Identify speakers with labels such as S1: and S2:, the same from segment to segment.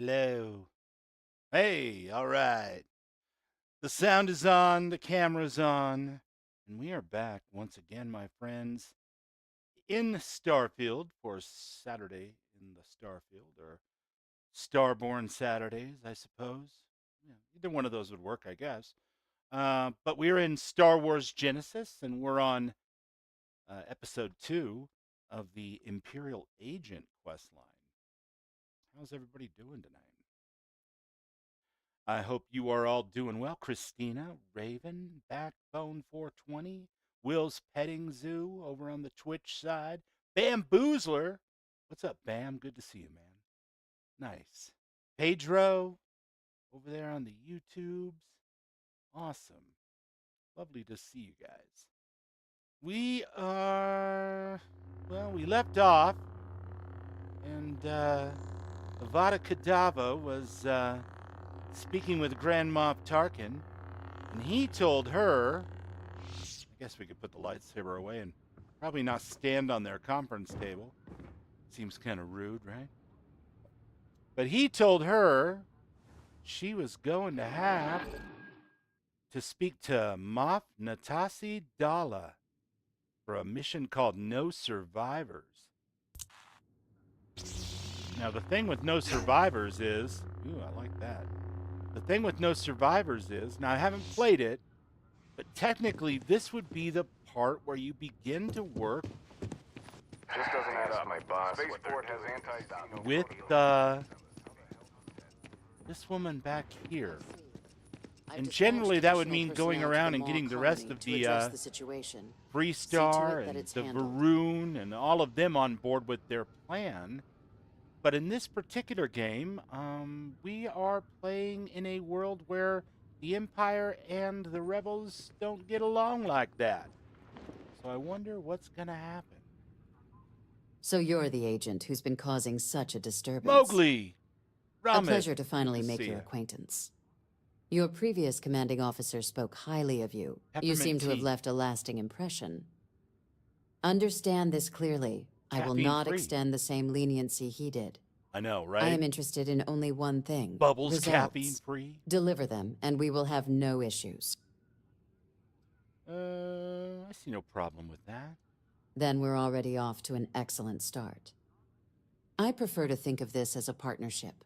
S1: Hello. Hey, all right. The sound is on, the camera's on, and we are back once again, my friends, in Starfield for Saturday in the Starfield, or Starborn Saturdays, I suppose. Yeah, either one of those would work, I guess. But we're in Star Wars Genesis, and we're on episode 2 of the Imperial Agent quest line. How's everybody doing tonight? I hope you are all doing well. Christina, Raven, Backbone 420, Will's Petting Zoo over on the Twitch side, Bamboozler. What's up, Bam? Good to see you, man. Nice. Pedro over there on the YouTubes. Awesome. Lovely to see you guys. We are, well, we left off, and Avada Kedavra was speaking with Grand Moff Tarkin, and he told her, I guess we could put the lightsaber away and probably not stand on their conference table. Seems kind of rude, right? But he told her she was going to have to speak to Moff Natasi Dala for a mission called No Survivors. Now, the thing with No Survivors is, ooh, I like that. The thing with No Survivors is, now I haven't played it, but technically this would be the part where you begin to work
S2: This doesn't add up. My boss. Spaceport has
S1: with this woman back here. And generally that would mean going around and getting the rest of the Freestar and the Varun and all of them on board with their plan. But in this particular game, we are playing in a world where the Empire and the Rebels don't get along like that. So I wonder what's going to happen.
S3: So you're the agent who's been causing such a disturbance.
S1: Mowgli! Ramit,
S3: a pleasure to finally
S1: to
S3: make
S1: see
S3: your
S1: ya.
S3: acquaintance. Your previous commanding officer spoke highly of you. You
S1: Peppermint
S3: seem to have
S1: tea.
S3: left a lasting impression. Understand this clearly. I will not
S1: Caffeine-free.
S3: extend the same leniency he did.
S1: I know, right?
S3: I am interested in only one thing.
S1: Bubbles
S3: results.
S1: caffeine-free.
S3: Deliver them, and we will have no issues.
S1: I see no problem with that.
S3: Then we're already off to an excellent start. I prefer to think of this as a partnership.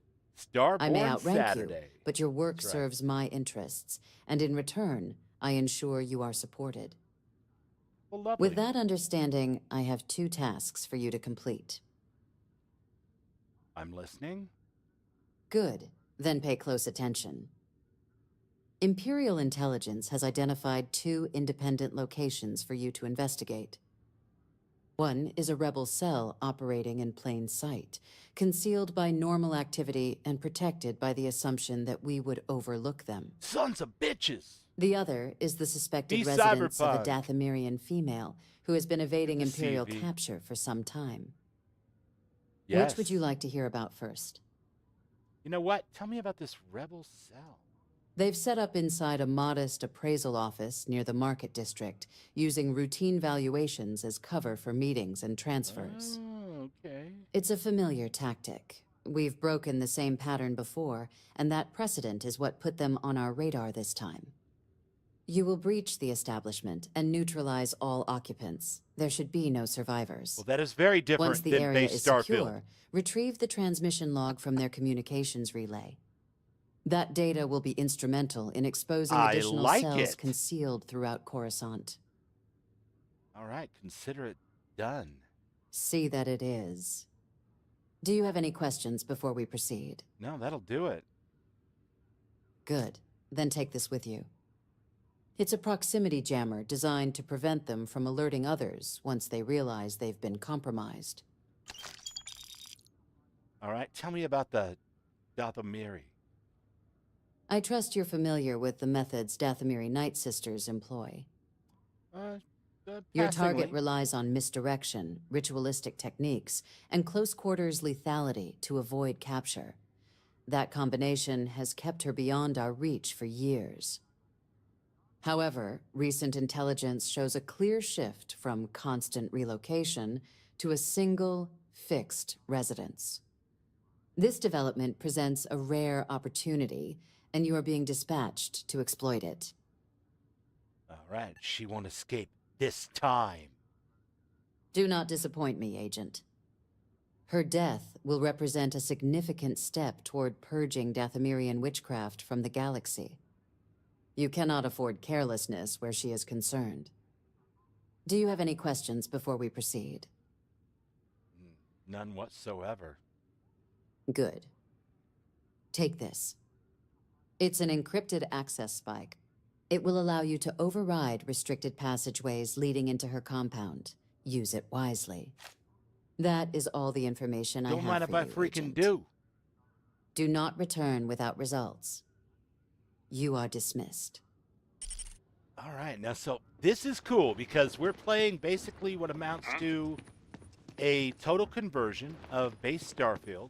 S3: I may
S1: Starborn
S3: outrank
S1: Saturday.
S3: you, but your work
S1: That's right.
S3: serves my interests, and in return, I ensure you are supported.
S1: Well, lovely.
S3: With that understanding, I have 2 tasks for you to complete.
S1: I'm listening.
S3: Good. Then pay close attention. Imperial Intelligence has identified 2 independent locations for you to investigate. One is a rebel cell operating in plain sight, concealed by normal activity and protected by the assumption that we would overlook them.
S1: Sons of bitches!
S3: The other is the suspected
S1: Be
S3: residence of a
S1: cyberpunk.
S3: Dathomirian female who has been evading
S1: Good to see you,
S3: Imperial
S1: V.
S3: capture for some time.
S1: Yes.
S3: Which would you like to hear about first?
S1: You know what? Tell me about this rebel cell.
S3: They've set up inside a modest appraisal office near the market district, using routine valuations as cover for meetings and transfers.
S1: Oh, okay.
S3: It's a familiar tactic. We've broken the same pattern before, and that precedent is what put them on our radar this time. You will breach the establishment and neutralize all occupants. There should be no survivors.
S1: Well, that is very different
S3: Once the
S1: than
S3: area
S1: base
S3: is
S1: Starfield.
S3: secure, retrieve the transmission log from their communications relay. That data will be instrumental in exposing
S1: I
S3: additional
S1: like
S3: cells
S1: it.
S3: concealed throughout Coruscant.
S1: All right, consider it done.
S3: See that it is. Do you have any questions before we proceed?
S1: No, that'll do it.
S3: Good. Then take this with you. It's a proximity jammer designed to prevent them from alerting others once they realize they've been compromised.
S1: All right, tell me about the Dathomiri.
S3: I trust you're familiar with the methods Dathomiri Night Sisters employ. Your target
S1: Passingly.
S3: relies on misdirection, ritualistic techniques, and close-quarters lethality to avoid capture. That combination has kept her beyond our reach for years. However, recent intelligence shows a clear shift from constant relocation to a single, fixed residence. This development presents a rare opportunity, and you are being dispatched to exploit it.
S1: All right, she won't escape this time.
S3: Do not disappoint me, Agent. Her death will represent a significant step toward purging Dathomirian witchcraft from the galaxy. You cannot afford carelessness where she is concerned. Do you have any questions before we proceed?
S1: None whatsoever.
S3: Good. Take this. It's an encrypted access spike. It will allow you to override restricted passageways leading into her compound. Use it wisely. That is all the information I
S1: Don't
S3: have
S1: mind
S3: for
S1: if I
S3: you,
S1: freaking
S3: Agent.
S1: do.
S3: Do not return without results. You are dismissed.
S1: All right, now so this is cool because we're playing basically what amounts to a total conversion of base Starfield,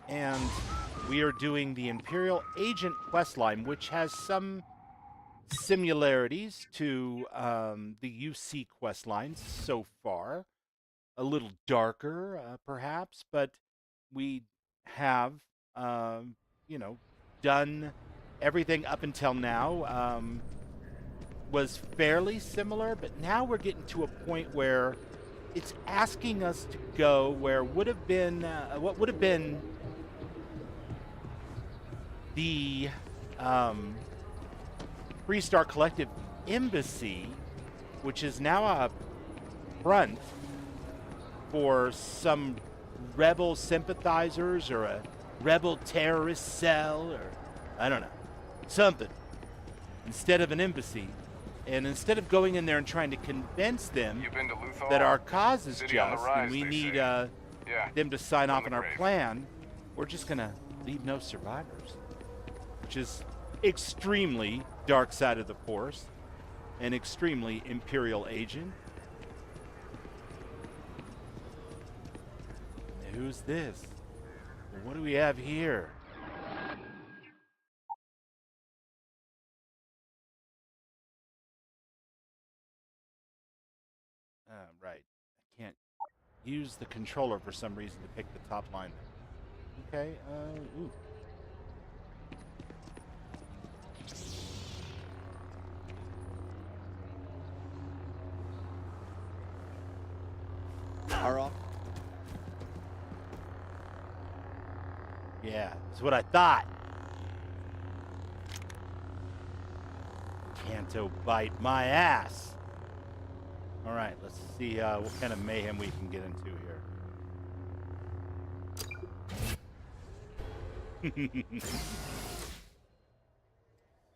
S1: and we are doing the Imperial Agent questline, which has some similarities to the UC questlines so far. A little darker, perhaps, but we have, you know, done everything up until now. Was fairly similar, but now we're getting to a point where it's asking us to go where would have been what would have been the Freestar Collective embassy, which is now a front for some rebel sympathizers or a rebel terrorist cell, or I don't know, something, instead of an embassy. And instead of going in there and trying to convince them that our cause is just and we need them to sign off on our plan, we're just going to leave no survivors, which is extremely dark side of the Force and extremely Imperial Agent. Who's this? What do we have here? Right. I can't use the controller for some reason to pick the top line. Okay, ooh. Yeah, that's what I thought. Canto bite my ass. All right, let's see what kind of mayhem we can get into here.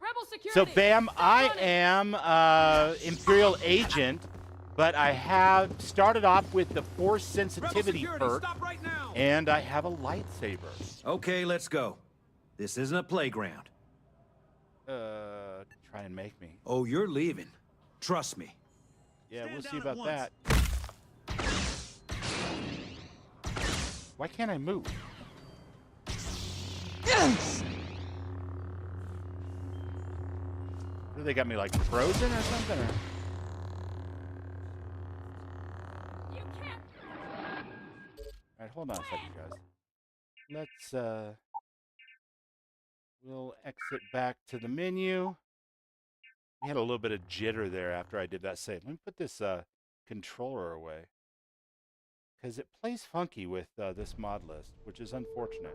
S4: Rebel security.
S1: So, Bam,
S4: Stop
S1: I
S4: running.
S1: am Imperial Agent, but I have started off with the Force sensitivity perk,
S4: Stop right now.
S1: and I have a lightsaber.
S5: Okay, let's go. This isn't a playground.
S1: Try and make me.
S5: Oh, you're leaving. Trust me.
S1: Yeah, we'll
S5: Stand
S1: see
S5: down
S1: about
S5: at
S1: that. Why can't I move? What, they got me like frozen or something? Or?
S4: You can't.
S1: All right, hold on a second, guys. Let's we'll exit back to the menu. We had a little bit of jitter there after I did that save. Let me put this controller away, because it plays funky with this mod list, which is unfortunate,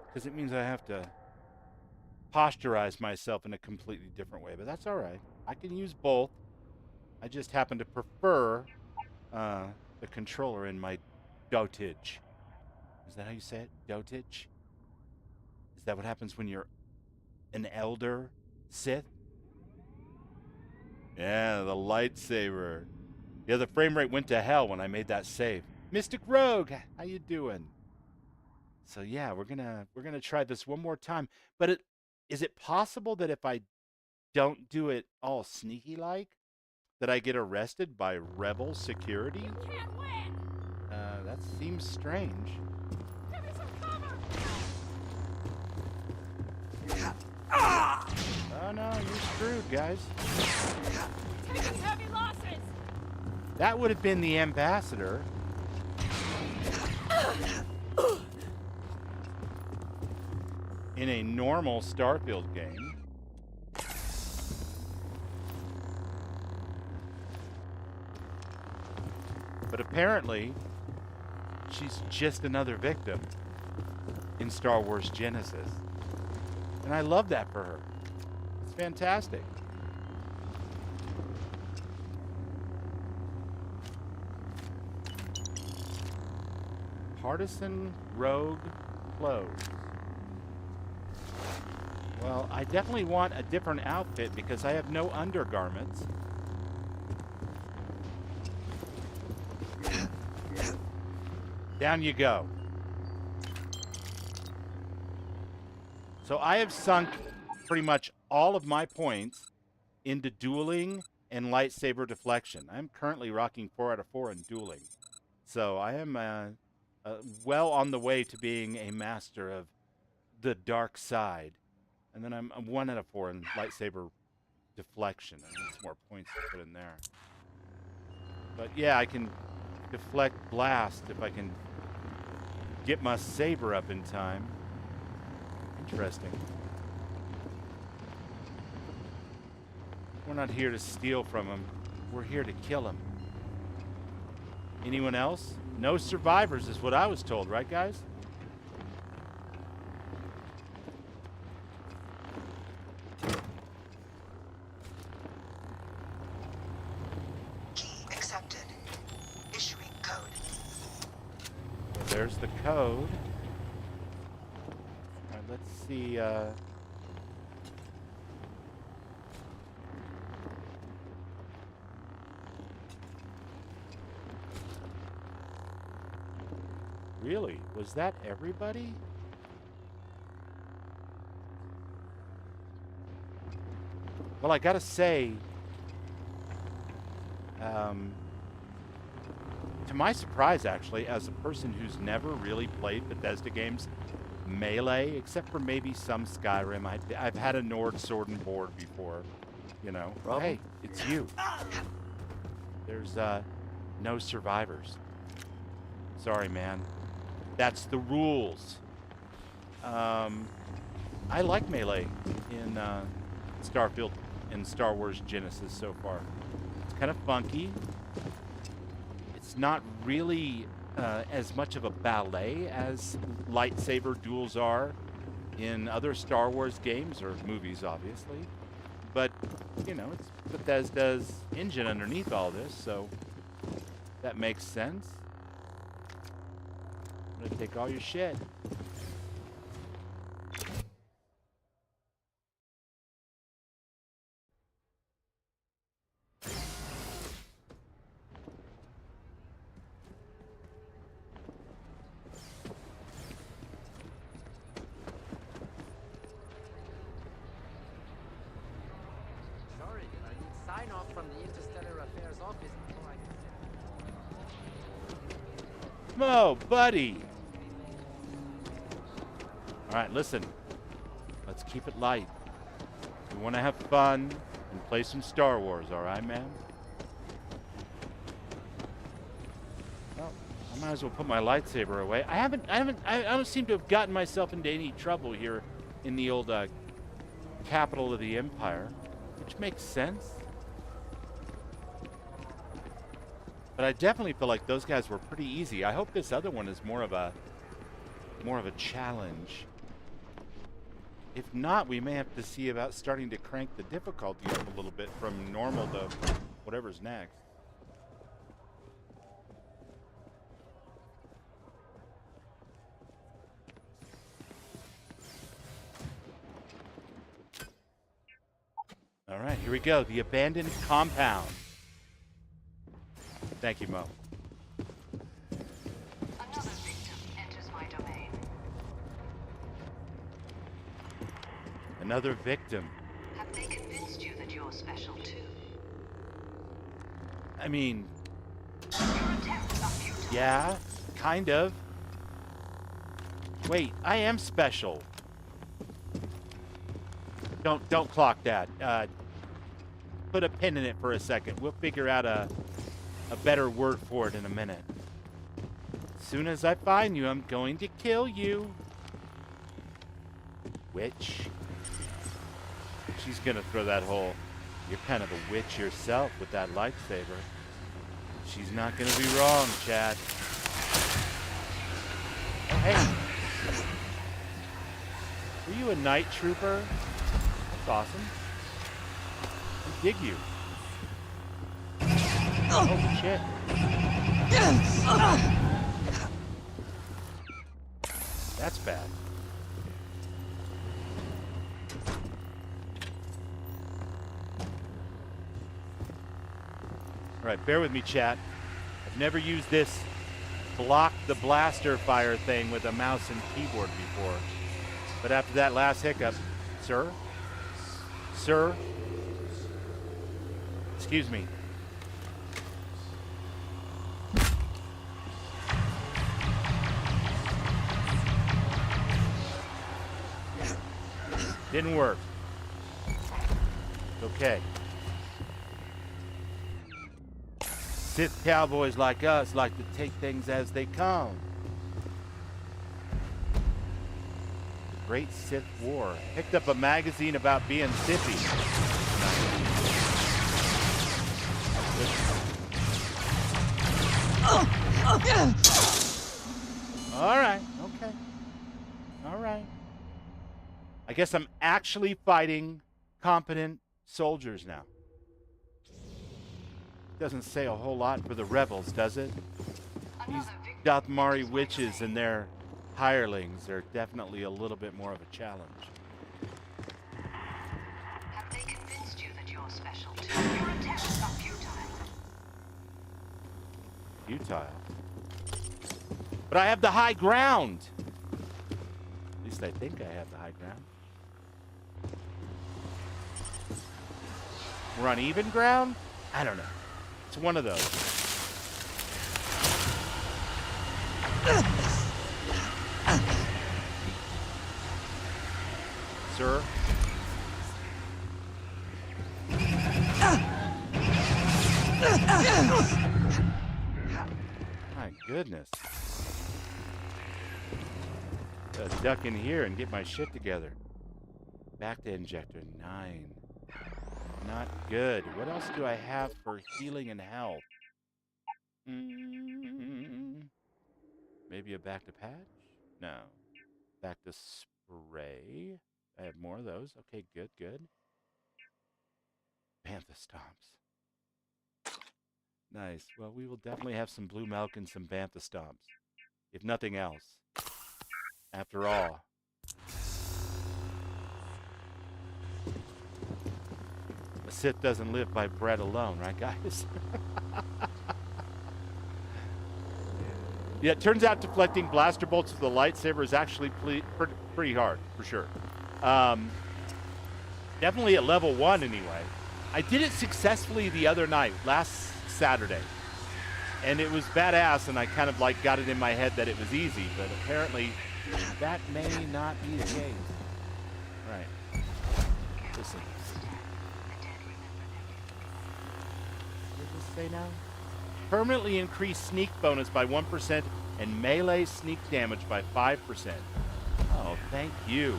S1: because it means I have to posturize myself in a completely different way, but that's all right. I can use both. I just happen to prefer the controller in my dotage. Is that how you say it? Dotage? Is that what happens when you're an elder Sith? Yeah, the lightsaber. Yeah, the frame rate went to hell when I made that save. Mystic Rogue, how you doing? So yeah, we're gonna try this one more time. But is it possible that if I don't do it all sneaky like, that I get arrested by rebel security?
S4: You can't win.
S1: That seems strange.
S4: Give me some cover.
S1: Oh no, you're screwed, guys.
S4: Taking heavy losses.
S1: That would have been the ambassador. in a normal Starfield game. But apparently, she's just another victim in Star Wars Genesis. And I love that for her. It's fantastic. Partisan rogue clothes. Well, I definitely want a different outfit because I have no undergarments. Down you go. So I have sunk pretty much all of my points into dueling and lightsaber deflection. I'm currently rocking 4 out of 4 in dueling. So I am well on the way to being a master of the dark side. And then I'm 1 out of 4 in lightsaber deflection. I need some more points to put in there. But yeah, I can deflect blast if I can get my saber up in time. Interesting. We're not here to steal from him. We're here to kill him. Anyone else? No survivors is what I was told, right, guys?
S6: Key accepted. Issuing code.
S1: Well, there's the code. All right, let's see. Really? Was that everybody? Well, I gotta say, to my surprise, actually, as a person who's never really played Bethesda games, Melee, except for maybe some Skyrim, I've had a Nord sword and board before, you know.
S5: Problem?
S1: Hey, it's you. There's no survivors. Sorry, man. That's the rules. I like Melee in Starfield and Star Wars Genesis so far. It's kind of funky. It's not really as much of a ballet as lightsaber duels are in other Star Wars games or movies, obviously. But, you know, it's Bethesda's engine underneath all this, so that makes sense. I'm gonna take all your shit.
S7: Sorry, I need sign off from the Interstellar Affairs office before I can.
S1: Mo, buddy. All right, listen. Let's keep it light. We want to have fun and play some Star Wars, all right, man? Well, I might as well put my lightsaber away. I don't seem to have gotten myself into any trouble here in the old capital of the Empire, which makes sense. But I definitely feel like those guys were pretty easy. I hope this other one is more of a challenge. If not, we may have to see about starting to crank the difficulty up a little bit from normal to whatever's next. All right, here we go. The abandoned compound. Thank you, Mo.
S6: Another victim enters my domain.
S1: Another victim.
S6: Have they convinced you that you're special too?
S1: I mean,
S6: Your attempts are futile.
S1: yeah, kind of. Wait, I am special. Don't clock that. Put a pin in it for a second. We'll figure out a better word for it in a minute. As soon as I find you, I'm going to kill you. witch. She's gonna throw that whole, you're kind of a witch yourself with that lightsaber. She's not gonna be wrong, Chad. Oh, hey. Were you a night trooper? That's awesome. I dig you. Oh, shit. That's bad. All right, bear with me, chat. I've never used this block the blaster fire thing with a mouse and keyboard before. But after that last hiccup, sir? Sir? Excuse me. Didn't work. Okay. Sith cowboys like us like to take things as they come. The Great Sith War. Picked up a magazine about being Sithy. All right. Okay. All right. I guess I'm actually fighting competent soldiers now. Doesn't say a whole lot for the rebels, does it? These Dathmari witches and their hirelings are definitely a little bit more of a challenge.
S6: Have they convinced you that you're special too? Your attempts are futile.
S1: Futile. But I have the high ground. At least I think I have the high ground. We're on even ground? I don't know. It's one of those. Sir? My goodness. Gotta duck in here and get my shit together. Back to injector 9. Not good. What else do I have for healing and health? Maybe a back to patch? No. Back to spray. I have more of those. Okay, good, good. Bantha stomps. Nice. Well, we will definitely have some blue milk and some bantha stomps. If nothing else. After all. A Sith doesn't live by bread alone, right, guys? Yeah, it turns out deflecting blaster bolts with a lightsaber is actually pretty hard, for sure. Definitely at level 1, anyway. I did it successfully the other night, last Saturday. And it was badass, and I kind of like got it in my head that it was easy, but apparently that may not be the case. Right. Listen. What does it say now? Permanently increase sneak bonus by 1% and melee sneak damage by 5%. Oh, thank you.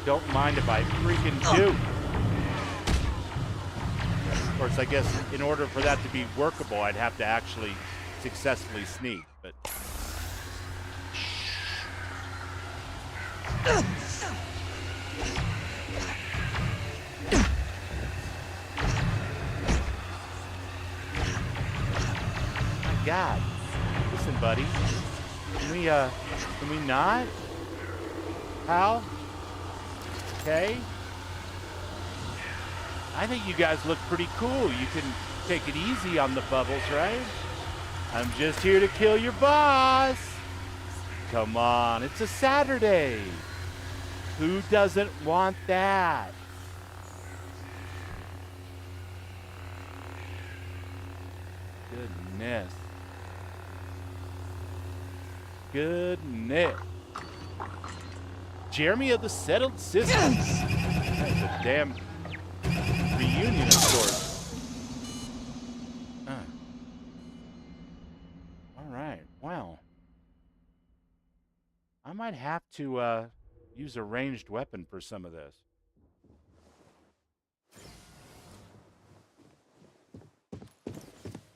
S1: Don't mind if I freaking do. Of course, I guess in order for that to be workable, I'd have to actually successfully sneak, but... My God. Listen, buddy. Can we not? Pal? Okay. I think you guys look pretty cool. You can take it easy on the bubbles, right? I'm just here to kill your boss. Come on, it's a Saturday. Who doesn't want that? Goodness. Goodness. Jeremy of the Settled Systems. That's a damn reunion of sorts. All right. Wow. I might have to use a ranged weapon for some of this.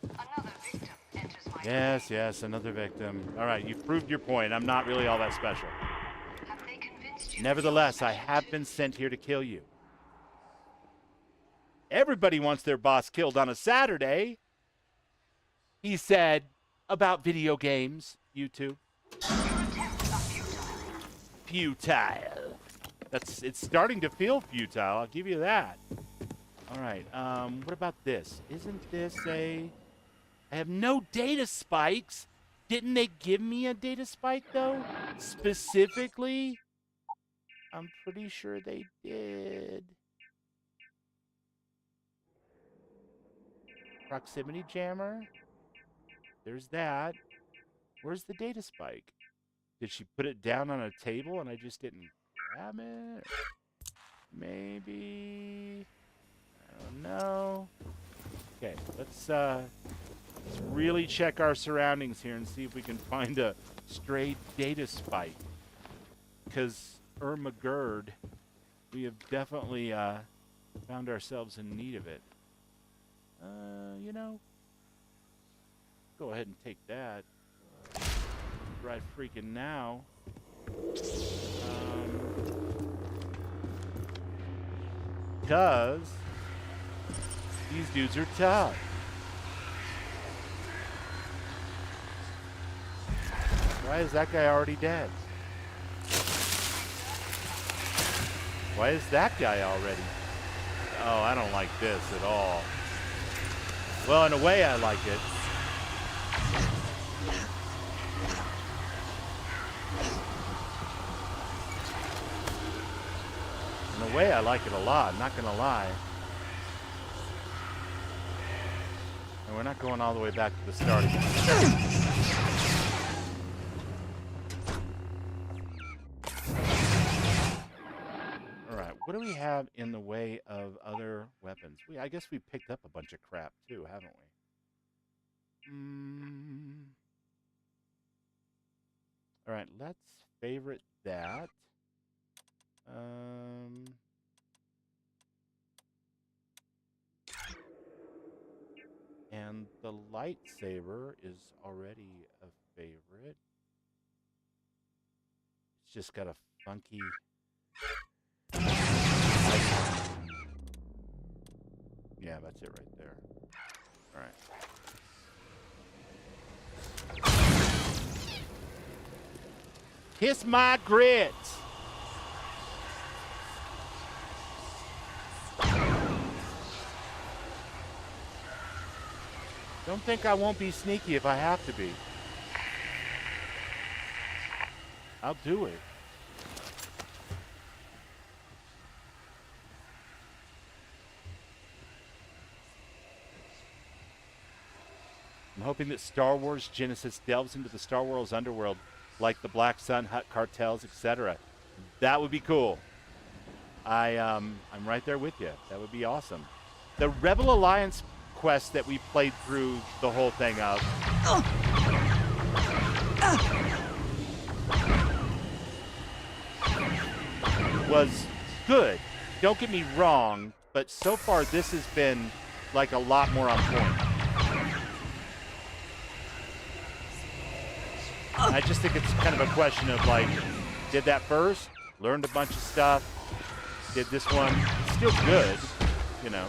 S6: Another victim enters my
S1: Yes, yes, another victim. All right, you've proved your point. I'm not really all that special.
S6: Have they convinced you?
S1: Nevertheless, I have been sent here to kill you. Everybody wants their boss killed on a Saturday, he said about video games, YouTube.
S6: Your attempts are futile.
S1: Futile. It's starting to feel futile, I'll give you that. All right, what about this? Isn't this I have no data spikes. Didn't they give me a data spike, though? Specifically? I'm pretty sure they did. Proximity jammer. There's that. Where's the data spike? Did she put it down on a table and I just didn't grab it? Maybe. I don't know. Okay, let's really check our surroundings here and see if we can find a stray data spike. Because Ermagerd, we have definitely found ourselves in need of it. You know, go ahead and take that right freaking now. Because these dudes are tough. Why is that guy already dead? Why is that guy already? Oh, I don't like this at all. Well, in a way, I like it. In a way, I like it a lot. I'm not gonna lie. And we're not going all the way back to the start again. What do we have in the way of other weapons? I guess we picked up a bunch of crap too, haven't we? All right, let's favorite that. And the lightsaber is already a favorite. It's just got a funky... Yeah, that's it right there. All right. Kiss my grits. Don't think I won't be sneaky if I have to be. I'll do it. I'm hoping that Star Wars Genesis delves into the Star Wars underworld like the Black Sun, Hutt cartels, etc. That would be cool. I'm right there with you. That would be awesome. The Rebel Alliance quest that we played through the whole thing of was good. Don't get me wrong, but so far this has been like a lot more on point. I just think it's kind of a question of like, did that first, learned a bunch of stuff, did this one, still good, you know,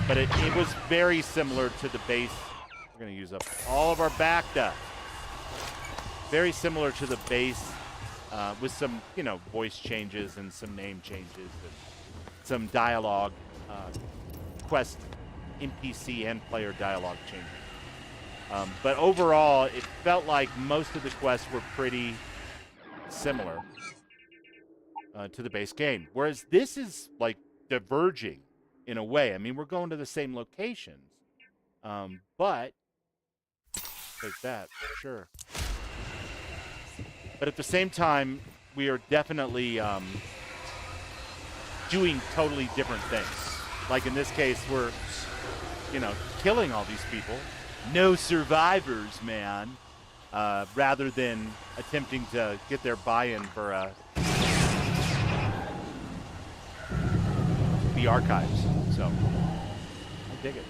S1: but it was very similar to the base. We're going to use up all of our Bacta. Very similar to the base with some, you know, voice changes and some name changes and some dialogue, quest, NPC, and player dialogue changes. But overall, it felt like most of the quests were pretty similar to the base game. Whereas this is like diverging in a way. I mean, we're going to the same locations, but take that, sure. But at the same time, we are definitely doing totally different things. Like in this case, we're, you know, killing all these people. No survivors, man. Rather than attempting to get their buy-in for a the archives. So I dig it.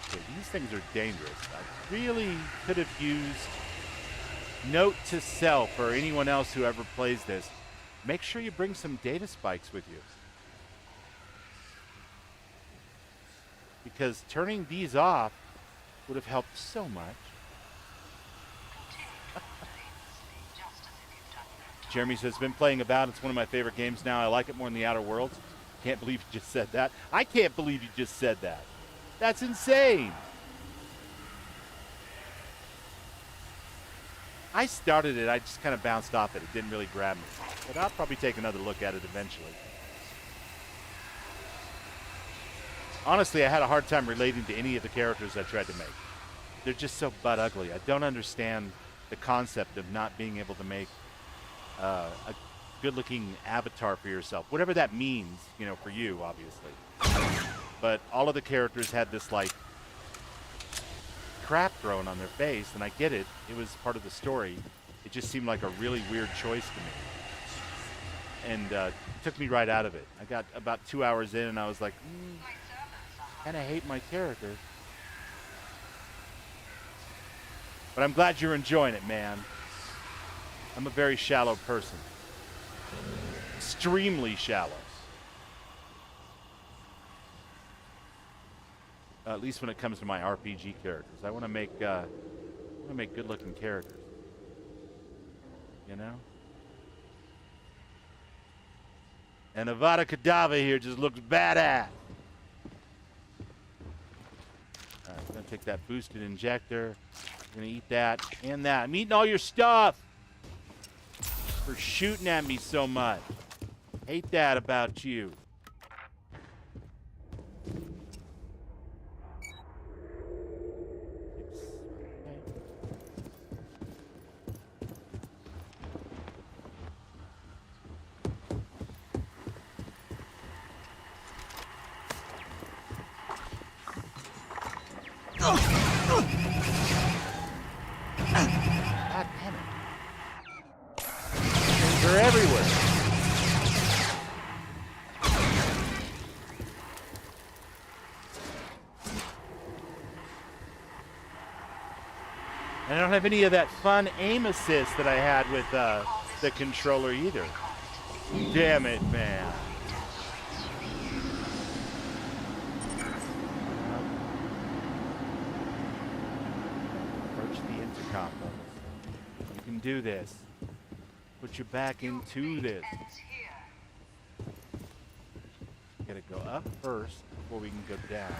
S1: Okay, these things are dangerous. I really could have used note to self or anyone else who ever plays this. Make sure you bring some data spikes with you. Because turning these off would have helped so much. Jeremy says, been playing About. It's one of my favorite games now. I like it more than The Outer Worlds. Can't believe you just said that. I can't believe you just said that. That's insane. I started it. I just kind of bounced off it. It didn't really grab me. But I'll probably take another look at it eventually. Honestly, I had a hard time relating to any of the characters I tried to make. They're just so butt ugly. I don't understand the concept of not being able to make a good-looking avatar for yourself. Whatever that means, you know, for you, obviously. But all of the characters had this, like, crap thrown on their face, and I get it. It was part of the story. It just seemed like a really weird choice to me. And took me right out of it. I got about 2 hours in, and I was like, kind of hate my character. But I'm glad you're enjoying it, man. I'm a very shallow person. Extremely shallow. At least when it comes to my RPG characters. I want to make good-looking characters. You know? And Avada Kedavra here just looks badass. Alright, I'm going to take that boosted injector. I'm going to eat that and that. I'm eating all your stuff for shooting at me so much. Hate that about you. God damn it. Things are everywhere. I don't have any of that fun aim assist that I had with the controller either. Damn it, man. Approach the intercom. You can do this. Put your back into this. Gotta go up first before we can go down.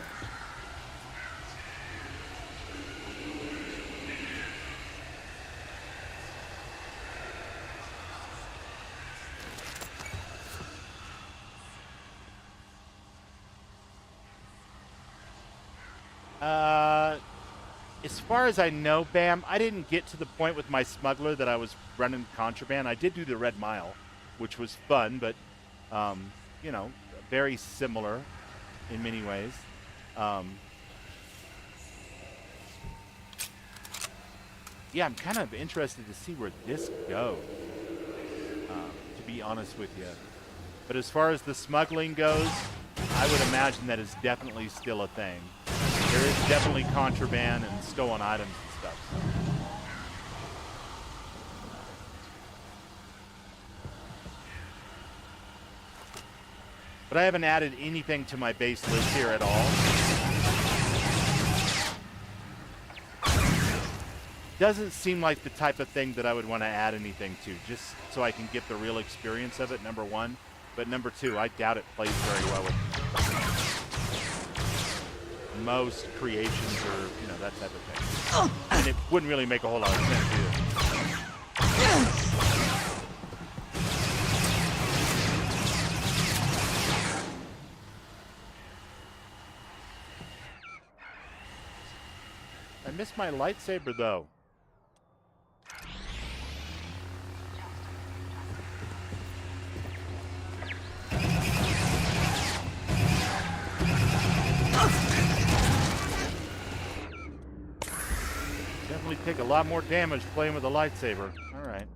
S1: As far as I know, Bam, I didn't get to the point with my smuggler that I was running contraband. I did do the Red Mile, which was fun, but, you know, very similar in many ways. Yeah, I'm kind of interested to see where this goes, to be honest with you. But as far as the smuggling goes, I would imagine that is definitely still a thing. There is definitely contraband and stolen items and stuff. But I haven't added anything to my base list here at all. Doesn't seem like the type of thing that I would want to add anything to, just so I can get the real experience of it, number one. But number two, I doubt it plays very well with most creations or, you know, that type of thing. And it wouldn't really make a whole lot of sense either. I missed my lightsaber, though. Definitely take a lot more damage playing with a lightsaber. All right.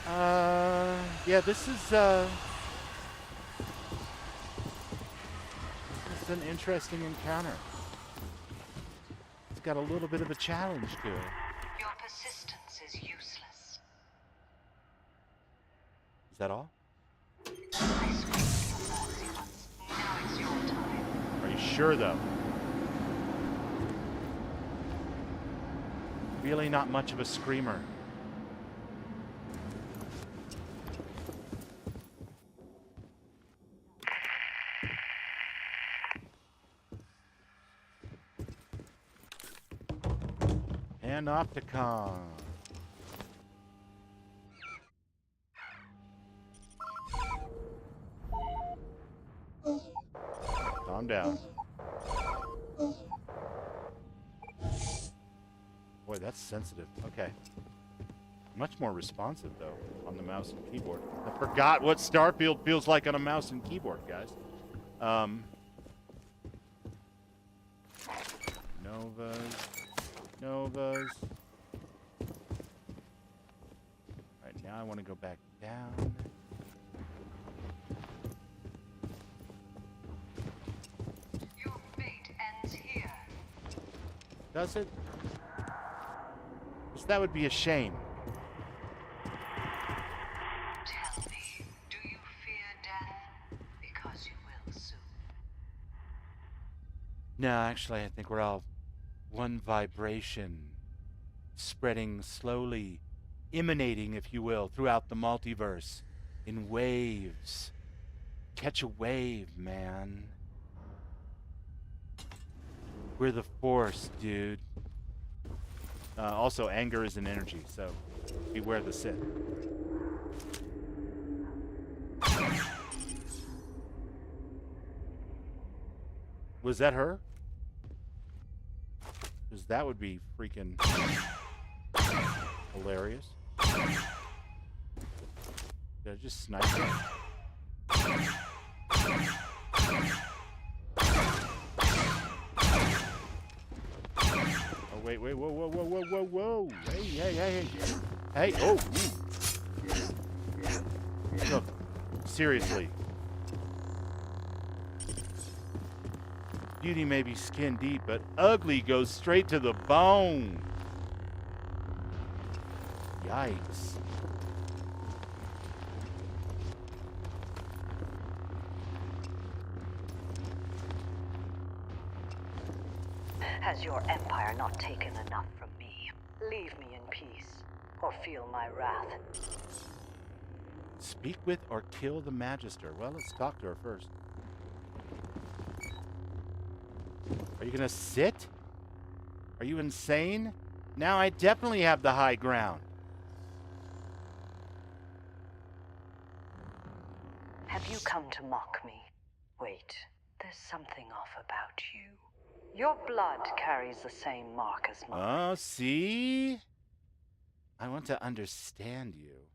S1: Yeah, this is an interesting encounter. It's got a little bit of a challenge to it.
S6: Your persistence is useless.
S1: Is that all?
S6: I screamed your mercy once. Now it's your time.
S1: Are you sure, though? Really not much of a screamer. Panopticon. Calm down. Boy, that's sensitive. Okay. Much more responsive, though, on the mouse and keyboard. I forgot what Starfield feels like on a mouse and keyboard, guys. Novas. Alright, now I want to go back down.
S6: Your fate ends here.
S1: Does it? 'Cause that would be a shame.
S6: Tell me, do you fear death? Because you will soon.
S1: No, actually, I think we're all one vibration, spreading slowly, emanating, if you will, throughout the multiverse in waves. Catch a wave, man. We're the Force, dude. Also, anger is an energy, so beware the Sith. Was that her? Because that would be freaking hilarious. Did I just snipe her? Oh, wait, whoa. Hey. Hey, oh. Look, seriously. Beauty may be skin deep, but ugly goes straight to the bone. Yikes.
S6: Has your empire not taken enough from me? Leave me in peace, or feel my wrath.
S1: Speak with or kill the Magister. Well, let's talk to her first. Are you gonna sit? Are you insane? Now I definitely have the high ground.
S6: Have you come to mock me? Wait, there's something off about you. Your blood carries the same mark as mine.
S1: Oh, see? I want to understand you.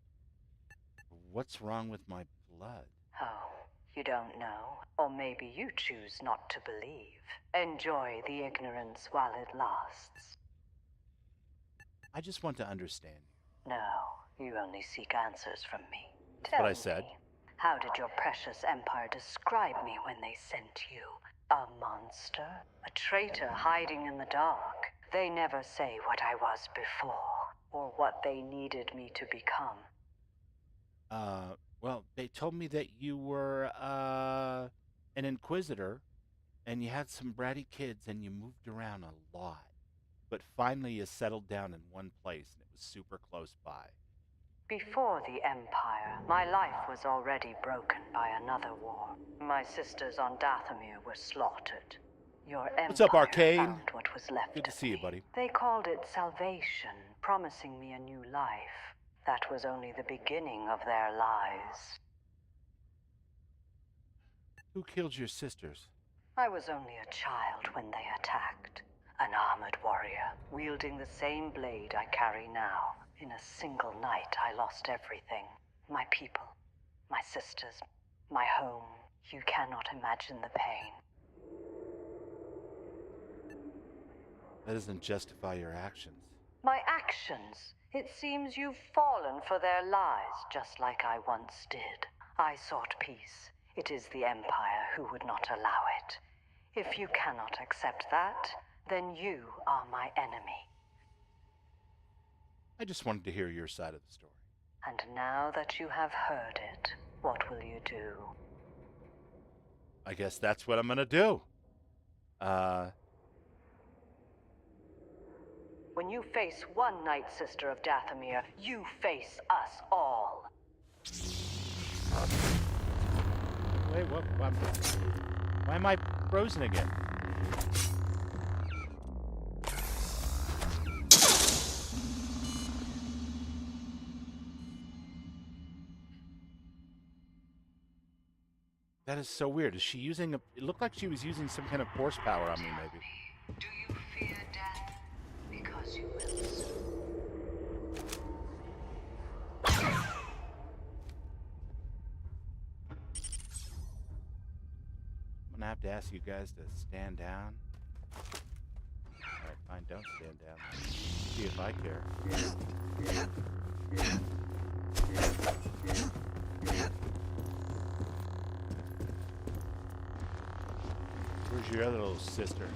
S1: What's wrong with my blood?
S6: Oh, you don't know? Or maybe you choose not to believe. Enjoy the ignorance while it lasts.
S1: I just want to understand you.
S6: No, you only seek answers from me.
S1: That's what I said.
S6: How did your precious empire describe me when they sent you? A monster? A traitor hiding in the dark? They never say what I was before, or what they needed me to become.
S1: Well, they told me that you were, an inquisitor, and you had some bratty kids, and you moved around a lot. But finally you settled down in one place, and it was super close by.
S6: Before the Empire, my life was already broken by another war. My sisters on Dathomir were slaughtered. Your empire
S1: What's up, Arcane?
S6: found what was left
S1: Good to
S6: of
S1: see you,
S6: me.
S1: buddy.
S6: They called it salvation, promising me a new life. That was only the beginning of their lies.
S1: Who killed your sisters?
S6: I was only a child when they attacked. An armored warrior, wielding the same blade I carry now. In a single night, I lost everything. My people, my sisters, my home. You cannot imagine the pain.
S1: That doesn't justify your actions.
S6: My actions? It seems you've fallen for their lies, just like I once did. I sought peace. It is the Empire who would not allow it. If you cannot accept that, then you are my enemy.
S1: I just wanted to hear your side of the story.
S6: And now that you have heard it, what will you do?
S1: I guess that's what I'm gonna do.
S6: When you face one Night Sister of Dathomir, you face us all.
S1: Wait, what? Why am I frozen again? That is so weird. Is she using a... It looked like she was using some kind of force power on me, maybe.
S6: Do you fear death? Because you will soon.
S1: I'm gonna have to ask you guys to stand down. Alright, fine, don't stand down. See if I care. Where's your other little sister?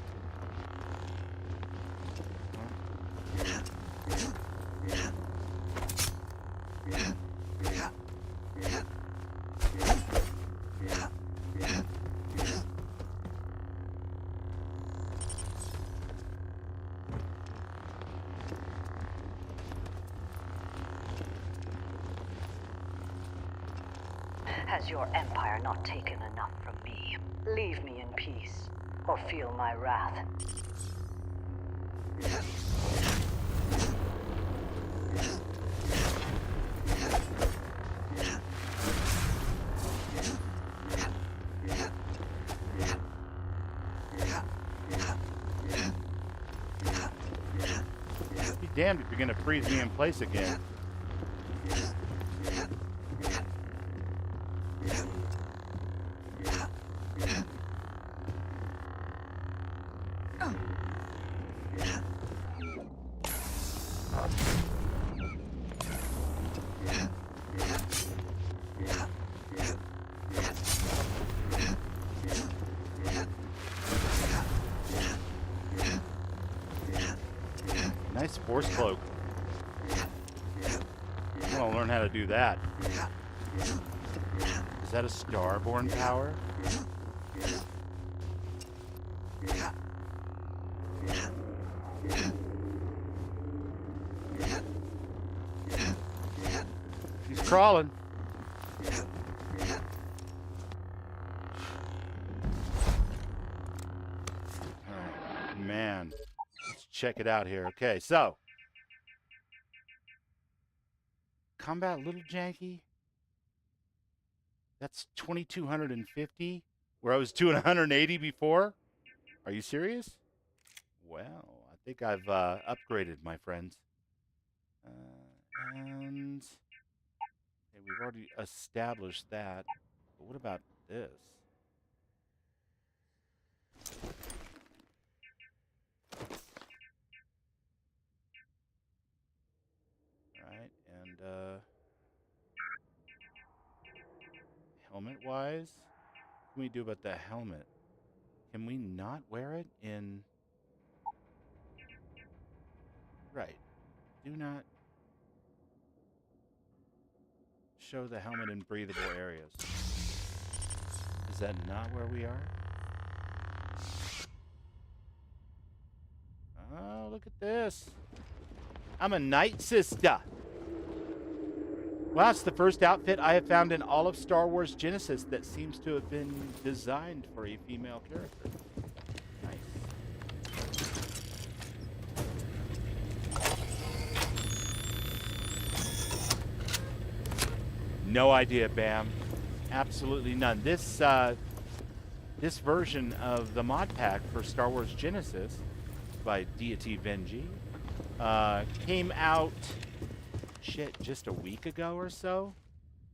S1: Huh?
S6: Has your empire not taken enough from me? Leave me in peace, or feel my wrath.
S1: Be damned if you're gonna freeze me in place again. Nice force cloak. I want to learn how to do that. Is that a starborn power? She's crawling. Alright, man. Let's check it out here. Okay, so. Combat a little janky. That's 2,250, where I was doing 180 before. Are you serious? Well, I think I've upgraded, my friends. And okay, we've already established that. But what about this? All right, and helmet-wise, what can we do about the helmet? Can we not wear it in... Right. Do not show the helmet in breathable areas. Is that not where we are? Oh, look at this. I'm a Night Sister. Well, it's the first outfit I have found in all of Star Wars Genesis that seems to have been designed for a female character. Nice. No idea, Bam. Absolutely none. This this version of the mod pack for Star Wars Genesis by Deity Venji came out just a week ago or so,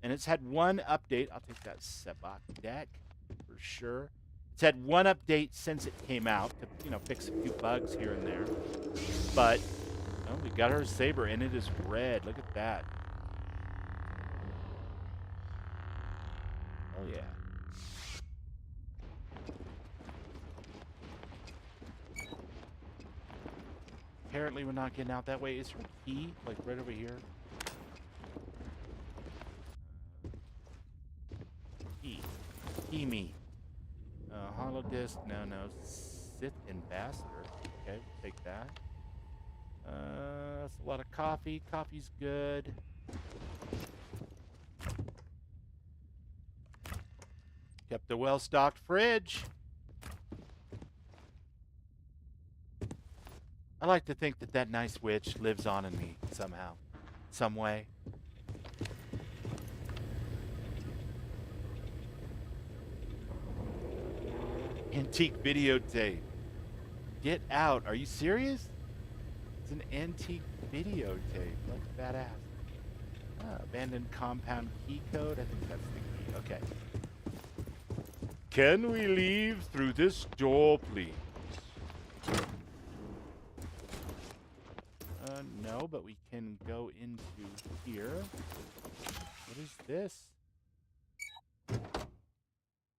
S1: and it's had one update. I'll take that Sebak deck for sure. It's had one update since it came out to fix a few bugs here and there, but Oh, we got her saber, and it is red. Look at that. Oh, yeah. Apparently, we're not getting out that way. Is her key, like, right over here? Key. Key me. Holodisk. No, no. Sith Ambassador. Okay, we'll take that. That's a lot of coffee. Coffee's good. Kept a well-stocked fridge. I like to think that that nice witch lives on in me somehow, some way. Antique videotape. Get out. Are you serious? It's an antique videotape. That's badass. Abandoned compound key code. I think that's the key. Okay. Can we leave through this door, please? No, but we can go into here. What is this?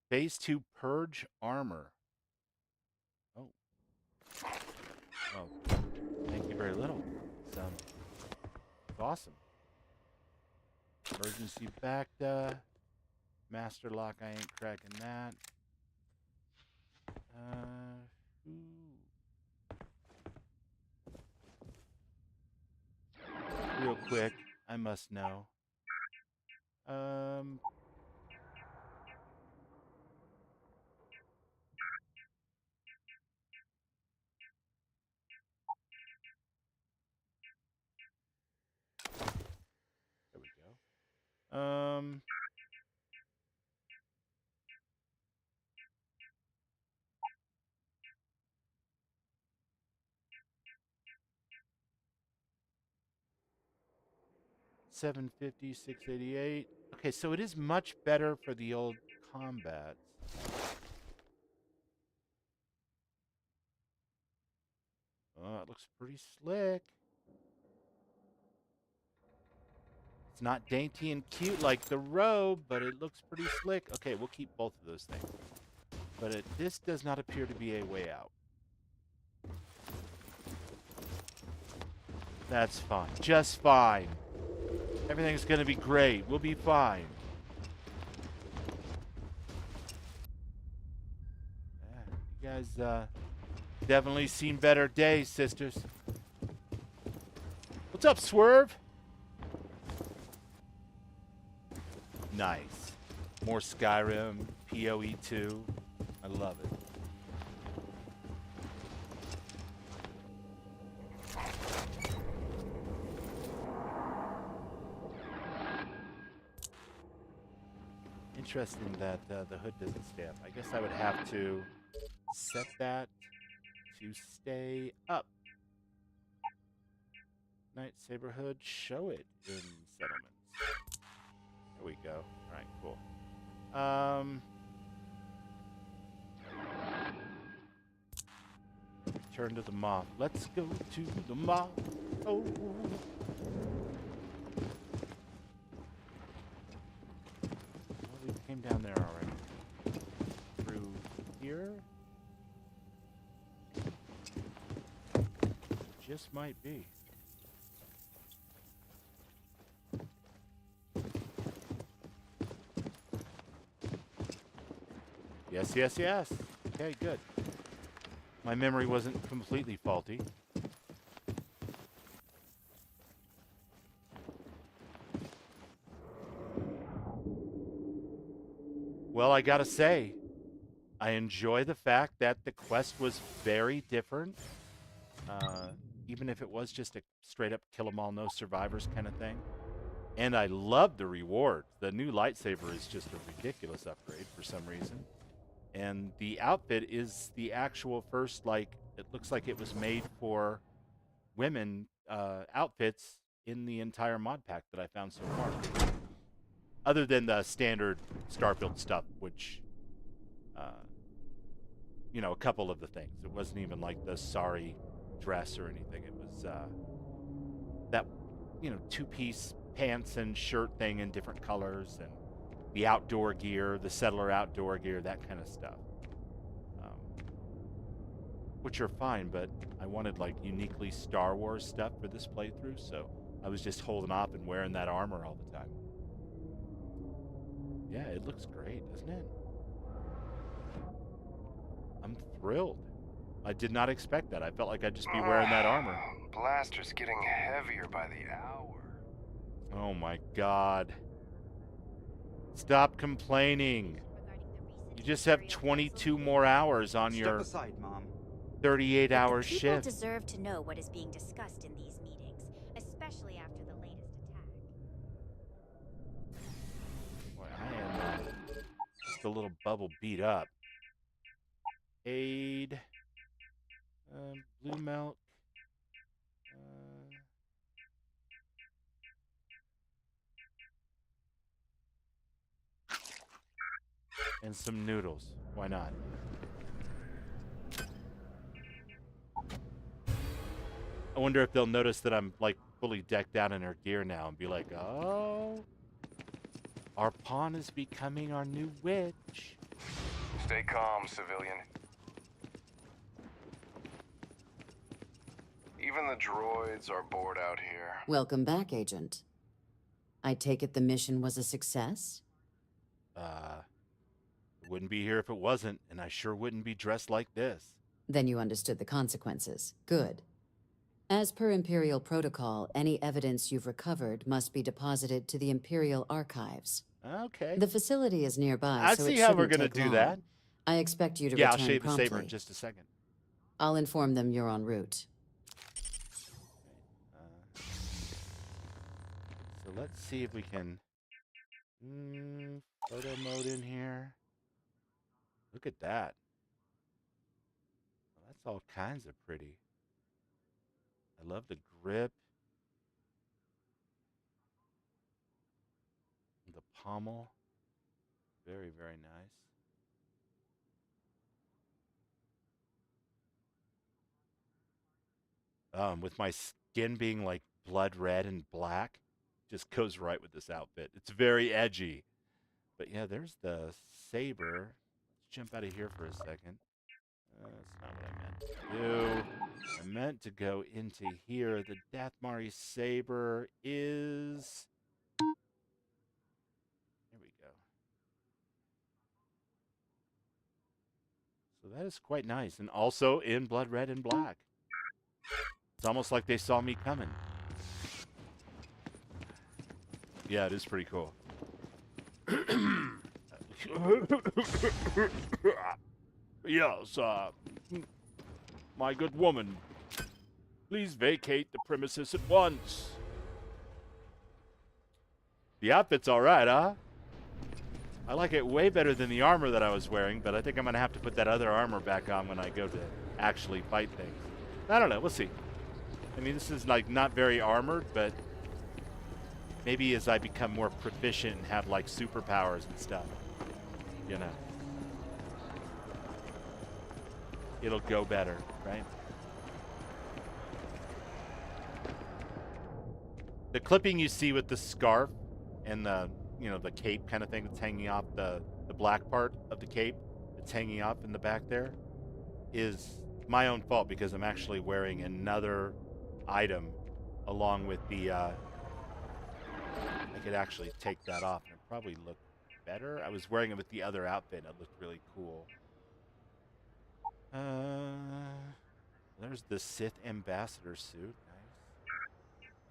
S1: Phase 2 Purge Armor. Oh. Oh. Thank you very little. It's awesome. Emergency Bacta. Master Lock, I ain't cracking that. Ooh. Real quick, I must know. There we go. 750, 688. Okay, so it is much better for the old combats. Oh, it looks pretty slick. It's not dainty and cute like the robe, but it looks pretty slick. Okay, we'll keep both of those things. But this does not appear to be a way out. That's fine. Just fine. Everything's going to be great. We'll be fine. Yeah, you guys definitely seen better days, sisters. What's up, Swerve? Nice. More Skyrim, PoE 2. I love it. Interesting that the hood doesn't stamp. I guess I would have to set that to stay up. Lightsaber hood, show it in settlements. There we go. All right, cool. Return to the moth. Let's go to the moth. Oh. Well, we came down there already. Through here? Just might be. Yes, yes, yes. Okay, good. My memory wasn't completely faulty. Well, I gotta say, I enjoy the fact that the quest was very different. Even if it was just a straight up kill 'em all, no survivors kind of thing. And I love the reward. The new lightsaber is just a ridiculous upgrade for some reason. And the outfit is the actual first, like, it looks like it was made for women outfits in the entire mod pack that I found so far. Other than the standard Starfield stuff, which, you know, a couple of the things. It wasn't even like the sari dress or anything. It was that, two-piece pants and shirt thing in different colors, and the outdoor gear, the settler outdoor gear, that kind of stuff. Which are fine, but I wanted like uniquely Star Wars stuff for this playthrough, so I was just holding off and wearing that armor all the time. Yeah, it looks great, doesn't it? I'm thrilled. I did not expect that. I felt like I'd just be wearing that armor.
S2: Blaster's getting heavier by the hour.
S1: Oh my god. Stop complaining. You just have 22 more hours on your
S8: aside, Mom.
S1: 38-hour
S9: People
S1: shift.
S9: deserve to know what is being discussed in these meetings, especially after the latest attack.
S1: Boy, I am just a little bubble beat up. Aid. Blue milk. And some noodles. Why not? I wonder if they'll notice that I'm like fully decked out in her gear now and be like, oh, our pawn is becoming our new witch.
S2: Stay calm, civilian. Even the droids are bored out here.
S3: Welcome back, Agent. I take it the mission was a success?
S1: Wouldn't be here if it wasn't, and I sure wouldn't be dressed like this.
S3: Then you understood the consequences. Good. As per Imperial protocol, any evidence you've recovered must be deposited to the Imperial archives.
S1: Okay.
S3: The facility is nearby,
S1: I
S3: so
S1: see
S3: it
S1: how we're
S3: shouldn't
S1: gonna
S3: take
S1: do
S3: long.
S1: that.
S3: I expect you to
S1: Yeah, I'll
S3: return
S1: show you the
S3: promptly.
S1: saber in just a second.
S3: I'll inform them you're en route.
S1: So let's see if we can photo mode in here. Look at that. Well, that's all kinds of pretty. I love the grip. The pommel. Very, very nice. With my skin being like blood red and black, just goes right with this outfit. It's very edgy. But yeah, there's the saber. Let's jump out of here for a second. That's not what I meant to do. I meant to go into here. The Dathmari saber is... Here we go. So that is quite nice. And also in blood red and black. It's almost like they saw me coming. Yeah, it is pretty cool. Yes, my good woman, please vacate the premises at once. The outfit's all right, huh? I like it way better than the armor that I was wearing, but I think I'm going to have to put that other armor back on when I go to actually fight things. I don't know. We'll see. I mean, this is like not very armored, but maybe as I become more proficient and have like superpowers and stuff, you know, it'll go better, right? The clipping you see with the scarf and the, the cape kind of thing that's hanging off the black part of the cape that's hanging off in the back there is my own fault because I'm actually wearing another item along with the, I could actually take that off and it probably look better. I was wearing it with the other outfit and it looked really cool. There's the Sith Ambassador suit.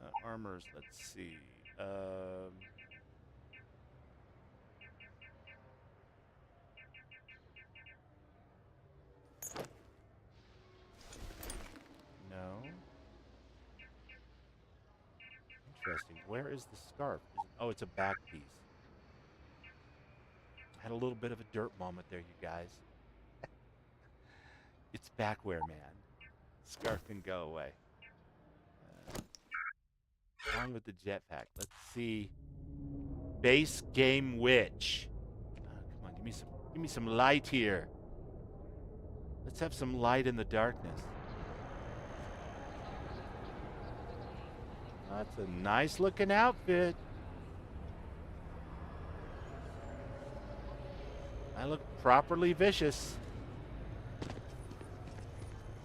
S1: Nice. Armors, let's see. No. Interesting. Where is the scarf? Oh, it's a back piece. I had a little bit of a dirt moment there, you guys. It's backwear, man. Scarf can go away. Along with the jetpack. Let's see. Base game witch. Come on, give me some light here. Let's have some light in the darkness. That's a nice looking outfit. I look properly vicious.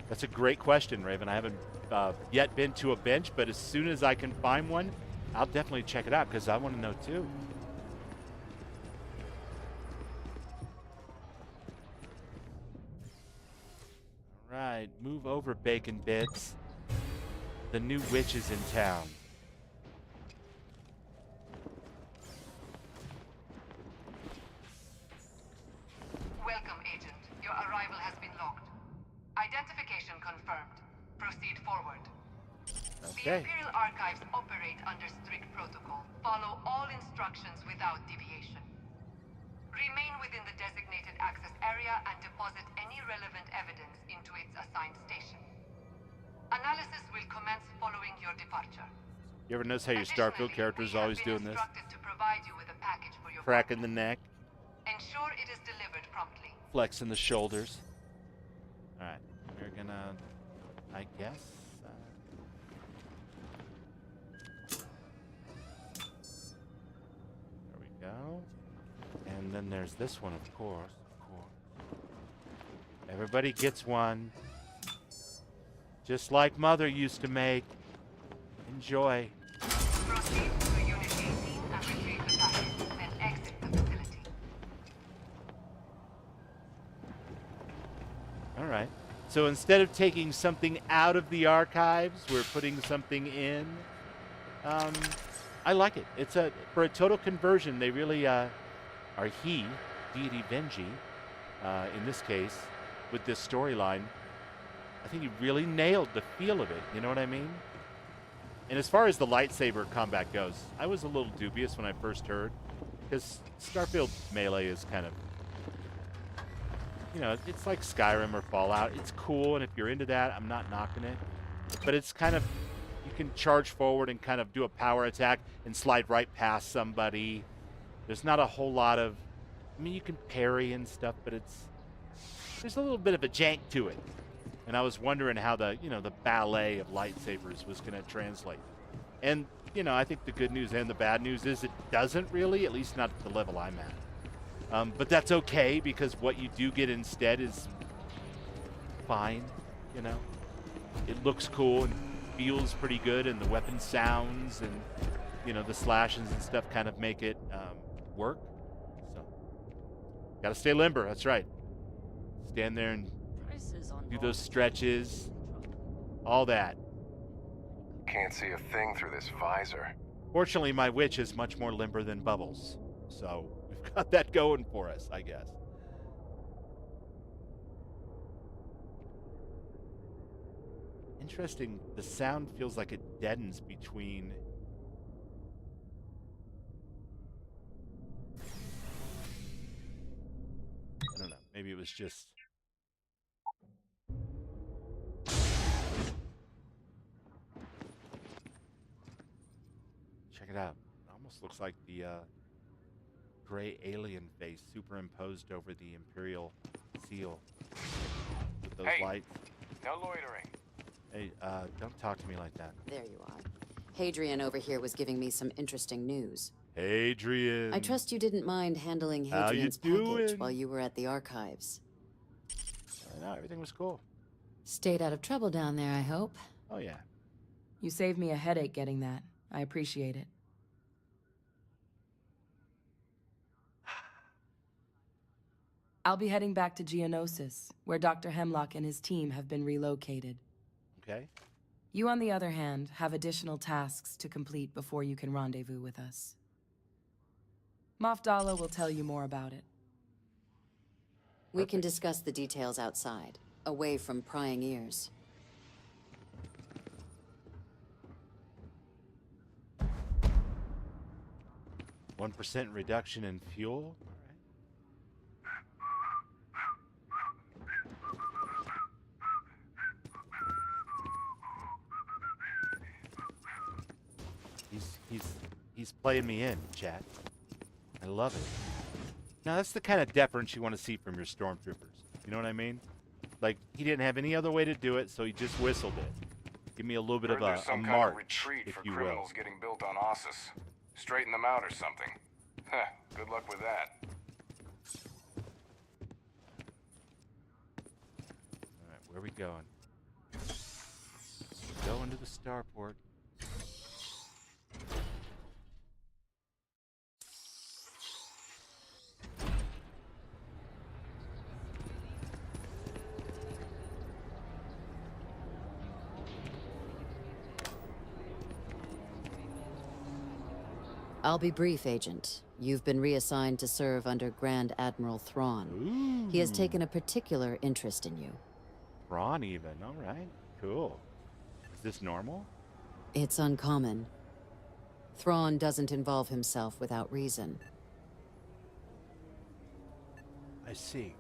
S1: That's a great question, Raven. I haven't yet been to a bench, but as soon as I can find one, I'll definitely check it out because I want to know too. All right, move over, Bacon Bits. The new witch is in town.
S8: Welcome, Agent. Your arrival has been logged. Identification confirmed. Proceed forward. The
S1: Okay.
S8: Imperial Archives operate under strict protocol. Follow all instructions without deviation. Remain within the designated access area and deposit any relevant evidence into its assigned station. Analysis will commence following your departure.
S1: You ever notice how your Starfield character is always doing this?
S8: To provide you with a package for your
S1: Cracking the neck,
S8: Ensure it is delivered promptly.
S1: flexing the shoulders. All right, we're gonna, I guess. There we go. And then there's this one, of course. Everybody gets one. Just like Mother used to make. Enjoy.
S8: Proceed to Unit 18 and retrieve the package, then exit the facility.
S1: All right. So instead of taking something out of the archives, we're putting something in. I like it. It's for a total conversion. They really are deity Venji, in this case, with this storyline. I think he really nailed the feel of it. You know what I mean? And as far as the lightsaber combat goes, I was a little dubious when I first heard, because Starfield melee is kind of, you know, it's like Skyrim or Fallout. It's cool, and if you're into that, I'm not knocking it. But it's kind of, you can charge forward and kind of do a power attack and slide right past somebody. There's not a whole lot of, I mean, you can parry and stuff, but there's a little bit of a jank to it. And I was wondering how the ballet of lightsabers was going to translate. And, I think the good news and the bad news is it doesn't really, at least not at the level I'm at. But that's okay, because what you do get instead is fine, It looks cool and feels pretty good, and the weapon sounds and, the slashes and stuff kind of make it work. So, gotta stay limber, that's right. Stand there and do those stretches, all that.
S2: Can't see a thing through this visor.
S1: Fortunately, my witch is much more limber than Bubbles, so we've got that going for us, I guess. Interesting, the sound feels like it deadens between... I don't know, maybe it was just... Check it out. It almost looks like the gray alien face superimposed over the Imperial seal with those lights.
S2: No loitering.
S1: Hey, don't talk to me like that.
S3: There you are. Hadrian over here was giving me some interesting news.
S1: Hadrian.
S3: I trust you didn't mind handling
S1: How you
S3: Hadrian's package
S1: doing?
S3: while you were at the archives.
S1: No, everything was cool.
S3: Stayed out of trouble down there, I hope.
S1: Oh, yeah.
S10: You saved me a headache getting that. I appreciate it. I'll be heading back to Geonosis, where Dr. Hemlock and his team have been relocated.
S1: Okay.
S10: You, on the other hand, have additional tasks to complete before you can rendezvous with us. Moff Dala will tell you more about it.
S3: We can discuss the details outside, away from prying ears.
S1: 1% reduction in fuel. He's playing me in, chat. I love it. Now that's the kind of deference you want to see from your stormtroopers. You know what I mean? Like, he didn't have any other way to do it, so he just whistled it. Give me a little bit
S2: Heard
S1: of
S2: there's
S1: a
S2: some kind
S1: march,
S2: of retreat
S1: if
S2: for
S1: you will.
S2: criminals getting built on Ossus. Straighten them out or something. Heh, good luck with that.
S1: Alright, where are we going? Going to the starport.
S3: I'll be brief, Agent. You've been reassigned to serve under Grand Admiral Thrawn.
S1: Ooh.
S3: He has taken a particular interest in you.
S1: Thrawn even. Alright, cool. Is this normal?
S3: It's uncommon. Thrawn doesn't involve himself without reason.
S1: I see.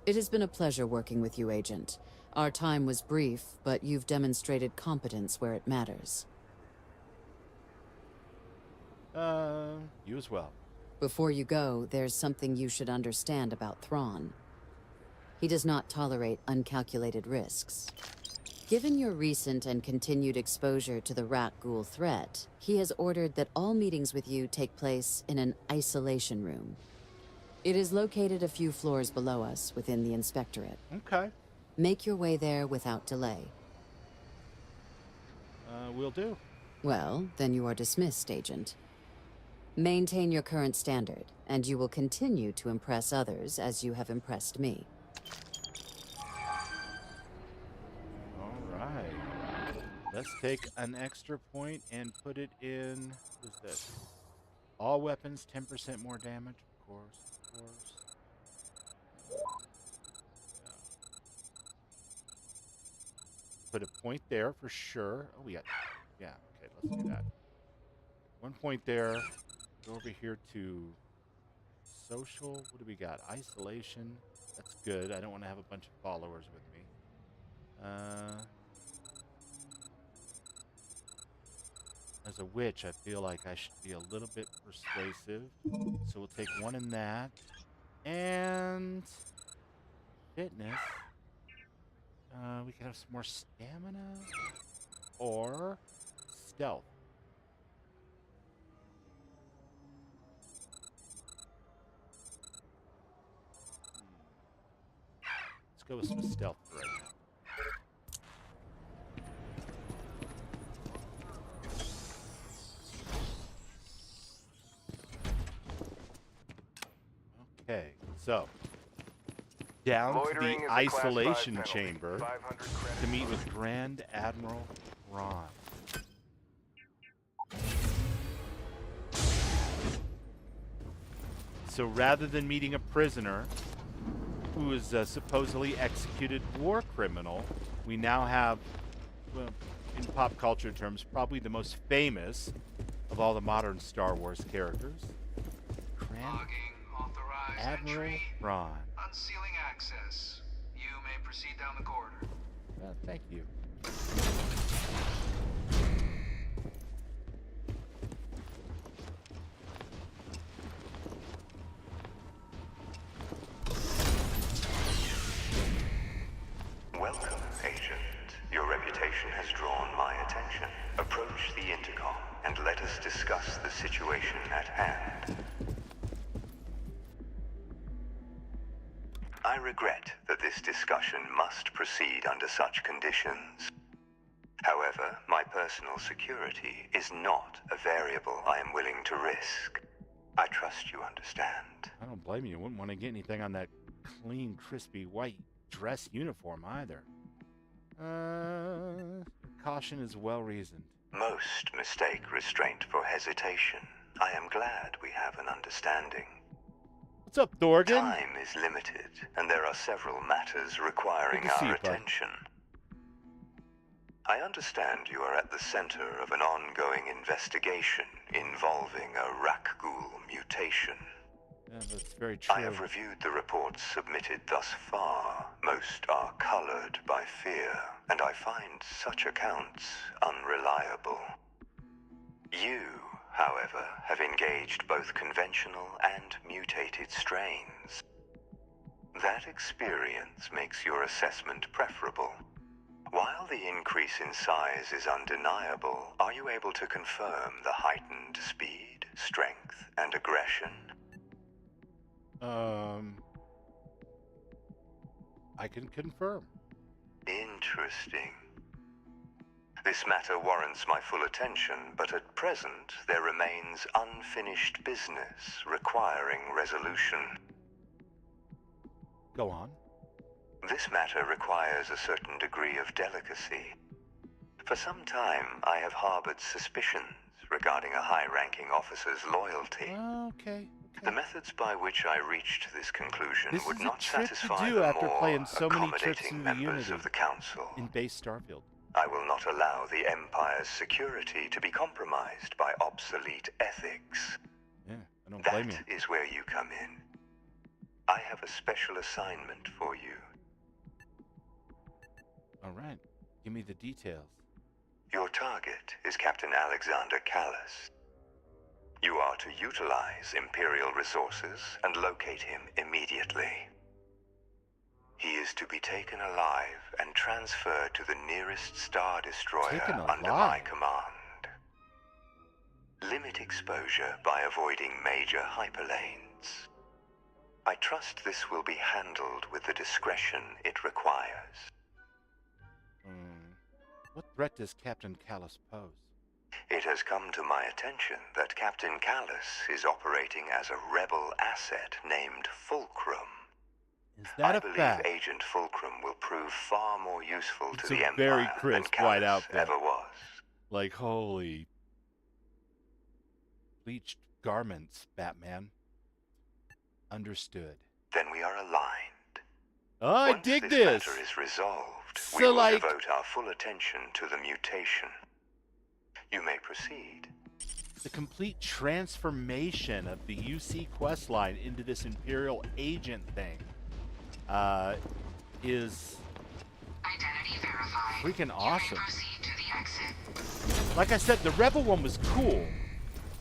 S3: It has been a pleasure working with you, Agent. Our time was brief, but you've demonstrated competence where it matters.
S1: You as well.
S3: Before you go, there's something you should understand about Thrawn. He does not tolerate uncalculated risks. Given your recent and continued exposure to the rat ghoul threat, he has ordered that all meetings with you take place in an isolation room. It is located a few floors below us within the Inspectorate.
S1: Okay.
S3: Make your way there without delay.
S1: Will do.
S3: Well, then you are dismissed, Agent. Maintain your current standard, and you will continue to impress others as you have impressed me.
S1: Alright. Let's take an extra point and put it in... What is this? All weapons, 10% more damage. Of course. Yeah. Put a point there for sure. Oh, we got... Yeah, okay, let's do that. 1 point there. Go over here to social. What do we got? Isolation. That's good. I don't want to have a bunch of followers with me. As a witch, I feel like I should be a little bit persuasive. So we'll take 1 in that. And fitness. We can have some more stamina. Or stealth. Let's go with some stealth for right now. Okay, so down
S2: Loitering
S1: to
S2: is
S1: the
S2: a Class 5
S1: isolation
S2: penalty.
S1: chamber
S2: 500
S1: to
S2: credits
S1: meet
S2: bonus.
S1: with Grand Admiral Thrawn. So rather than meeting a prisoner who is a supposedly executed war criminal, we now have, well, in pop culture terms, probably the most famous of all the modern Star Wars characters, Grand Admiral Thrawn.
S11: Unsealing access. You may proceed down the corridor.
S1: Thank you.
S12: Welcome, Agent. Your reputation has drawn my attention. Approach the intercom and let us discuss the situation at hand. I regret that this discussion must proceed under such conditions. However, my personal security is not a variable I am willing to risk. I trust you understand.
S1: I don't blame you. Wouldn't want to get anything on that clean, crispy white dress uniform either. Caution is well reasoned.
S12: Most mistake restraint for hesitation. I am glad we have an understanding.
S1: What's up, Thorgan?
S12: Time is limited, and there are several matters requiring
S1: Good to see
S12: our
S1: you, bud.
S12: attention. I understand you are at the center of an ongoing investigation involving a Rakghoul mutation.
S1: Yeah, that's very true.
S12: I have reviewed the reports submitted thus far. Most are colored by fear, and I find such accounts unreliable. You, however, have engaged both conventional and mutated strains. That experience makes your assessment preferable. While the increase in size is undeniable, are you able to confirm the heightened speed, strength, and aggression?
S1: I can confirm.
S12: Interesting. This matter warrants my full attention, but at present there remains unfinished business requiring resolution.
S1: Go on.
S12: This matter requires a certain degree of delicacy. For some time, I have harbored suspicions regarding a high-ranking officer's loyalty.
S1: Okay.
S12: The methods by which I reached this conclusion
S1: This
S12: would
S1: is
S12: not
S1: a trip to
S12: satisfy
S1: do
S12: the
S1: after
S12: more
S1: playing so many trips
S12: accommodating
S1: into the
S12: members
S1: Unity
S12: of the Council.
S1: in base Starfield.
S12: I will not allow the Empire's security to be compromised by obsolete ethics.
S1: Yeah, I don't blame you.
S12: That is where you come in. I have a special assignment for you.
S1: All right. Give me the details.
S12: Your target is Captain Alexander Callis. You are to utilize Imperial resources and locate him immediately. He is to be taken alive and transferred to the nearest Star Destroyer under my command. Limit exposure by avoiding major hyperlanes. I trust this will be handled with the discretion it requires.
S1: What threat does Captain Callis pose?
S12: It has come to my attention that Captain Callis is operating as a rebel asset named Fulcrum.
S1: Is that
S12: I
S1: a
S12: believe
S1: fact?
S12: Agent Fulcrum will prove far more useful
S1: It's
S12: to the
S1: a
S12: Empire
S1: very
S12: than
S1: crisp
S12: Callis
S1: white outfit.
S12: ever was.
S1: Like, holy bleached garments, Batman. Understood.
S12: Then we are aligned.
S1: Oh, I
S12: Once
S1: dig
S12: this
S1: this.
S12: matter is resolved,
S1: So,
S12: we will
S1: like-
S12: devote our full attention to the mutation. You may proceed.
S1: The complete transformation of the UC questline into this Imperial Agent thing is
S8: Identity verified.
S1: freaking awesome.
S8: Proceed to the exit.
S1: Like I said, the Rebel one was cool,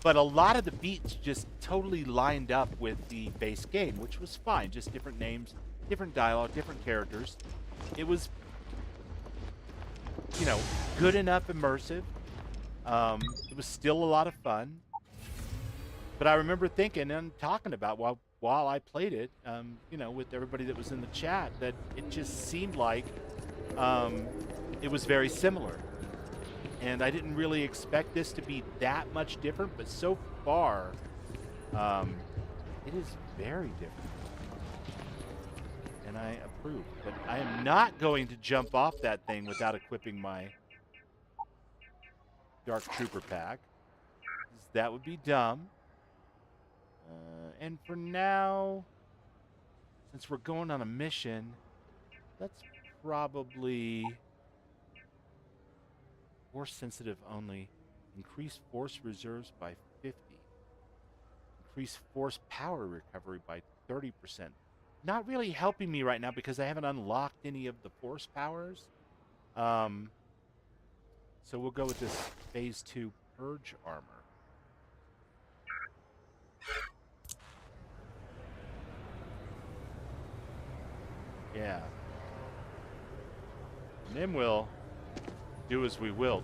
S1: but a lot of the beats just totally lined up with the base game, which was fine. Just different names, different dialogue, different characters. It was, you know, good enough immersive. It was still a lot of fun. But I remember thinking and talking about while I played it, you know, with everybody that was in the chat, that it just seemed like it was very similar. And I didn't really expect this to be that much different, but so far, it is very different. And I approve. But I am not going to jump off that thing without equipping my Dark Trooper pack. That would be dumb. And for now, since we're going on a mission, let's probably force sensitive only. Increase force reserves by 50. Increase force power recovery by 30%. Not really helping me right now because I haven't unlocked any of the force powers. So we'll go with this Phase 2 Purge armor. Yeah. And then we'll do as we will.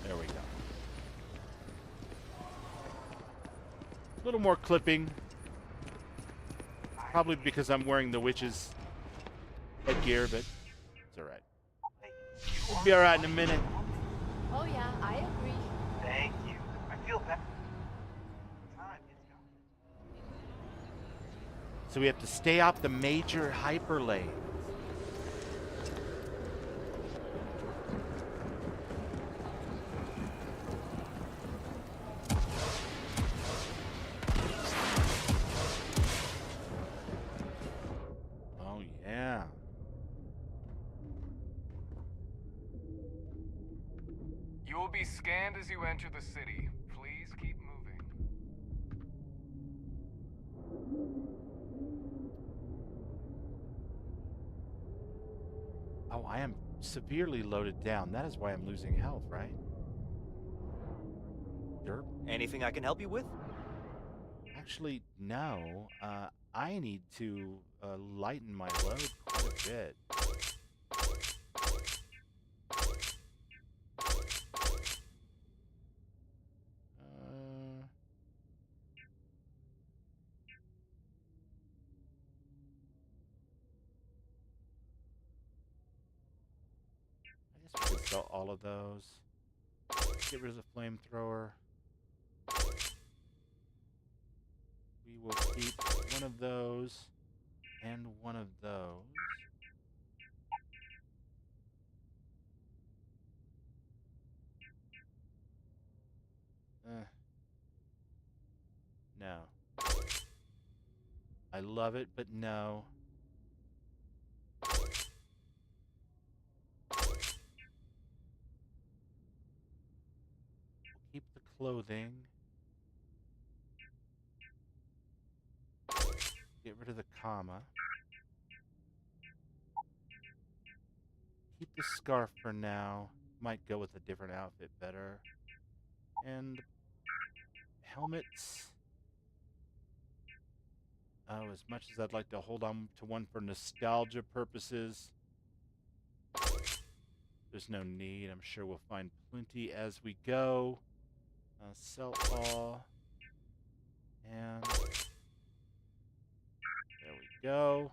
S1: There we go. A little more clipping. Probably because I'm wearing the witch's headgear, but it's alright. We'll be alright in a minute.
S4: Oh yeah, I agree.
S11: Thank you. I feel bad.
S1: So we have to stay off the major hyperlanes. Oh yeah.
S2: You will be scanned as you enter the city. Please keep moving.
S1: Oh, I am severely loaded down. That is why I'm losing health, right? Derp.
S13: Anything I can help you with?
S1: Actually, no. I need to lighten my load quite a bit. I guess we could sell all of those. Get rid of the flamethrower. We will keep one of those and one of those. No. I love it, but no. We'll keep the clothing. Get rid of the comma. Keep the scarf for now. Might go with a different outfit better. And helmets. Oh, as much as I'd like to hold on to one for nostalgia purposes, there's no need. I'm sure we'll find plenty as we go. Sell all. And there we go.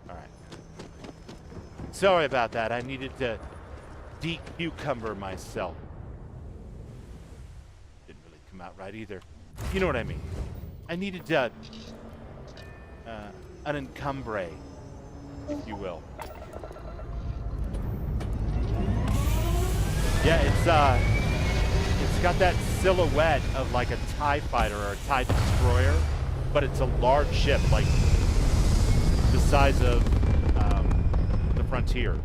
S1: All right. Sorry about that. I needed to de-cucumber myself. Didn't really come out right either. You know what I mean. I needed to unencumber, if you will. Yeah, it's got that silhouette of like a TIE fighter or a TIE destroyer, but it's a large ship, like the size of the Frontier.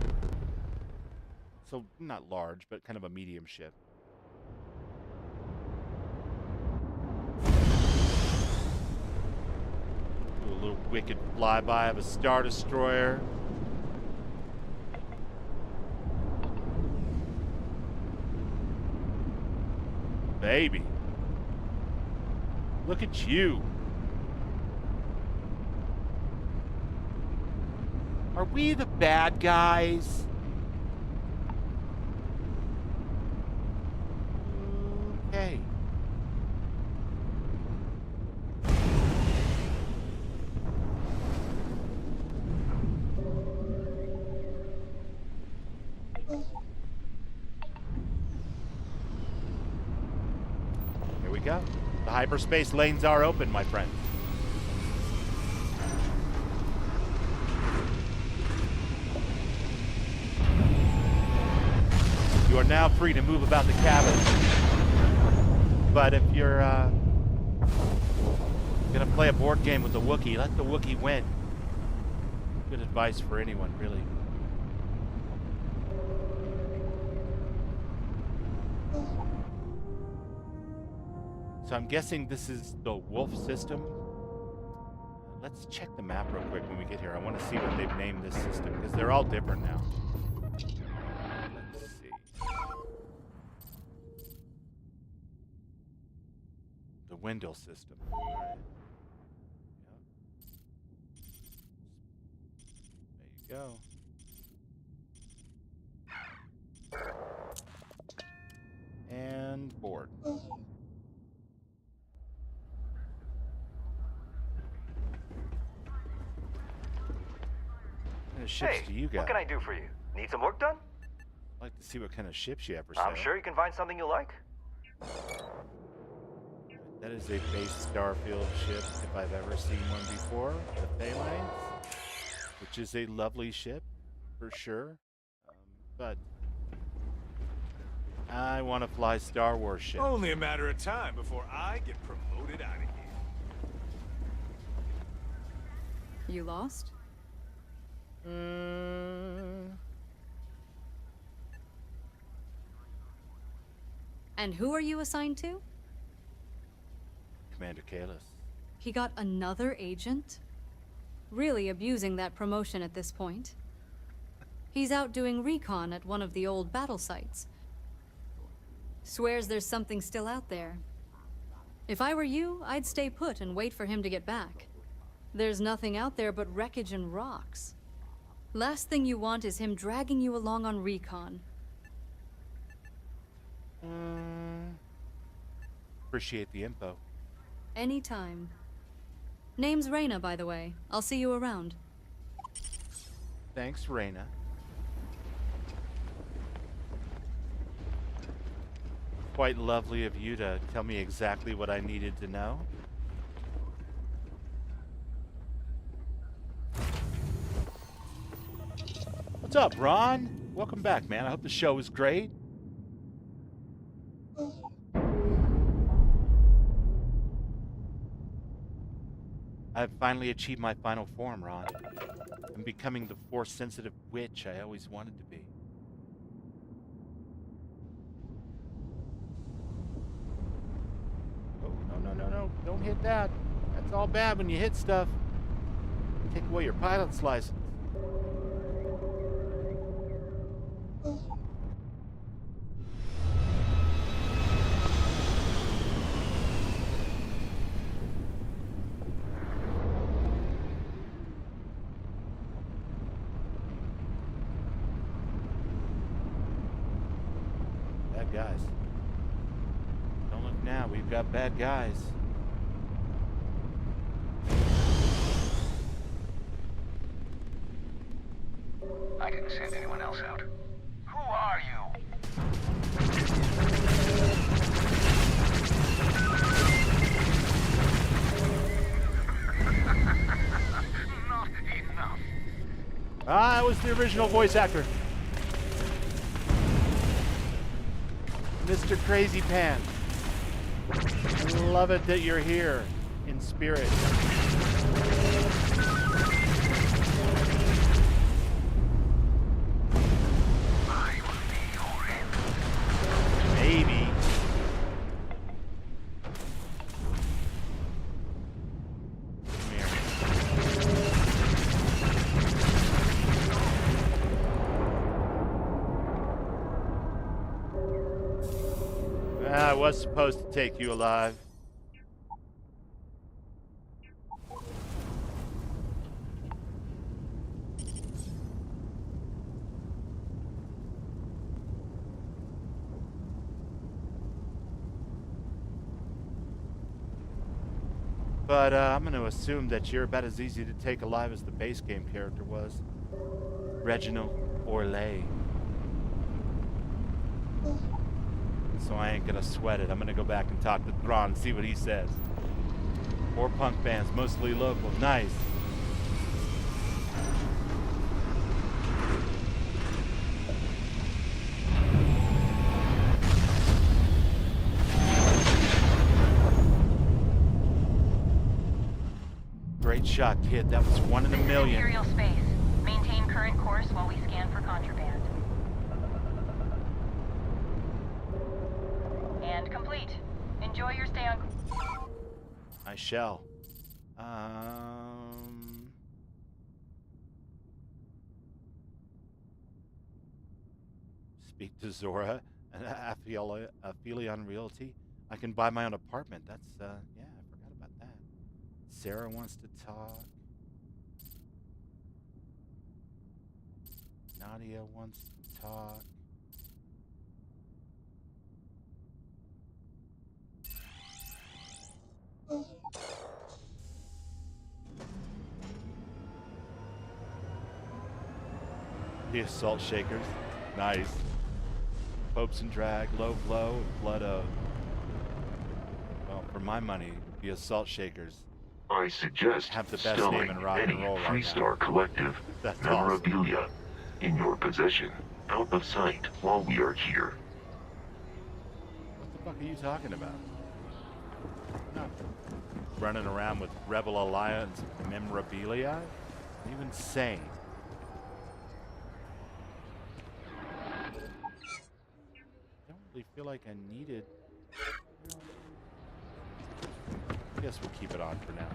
S1: So not large, but kind of a medium ship. Do a little wicked flyby of a Star Destroyer. Baby. Look at you. Are we the bad guys? Okay. Here we go. The hyperspace lanes are open, my friend. You are now free to move about the cabin. But if you're gonna play a board game with the Wookiee, let the Wookiee win. Good advice for anyone, really. So I'm guessing this is the Wolf system. Let's check the map real quick when we get here. I want to see what they've named this system, because they're all different now. Let's see. The Wendell system. All right. Yep. There you go. And board. What kind of ships do you got?
S13: What can I do for you? Need some work done?
S1: I'd like to see what kind of ships you have for sale.
S13: I'm sure you can find something you like.
S1: That is a base Starfield ship, if I've ever seen one before. The Phalanx, which is a lovely ship, for sure. But I want to fly Star Wars ships.
S14: Only a matter of time before I get promoted out of here.
S15: You lost? And who are you assigned to?
S1: Commander Kalis.
S15: He got another agent? Really abusing that promotion at this point. He's out doing recon at one of the old battle sites. Swears there's something still out there. If I were you, I'd stay put and wait for him to get back. There's nothing out there but wreckage and rocks. Last thing you want is him dragging you along on recon.
S1: Appreciate the info.
S15: Anytime. Name's Reyna, by the way. I'll see you around.
S1: Thanks, Reyna. Quite lovely of you to tell me exactly what I needed to know. What's up, Ron? Welcome back, man. I hope the show was great. I've finally achieved my final form, Ron. I'm becoming the force-sensitive witch I always wanted to be. Oh, no. Don't hit that. That's all bad when you hit stuff. Take away your pilot's license. Bad guys. Don't look now, we've got bad guys.
S11: I didn't send anyone else out. Who are you? Not enough.
S1: Ah, that was the original voice actor. Mr. Crazy Pants. Love it that you're here in spirit. Maybe. Come here. I was supposed to take you alive. But I'm going to assume that you're about as easy to take alive as the base game character was. Reginald Orlais. So I ain't going to sweat it. I'm going to go back and talk to Thrawn and see what he says. 4 punk bands, mostly local. Nice. Great shot, kid. That was one in a million.
S16: Imperial space. Maintain current course while we scan for contraband. And complete. Enjoy your stay on.
S1: I shall. Speak to Zora and Aphelion Realty. I can buy my own apartment. That's, yeah, I forgot about that. Sarah wants to talk. Nadia wants to talk. The assault shakers. Nice. Popes and drag, low blow, and blood of. Well, for my money, the assault shakers
S17: I suggest
S1: have the best
S17: selling
S1: name in rock and
S17: any
S1: roll right
S17: Freestar Collective
S1: That's
S17: memorabilia in your possession, out of sight while we are here.
S1: What the fuck are you talking about? Nothing. Running around with Rebel Alliance memorabilia? What are you insane? I don't really feel like I needed. I guess we'll keep it on for now.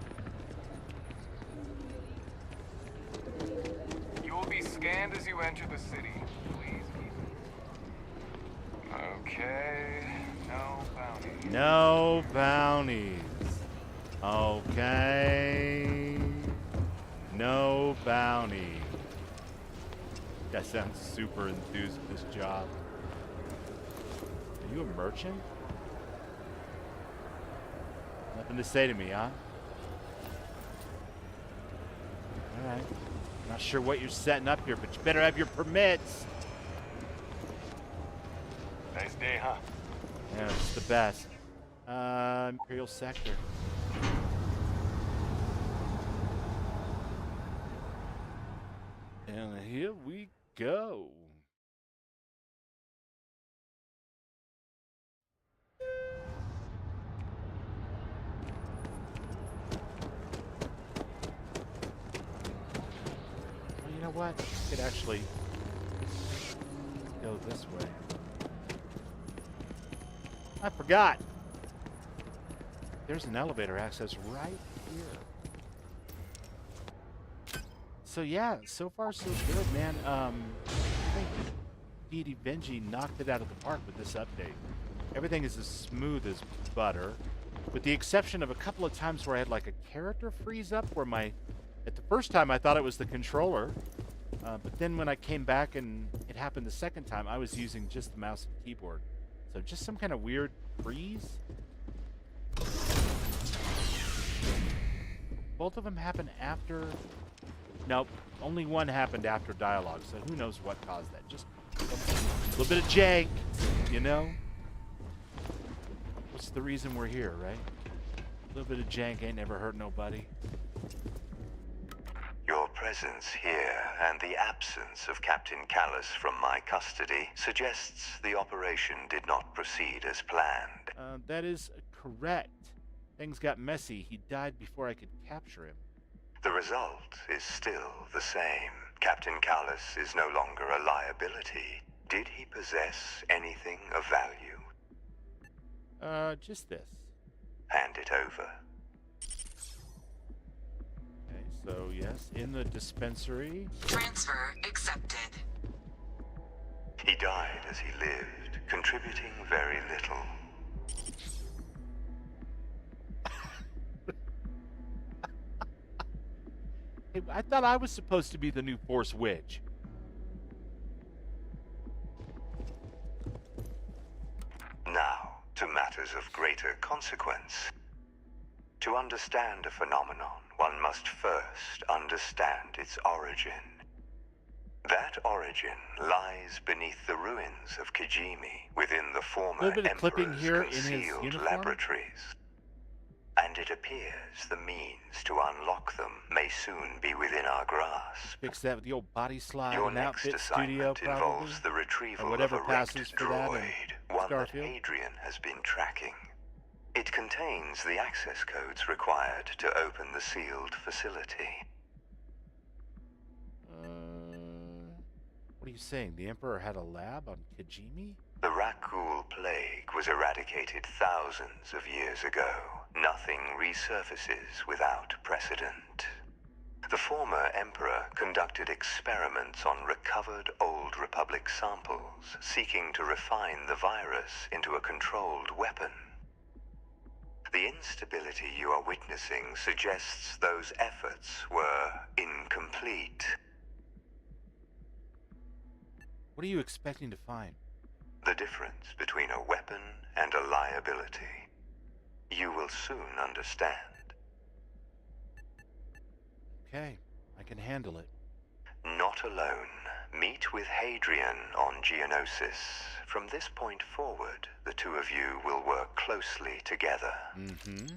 S2: You will be scanned Stand as you enter the city. Please keep it. Okay. No bounties.
S1: No bounties. Okay. No bounties. That sounds super enthused with this job. Are you a merchant? Nothing to say to me, huh? Alright. Not sure what you're setting up here, but you better have your permits.
S2: Nice day, huh?
S1: Yeah, it's the best. Imperial Sector. And here we go. Well, you know what? I could actually go this way. I forgot. There's an elevator access right here. So yeah, so far so good, man. I think Didi Benji knocked it out of the park with this update. Everything is as smooth as butter, with the exception of a couple of times where I had like a character freeze up where at the first time I thought it was the controller, but then when I came back and it happened the second time, I was using just the mouse and keyboard. So just some kind of weird freeze. Both of them happened after... Nope, only one happened after dialogue, so who knows what caused that. Just a little bit of jank, you know? What's the reason we're here, right? A little bit of jank ain't never hurt nobody.
S12: Your presence here and the absence of Captain Callus from my custody suggests the operation did not proceed as planned.
S1: That is correct. Things got messy. He died before I could capture him.
S12: The result is still the same. Captain Callus is no longer a liability. Did he possess anything of value?
S1: Just this.
S12: Hand it over.
S1: Okay, so yes, in the dispensary.
S18: Transfer accepted.
S12: He died as he lived, contributing very little.
S1: Hey, I thought I was supposed to be the new Force Witch.
S12: Now, to matters of greater consequence. To understand a phenomenon, one must first understand its origin. That origin lies beneath the ruins of Kijimi, within the former Emperor's concealed laboratories. And it appears the means to unlock them may soon be within our grasp.
S1: Fix that with the old body slide
S12: Your
S1: and
S12: next
S1: outfit
S12: assignment
S1: studio, probably.
S12: Involves the retrieval
S1: or whatever
S12: of a
S1: passes
S12: wrecked
S1: for that
S12: droid,
S1: in
S12: one that
S1: Starfield.
S12: Adrian has been tracking. It contains the access codes required to open the sealed facility.
S1: What are you saying? The Emperor had a lab on Kijimi?
S12: The Rakghoul plague was eradicated thousands of years ago. Nothing resurfaces without precedent. The former Emperor conducted experiments on recovered Old Republic samples, seeking to refine the virus into a controlled weapon. The instability you are witnessing suggests those efforts were incomplete.
S1: What are you expecting to find?
S12: The difference between a weapon and a liability. You will soon understand.
S1: Okay, I can handle it.
S12: Not alone. Meet with Hadrian on Geonosis. From this point forward, the two of you will work closely together.
S1: Mm-hmm.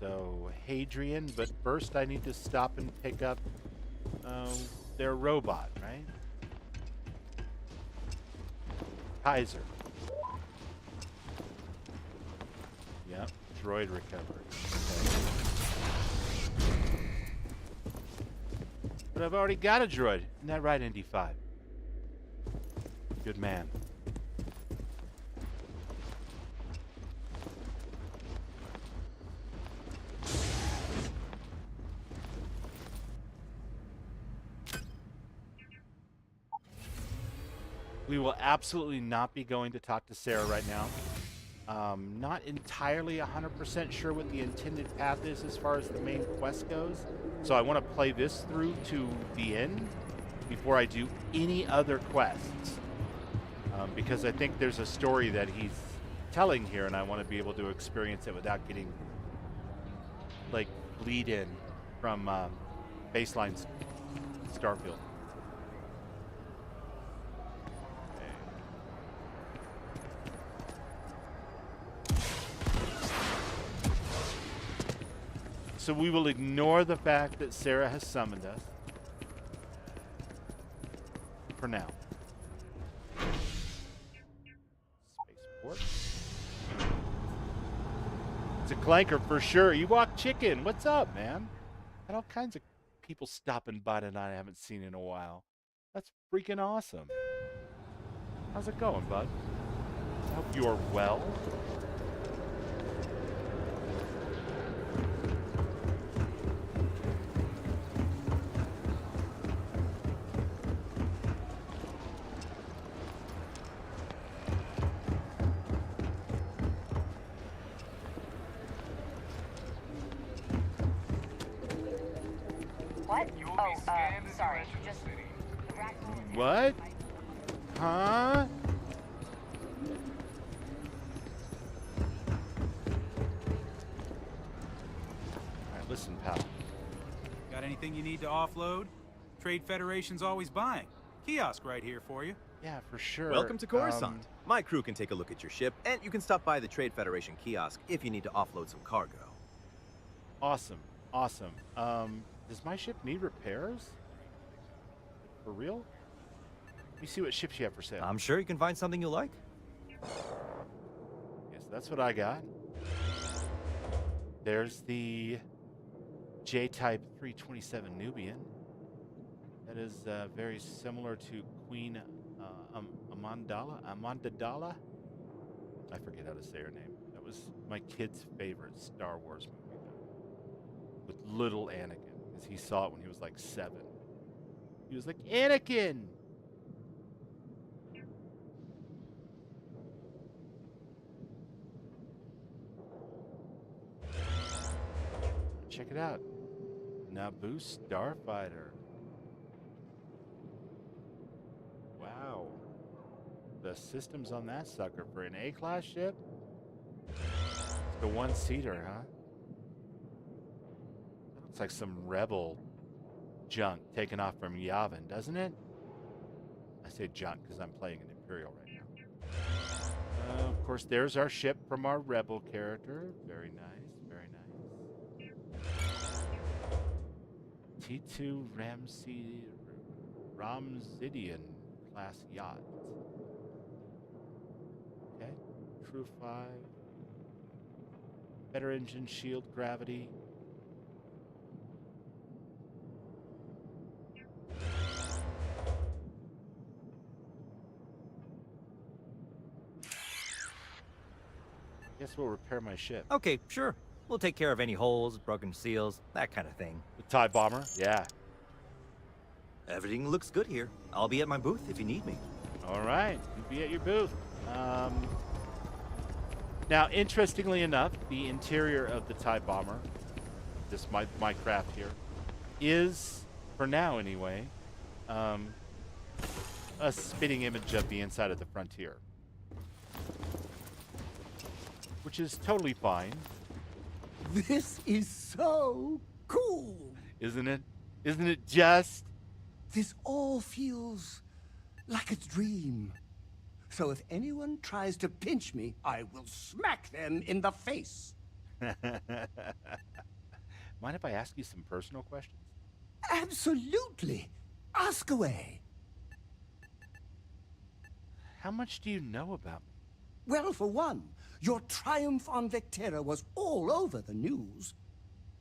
S1: So, Hadrian, but first I need to stop and pick up their robot, right? Kaiser. Yep, droid recovery. Okay. But I've already got a droid. Isn't that right, ND5? Good man. We will absolutely not be going to talk to Sarah right now. Not entirely 100% sure what the intended path is as far as the main quest goes. So I want to play this through to the end before I do any other quests. Because I think there's a story that he's telling here, and I want to be able to experience it without getting, like, bleed in from baseline Starfield. So we will ignore the fact that Sarah has summoned us. For now. Spaceport. It's a clanker for sure. Ewok Chicken, what's up, man? Got all kinds of people stopping by tonight I haven't seen in a while. That's freaking awesome. How's it going, bud? I hope you are well.
S16: What? Sorry. Just
S1: What? Huh? Alright, listen, pal.
S19: Got anything you need to offload? Trade Federation's always buying. Kiosk right here for you.
S1: Yeah, for sure.
S20: Welcome to Coruscant. My crew can take a look at your ship, and you can stop by the Trade Federation kiosk if you need to offload some cargo.
S1: Awesome. Awesome. Does my ship need repairs? For real? Let me see what ships you have for sale.
S20: I'm sure you can find something you like.
S1: Yes, that's what I got. There's the J-Type 327 Nubian. That is very similar to Queen Amandadala. I forget how to say her name. That was my kid's favorite Star Wars movie, with little Anakin, because he saw it when he was like 7. He was like, Anakin! Check it out. Naboo Starfighter. Wow. The systems on that sucker for an A-class ship? It's the one-seater, huh? That looks like some rebel junk taken off from Yavin, doesn't it? I say junk because I'm playing an Imperial right now. Of course, there's our ship from our rebel character. Very nice, very nice. T2 Ramsidian class yacht. Okay, Crew 5. Better engine, shield, gravity. Guess we'll repair my ship.
S20: Okay, sure. We'll take care of any holes, broken seals, that kind of thing.
S1: The TIE bomber? Yeah.
S20: Everything looks good here. I'll be at my booth if you need me.
S1: All right, you'll be at your booth. Now, interestingly enough, the interior of the TIE bomber, this my craft here, is, for now anyway, a spitting image of the inside of the Frontier, which is totally fine.
S21: This is so cool.
S1: Isn't it? Isn't it just?
S21: This all feels like a dream. So if anyone tries to pinch me, I will smack them in the face.
S1: Mind if I ask you some personal questions?
S21: Absolutely. Ask away.
S1: How much do you know about me?
S21: Well, for one, your triumph on Vectera was all over the news.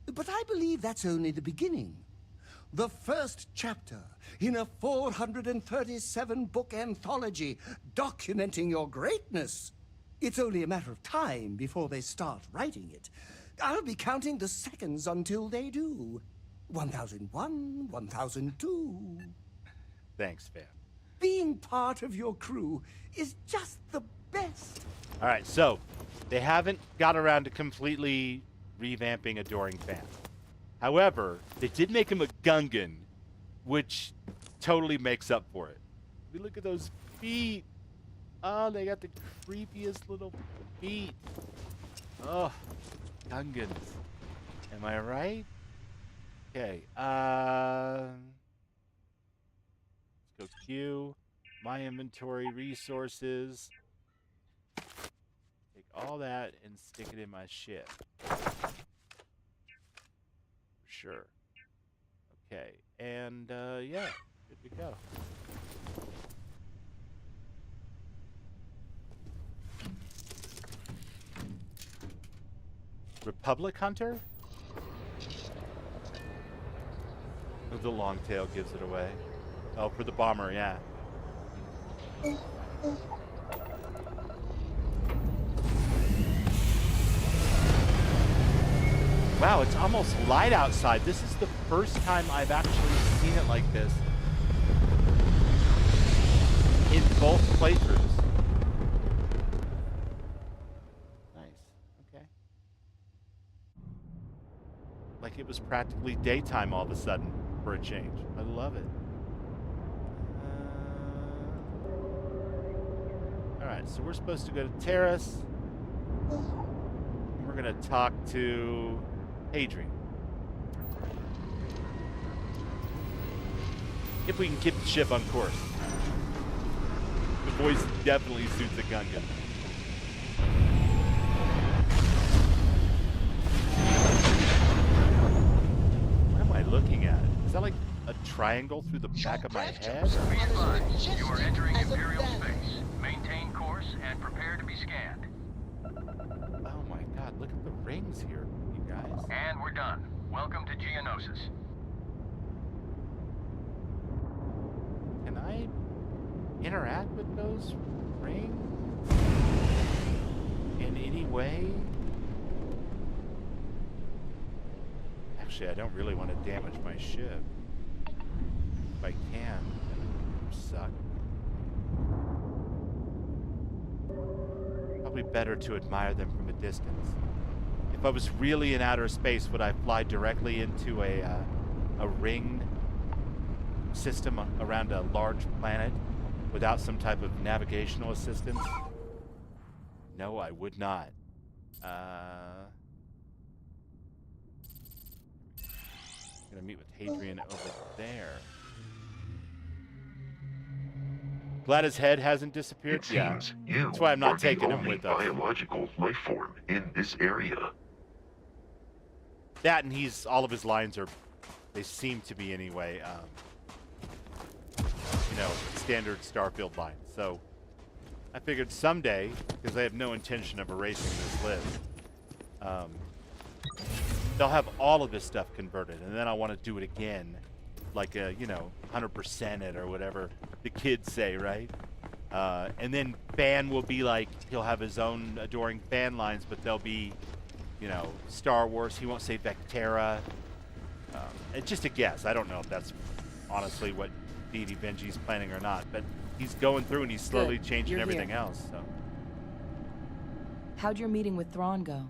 S21: But I believe that's only the beginning. The first chapter in a 437-book anthology documenting your greatness. It's only a matter of time before they start writing it. I'll be counting the seconds until they do. 1001, 1002.
S1: Thanks, fam.
S21: Being part of your crew is just the best.
S1: All right, so they haven't got around to completely revamping Adoring Fan. However, they did make him a Gungan, which totally makes up for it. We look at those feet. Oh, they got the creepiest little feet. Oh, Gungans. Am I right? Okay. Let's go Q. My inventory, resources. Take all that and stick it in my ship. For sure. Okay. And, yeah. Good to go. Republic Hunter? Oh, the long tail gives it away. Oh, for the bomber, yeah. Wow, it's almost light outside. This is the first time I've actually seen it like this in both playthroughs. Nice. Okay. Like it was practically daytime all of a sudden for a change. I love it. Alright, so we're supposed to go to Terrace. We're going to talk to Hadrian. If we can keep the ship on course. The voice definitely suits a Gungan. What am I looking at? Is that like a triangle through the back of my head?
S11: Be advised, you are entering Imperial space. Maintain course and prepare to be scanned.
S1: Oh my god, look at the rings here, you guys.
S11: And we're done. Welcome to Geonosis.
S1: Can I interact with those rings in any way? Actually, I don't really want to damage my ship. If I can, it would suck. Probably better to admire them from a distance. If I was really in outer space, would I fly directly into a ring system around a large planet without some type of navigational assistance? No, I would not. Gonna meet with Hadrian over there. Glad his head hasn't disappeared.
S17: It seems you
S1: that's why I'm not
S17: are
S1: taking
S17: the
S1: him
S17: only
S1: with us.
S17: biological life form in this area.
S1: That and all of his lines are, they seem to be anyway, you know, standard Starfield lines. So I figured someday, because I have no intention of erasing this list, they'll have all of this stuff converted, and then I want to do it again, like a, you know, 100% it or whatever the kids say, right? And then Fan will be like, he'll have his own Adoring Fan lines, but they'll be, you know, Star Wars. He won't say Vectera. It's just a guess. I don't know if that's honestly what D.D. Benji's planning or not, but he's going through and he's slowly changing
S10: You're
S1: everything
S10: here.
S1: else. So.
S10: How'd your meeting with Thrawn go?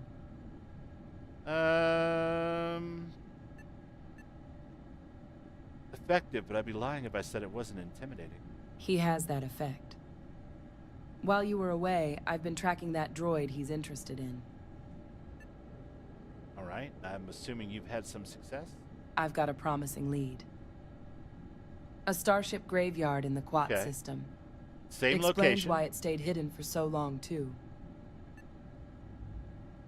S1: Effective, but I'd be lying if I said it wasn't intimidating.
S10: He has that effect. While you were away, I've been tracking that droid he's interested in.
S1: All right, I'm assuming you've had some success?
S10: I've got a promising lead. A starship graveyard in the Quat
S1: Okay.
S10: system.
S1: Same
S10: Explains
S1: location.
S10: why it stayed hidden for so long, too.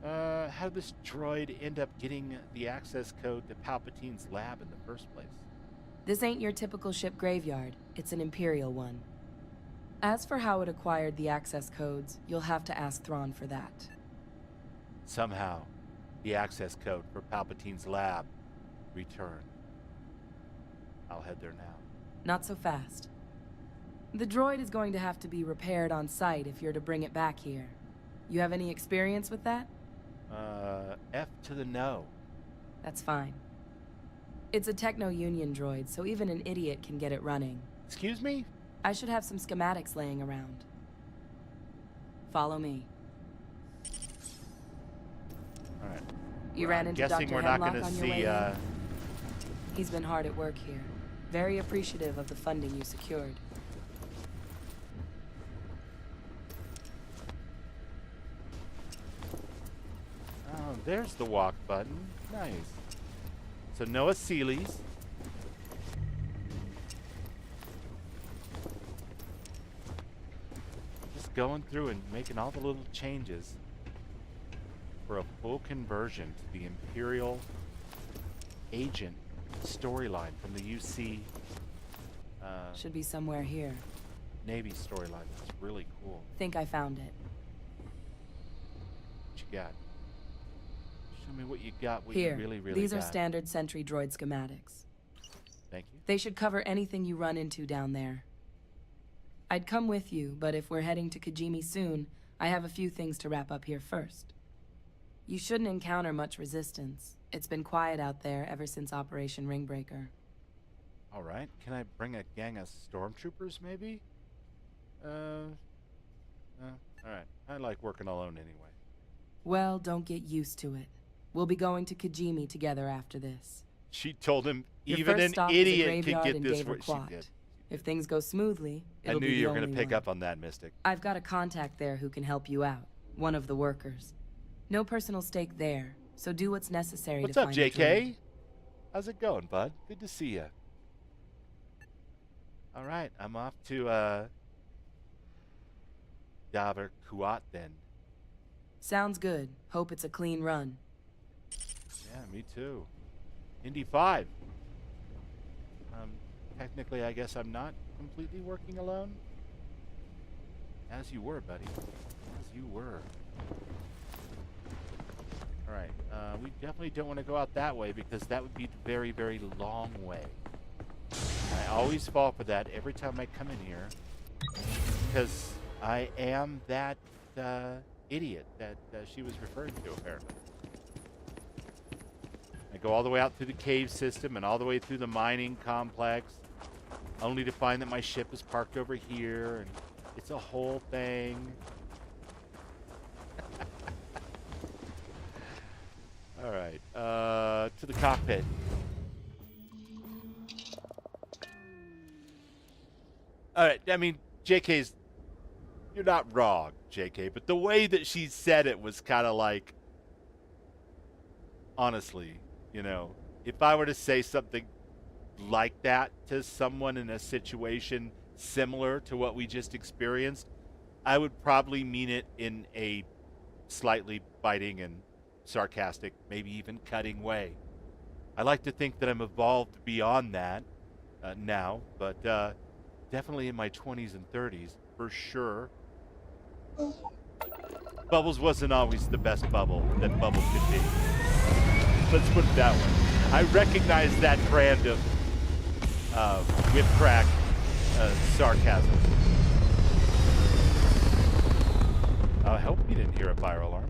S1: How did this droid end up getting the access code to Palpatine's lab in the first place?
S10: This ain't your typical ship graveyard. It's an Imperial one. As for how it acquired the access codes, you'll have to ask Thrawn for that.
S1: Somehow, the access code for Palpatine's lab returned. I'll head there now.
S10: Not so fast. The droid is going to have to be repaired on site if you're to bring it back here. You have any experience with that?
S1: F to the no.
S10: That's fine. It's a Techno-Union droid, so even an idiot can get it running.
S1: Excuse me?
S10: I should have some schematics laying around. Follow me.
S1: All right.
S10: You
S1: Well,
S10: ran
S1: I'm
S10: into
S1: guessing
S10: Dr.
S1: we're not
S10: Hemlock
S1: going to
S10: on your
S1: see.
S10: way in? He's been hard at work here. Very appreciative of the funding you secured.
S1: Oh, there's the walk button. Nice. So Noah Seeley's. Just going through and making all the little changes for a full conversion to the Imperial Agent storyline from the UC
S10: Should be somewhere here.
S1: Navy storyline. That's really cool.
S10: Think I found it.
S1: What you got? Show me what you got. What
S10: Here,
S1: you really
S10: these
S1: got.
S10: are standard sentry droid schematics.
S1: Thank you.
S10: They should cover anything you run into down there. I'd come with you, but if we're heading to Kijimi soon, I have a few things to wrap up here first. You shouldn't encounter much resistance. It's been quiet out there ever since Operation Ringbreaker.
S1: All right. Can I bring a gang of stormtroopers, maybe? All right. I like working alone anyway.
S10: Well, don't get used to it. We'll be going to Kijimi together after this.
S1: She told him
S10: Your
S1: even
S10: first
S1: an
S10: stop is a
S1: idiot could
S10: graveyard
S1: get
S10: in
S1: this.
S10: Gaver
S1: What she
S10: Quat.
S1: did.
S10: If things go smoothly,
S1: I
S10: it'll
S1: knew
S10: be
S1: you
S10: the
S1: were going
S10: only
S1: to pick
S10: one.
S1: up on that, Mystic.
S10: I've got a contact there who can help you out. One of the workers. No personal stake there, so do what's necessary
S1: What's
S10: to
S1: up,
S10: find the
S1: JK?
S10: droid.
S1: How's it going, bud? Good to see you. All right, I'm off to Gaver Quat then.
S10: Sounds good. Hope it's a clean run.
S1: Yeah, me too. Indy 5. Technically, I guess I'm not completely working alone. As you were, buddy. As you were. All right. We definitely don't want to go out that way because that would be a very, very long way. I always fall for that every time I come in here because I am that idiot that she was referring to, apparently. I go all the way out through the cave system and all the way through the mining complex, only to find that my ship is parked over here, and it's a whole thing. All right, to the cockpit. All right, I mean, JK's, you're not wrong, JK, but the way that she said it was kind of like, honestly, you know, if I were to say something like that to someone in a situation similar to what we just experienced, I would probably mean it in a slightly biting and sarcastic, maybe even cutting way. I like to think that I'm evolved beyond that now, but definitely in my 20s and 30s, for sure. Bubbles wasn't always the best bubble that Bubbles could be. Let's put it that way. I recognize that brand of whip crack sarcasm. I hope you didn't hear a fire alarm.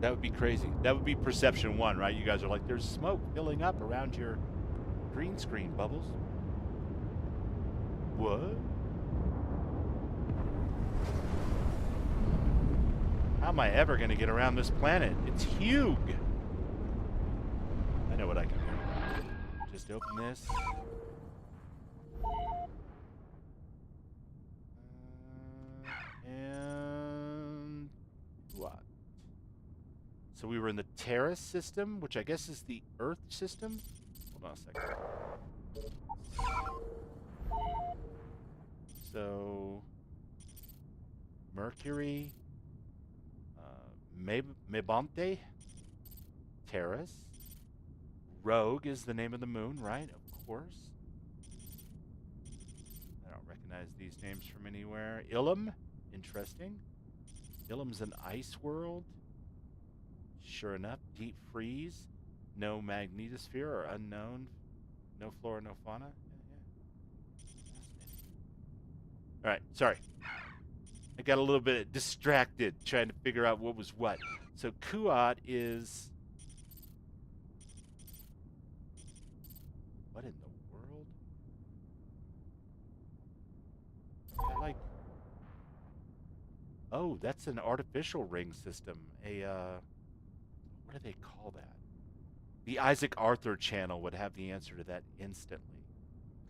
S1: That would be crazy. That would be perception 1, right? You guys are like, there's smoke filling up around your green screen, Bubbles. What? How am I ever going to get around this planet? It's huge. I know what I can do. Just open this. And what? So we were in the Terrace system, which I guess is the Earth system. Hold on a second. So Mercury, Mebante, Terrace, Rogue is the name of the moon, right? Of course. I don't recognize these names from anywhere. Ilum, interesting. Ilum's an ice world. Sure enough, deep freeze, no magnetosphere or unknown, no flora, no fauna. All right, sorry. I got a little bit distracted trying to figure out what was what. So Kuat is... What in the world? Like, oh, that's an artificial ring system. What do they call that? The Isaac Arthur channel would have the answer to that instantly,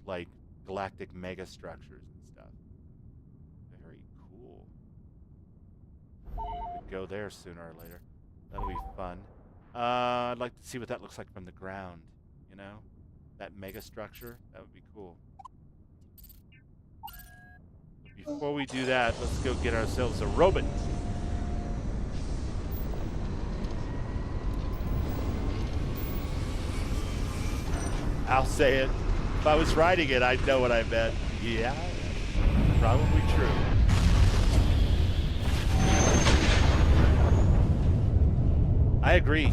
S1: like galactic megastructures and stuff. Very cool. Could go there sooner or later. That'll be fun. I'd like to see what that looks like from the ground. You know, that megastructure. That would be cool. But before we do that, let's go get ourselves a robot. I'll say it. If I was writing it, I'd know what I meant. Yeah, probably true. I agree.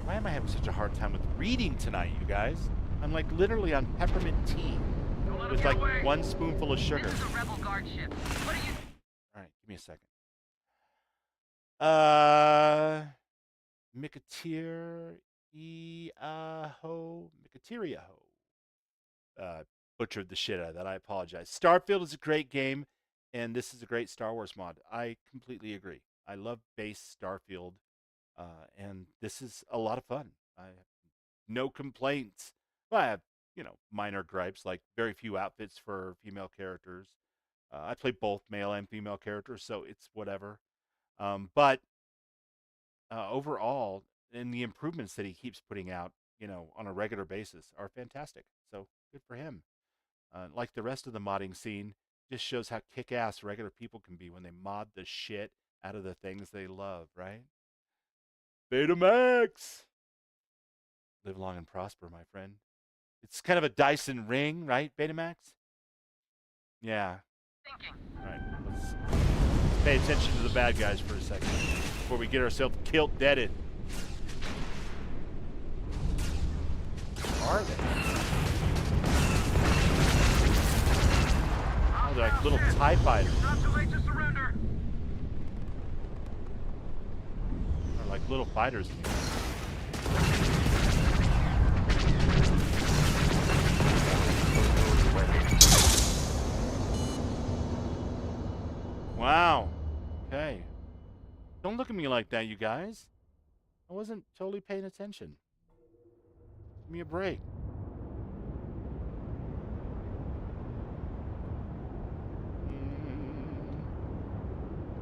S1: Why am I having such a hard time with reading tonight, you guys? I'm like literally on peppermint tea with like one spoonful of sugar.
S16: This is a rebel guard ship. What are you?
S1: All right, give me a second. Mikateriaho. Butchered the shit out of that. I apologize. Starfield is a great game, and this is a great Star Wars mod. I completely agree. I love base Starfield, and this is a lot of fun. I have no complaints. Well, I have, minor gripes, like very few outfits for female characters. I play both male and female characters, so it's whatever. But overall, and the improvements that he keeps putting out, on a regular basis are fantastic. So good for him. Like the rest of the modding scene, just shows how kick-ass regular people can be when they mod the shit out of the things they love, right? Betamax! Live long and prosper, my friend. It's kind of a Dyson ring, right, Betamax? Yeah. All right, let's pay attention to the bad guys for a second before we get ourselves killed deaded. Are they? Oh, they're like little TIE fighters.
S11: Not too late to surrender.
S1: They're like little fighters. Wow. Okay. Don't look at me like that, you guys. I wasn't totally paying attention. Give me a break.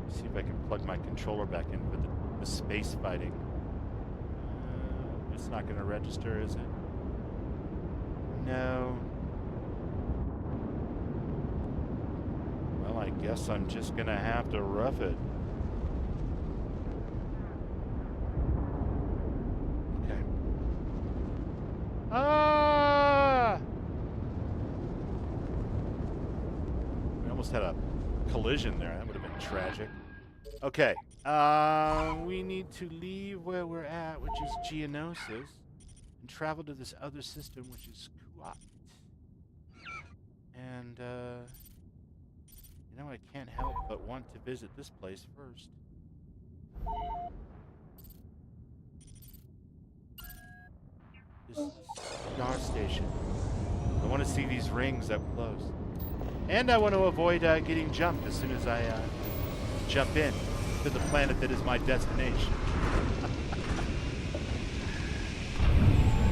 S1: See if I can plug my controller back in for the space fighting. It's not going to register, is it? No. Well, I guess I'm just going to have to rough it. Okay. Ah! We almost had a collision there. That would have been tragic. Okay. We need to leave where we're at, which is Geonosis, and travel to this other system, which is Kuat. And, I can't help but want to visit this place first. This is Star Station. I want to see these rings up close. And I want to avoid getting jumped as soon as I jump in to the planet that is my destination.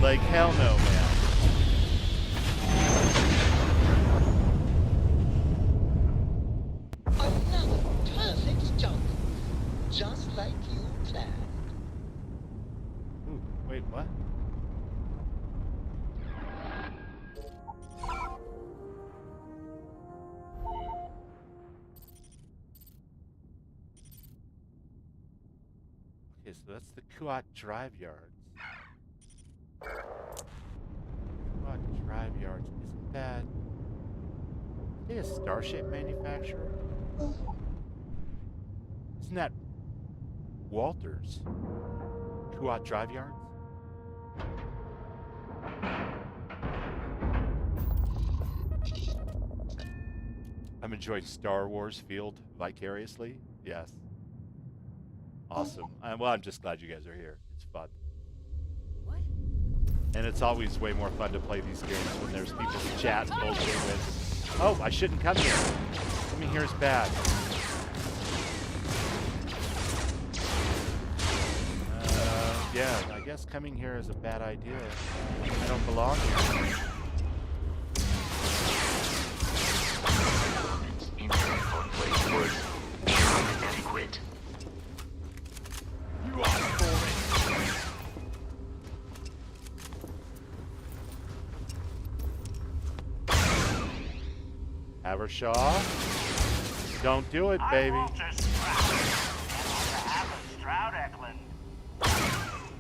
S1: Like, hell no, man.
S21: Another perfect jump. Just like you planned.
S1: Ooh, wait, what? Okay, so that's the Kuat Drive Yards. Kuat Drive Yards. Isn't that... Are they a starship manufacturer? Isn't that Walters? Kuat Drive Yards? I'm enjoying Star Wars Field vicariously. Yes. Awesome. Well, I'm just glad you guys are here. It's fun. And it's always way more fun to play these games when there's people to chat and bullshit with. Oh, I shouldn't come here. Coming here is bad. Yeah, I guess coming here is a bad idea. I don't belong here.
S17: Inadequate.
S14: You are for it.
S1: Havershaw, don't do it, baby.
S5: I'm Walter Stroud, and on behalf of Stroud Eklund,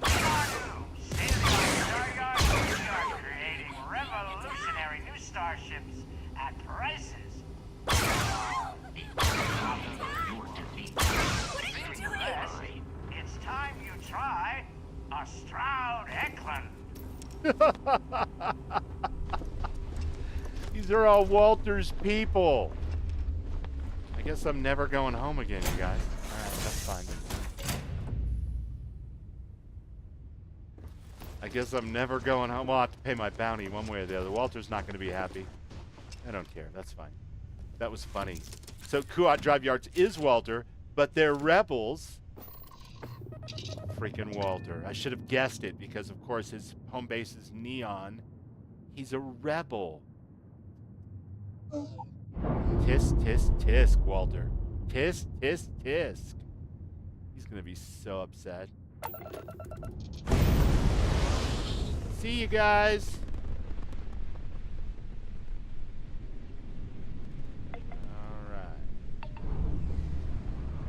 S5: in our new state-of-the-art Stargard, we are creating revolutionary new starships at prices. It's time you try a Stroud Eklund.
S1: These are all Walter's people. I guess I'm never going home again, you guys. Alright, that's fine. I guess I'm never going home. Well, I'll have to pay my bounty one way or the other. Walter's not going to be happy. I don't care. That's fine. That was funny. So Kuat Drive Yards is Walter, but they're rebels. Freaking Walter. I should have guessed it because, of course, his home base is Neon. He's a rebel. Tisk, tisk, tisk, Walter. Tisk, tisk, tisk. He's gonna be so upset. See you guys. Alright.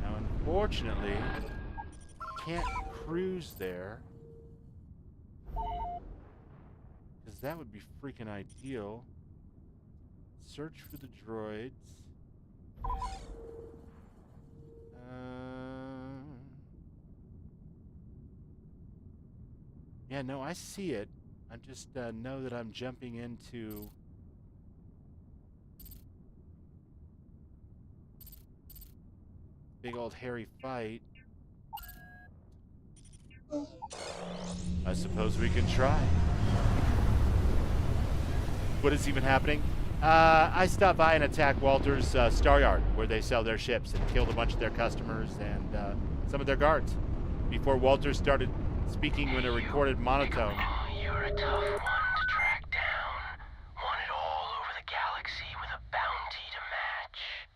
S1: Now, unfortunately, can't cruise there. Because that would be freaking ideal. Search for the droids. Yeah, no, I see it. I just know that I'm jumping into big old hairy fight. I suppose we can try. What is even happening? I stopped by and attacked Walter's Star Yard, where they sell their ships, and killed a bunch of their customers and some of their guards. Before Walter started speaking in a recorded monotone.
S11: You're a tough one to track down. Wanted all over the galaxy with a bounty to match.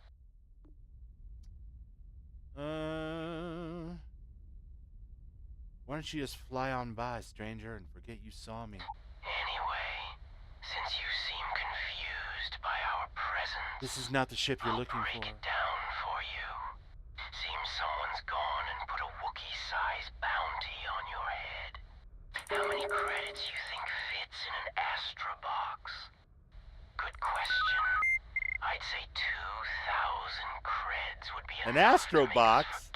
S1: Why don't you just fly on by, stranger, and forget you saw me?
S11: Anyway, since you seem confused by our presence,
S1: this is not the ship you're looking for.
S11: Break it down for you. Seems someone's gone and put a Wookiee-sized bounty on your head. How many credits you think fits in an Astra box? Good question. I'd say 2,000 creds would be
S1: an Astro box?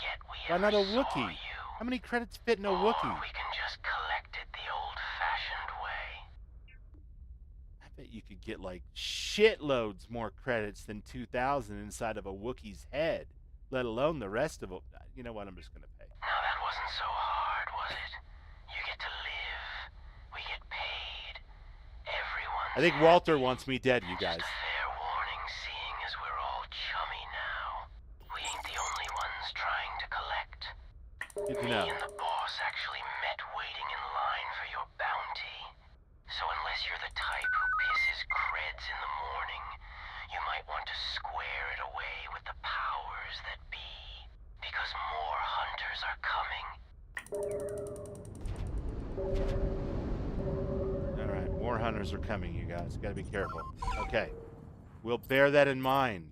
S1: Why not a Wookiee? How many credits fit in a Wookiee?
S11: We can just collect it the old-fashioned way.
S1: I bet you could get like shitloads more credits than 2,000 inside of a Wookiee's head, let alone the rest of them. You know what? I'm just gonna pay.
S11: Now that wasn't so hard, was it? You get to live. We get paid. Everyone.
S1: I think Walter wants me dead, you guys.
S11: Fair warning, seeing as we're all chummy now. We ain't the only ones trying to collect.
S1: Good to know.
S11: Me and the boss actually met waiting in line for your bounty. So unless you're the type who pisses creds in the morning, you might want to square it away with the powers that be. Because more hunters are coming.
S1: Alright, more hunters are coming, you guys. Gotta be careful. Okay. We'll bear that in mind.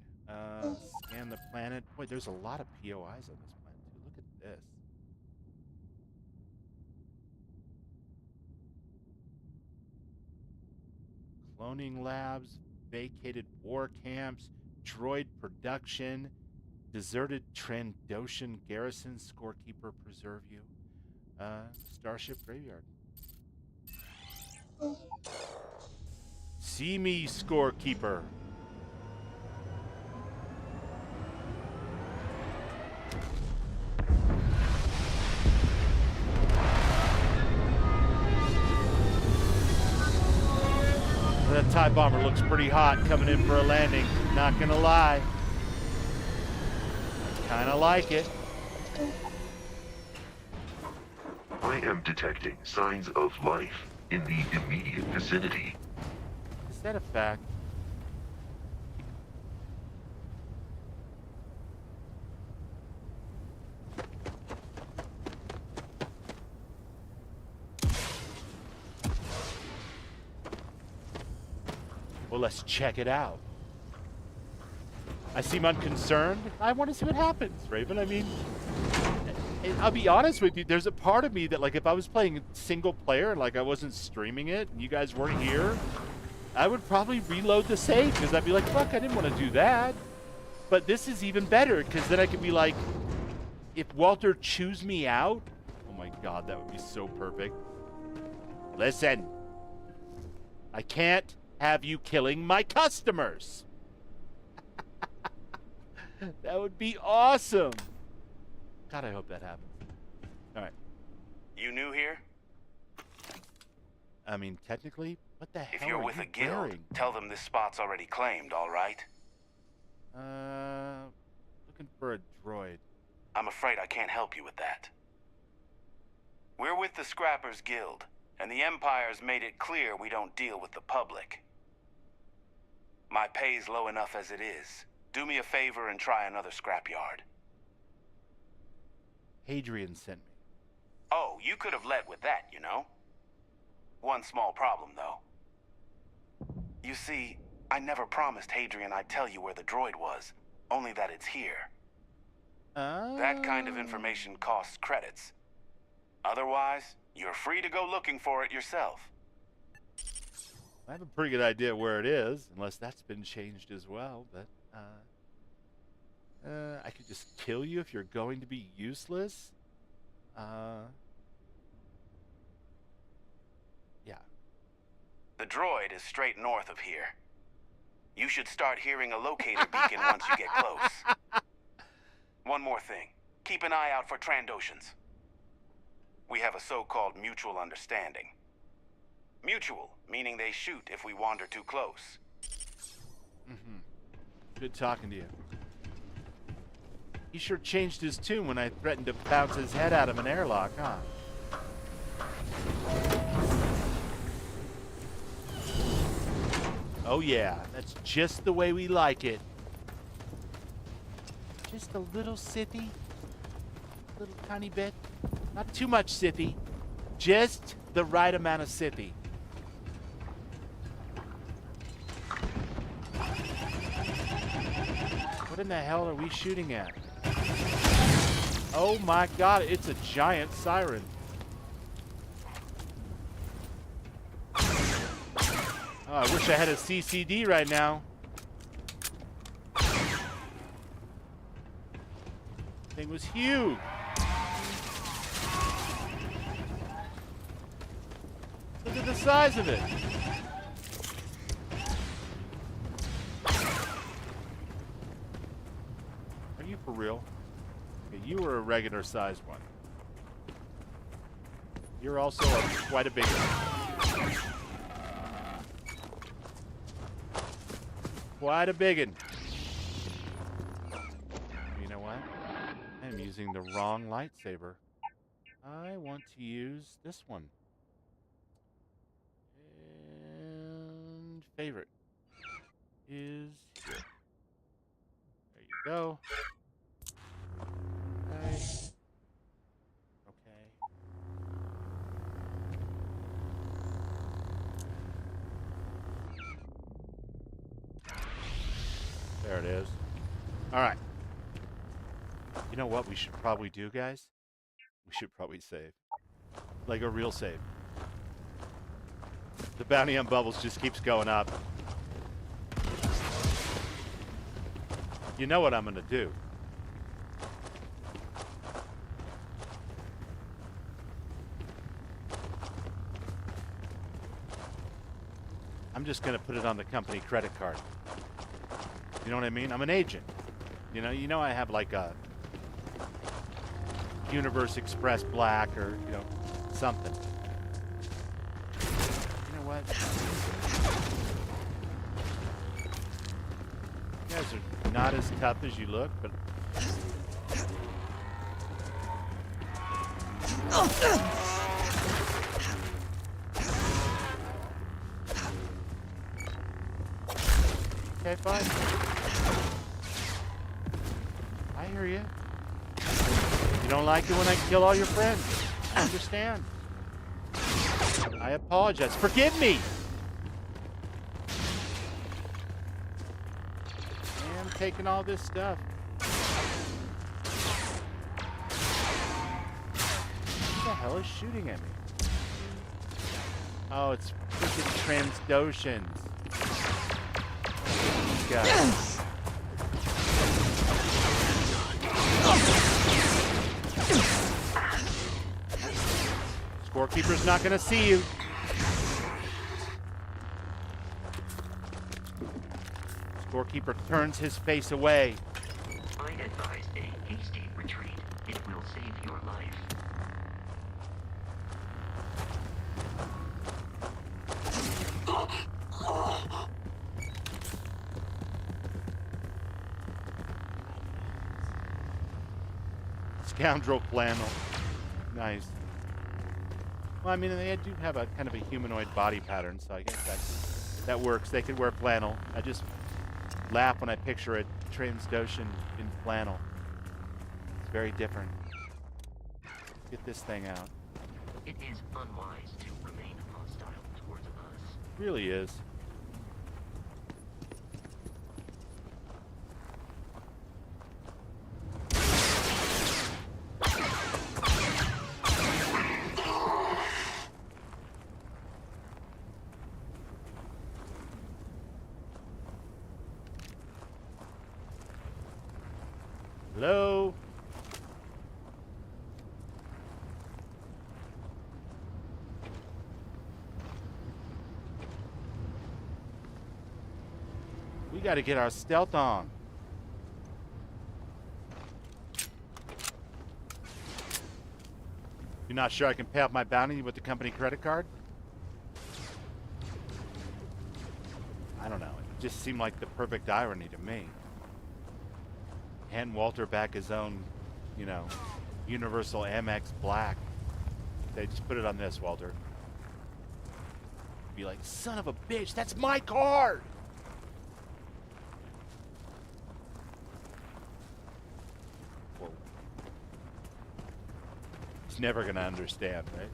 S1: Scan the planet. Boy, there's a lot of POIs on this planet, too. Look at this. Cloning labs, vacated war camps, droid production, deserted Trandoshan garrison, scorekeeper preserve you, starship graveyard. See me, scorekeeper. TIE bomber looks pretty hot coming in for a landing. Not gonna lie. Kinda like it.
S17: I am detecting signs of life in the immediate vicinity.
S1: Is that a fact? Well, let's check it out. I seem unconcerned. I want to see what happens, Raven. I mean, I'll be honest with you. There's a part of me that, like, if I was playing single player, like I wasn't streaming it, and you guys weren't here, I would probably reload the save, because I'd be like, fuck, I didn't want to do that. But this is even better, because then I could be like, if Walter chews me out, oh my god, that would be so perfect. Listen, I can't have you killing my customers. That would be awesome. God, I hope that happens. All right.
S7: You new here?
S1: I mean, technically, what the hell
S7: If you're
S1: are
S7: with
S1: you
S7: a guild,
S1: wearing?
S7: tell them this spot's already claimed, all right?
S1: Looking for a droid.
S7: I'm afraid I can't help you with that. We're with the Scrappers Guild, and the Empire's made it clear we don't deal with the public. My pay's low enough as it is. Do me a favor and try another scrapyard.
S1: Hadrian sent me.
S7: Oh, you could have led with that, you know? One small problem, though. You see, I never promised Hadrian I'd tell you where the droid was, only that it's here. That kind of information costs credits. Otherwise, you're free to go looking for it yourself.
S1: I have a pretty good idea where it is, unless that's been changed as well, but, I could just kill you if you're going to be useless. Yeah.
S7: The droid is straight north of here. You should start hearing a locator beacon once you get close. One more thing. Keep an eye out for Trandoshans. We have a so-called mutual understanding. Mutual, meaning they shoot if we wander too close.
S1: Mm-hmm. Good talking to you. He sure changed his tune when I threatened to bounce his head out of an airlock, huh? Oh yeah, that's just the way we like it. Just a little Sithy. A little tiny bit. Not too much Sithy. Just the right amount of Sithy. What in the hell are we shooting at? Oh my god, it's a giant siren. Oh, I wish I had a CCD right now. Thing was huge. Look at the size of it. Are you for real? Okay, you were a regular sized one. You're also quite a big one. Quite a biggin. You know what? I'm using the wrong lightsaber. I want to use this one. And favorite is here. There you go. Okay. Okay. There it is. All right. You know what we should probably do, guys? We should probably save. Like a real save. The bounty on Bubbles just keeps going up. You know what I'm going to do. I'm just going to put it on the company credit card. You know what I mean? I'm an agent. You know I have like a Universe Express Black or, something. You know what? You guys are not as tough as you look, but... Okay, fine. I hear you. You don't like it when I kill all your friends. I understand. I apologize. Forgive me! I'm taking all this stuff. Who the hell is shooting at me? Oh, it's freaking Transdoshans. God. Scorekeeper's not gonna see you. Scorekeeper turns his face away.
S11: I advise a hasty retreat. It will save your life.
S1: Scoundrel flannel. Nice. Well, I mean, they do have a kind of a humanoid body pattern, so I guess that works. They could wear flannel. I just laugh when I picture a Transdoshan in flannel. It's very different. Get this thing out.
S11: It is unwise to remain hostile towards us.
S1: Really is. Hello? We got to get our stealth on. You're not sure I can pay off my bounty with the company credit card? I don't know. It just seemed like the perfect irony to me. Hand Walter back his own, you know, Universal Amex Black. They just put it on this, Walter. Be like, son of a bitch, that's my card! He's never gonna understand, right?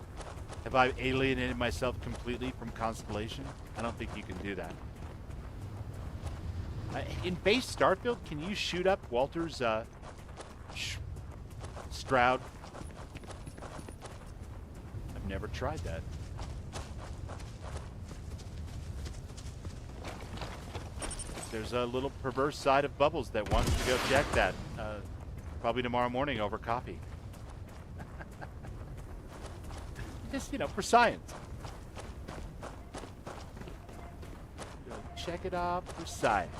S1: Have I alienated myself completely from Constellation? I don't think you can do that. In base Starfield, can you shoot up Walter's Stroud? I've never tried that. There's a little perverse side of Bubbles that wants to go check that. Probably tomorrow morning over coffee. Just, you know, for science. Go check it off for science.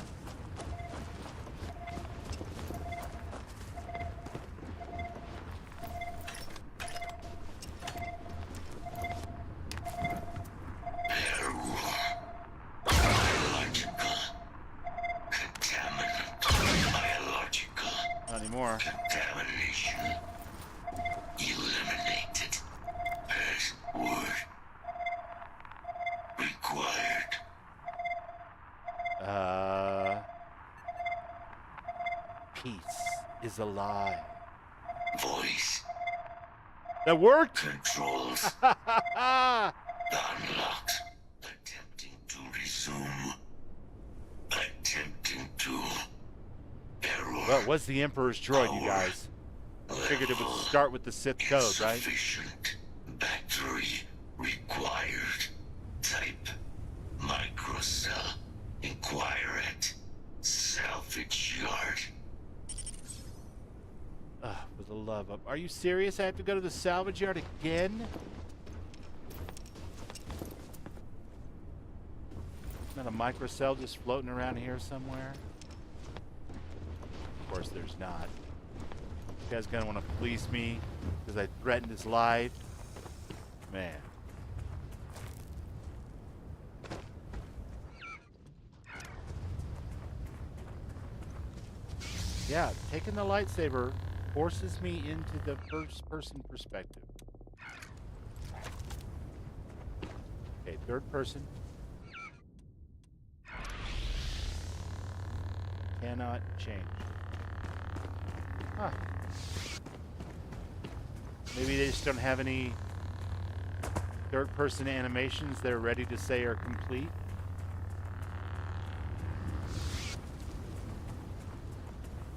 S1: Not anymore.
S11: Contamination. Eliminated. Password. Required.
S1: Peace is a lie.
S11: Voice.
S1: That worked?
S11: Controls. Unlocked. Attempting to resume. Attempting to. Error.
S1: Well, it was the Emperor's droid, you guys. I figured it would start with the Sith code, right?
S11: Insufficient. Battery required. Type. Microcell. Inquire at. Salvage yard.
S1: For the love of... Are you serious? I have to go to the salvage yard again? Not a microcell just floating around here somewhere? Of course there's not. This guy's gonna want to fleece me because I threatened his life. Man. Yeah, taking the lightsaber forces me into the first-person perspective. Okay, third person. Cannot change. Huh. Maybe they just don't have any third-person animations they're ready to say are complete.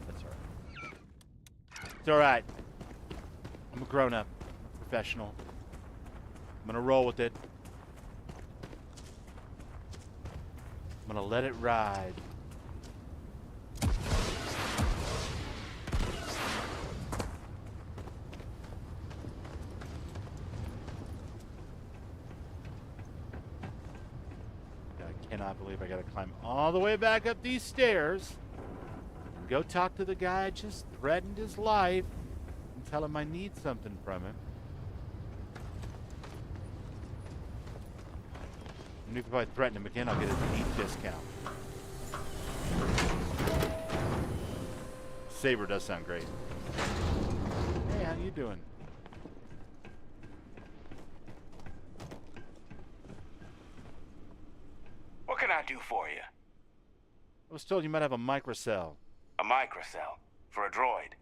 S1: That's all right. It's all right. I'm a grown-up, professional. I'm gonna roll with it. I'm gonna let it ride. I cannot believe I gotta climb all the way back up these stairs and go talk to the guy I just threatened his life and tell him I need something from him. And if I threaten him again, I'll get a deep discount. Saber does sound great. Hey, how you doing?
S7: What can I do for you?
S1: I was told you might have a microcell.
S7: A microcell? For a droid?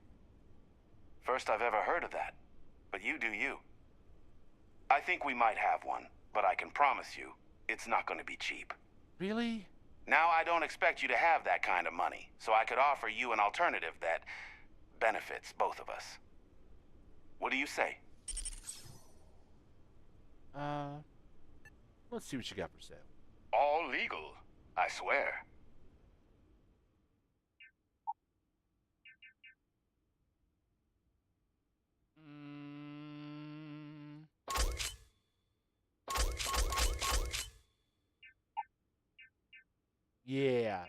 S7: First I've ever heard of that. But you do you. I think we might have one, but I can promise you, it's not going to be cheap.
S1: Really?
S7: Now, I don't expect you to have that kind of money, so I could offer you an alternative that benefits both of us. What do you say?
S1: Let's see what you got for sale.
S7: All legal, I swear.
S1: Yeah.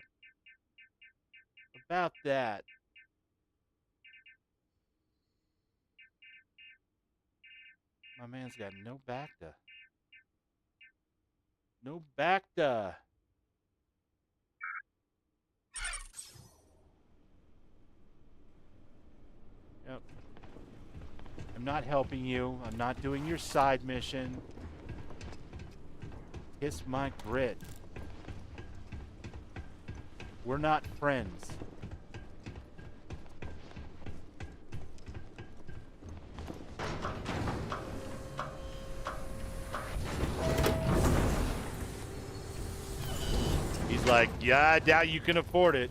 S1: About that. My man's got no Bacta. No Bacta. Yep. I'm not helping you. I'm not doing your side mission. Kiss my grit. We're not friends. He's like, yeah, I doubt you can afford it.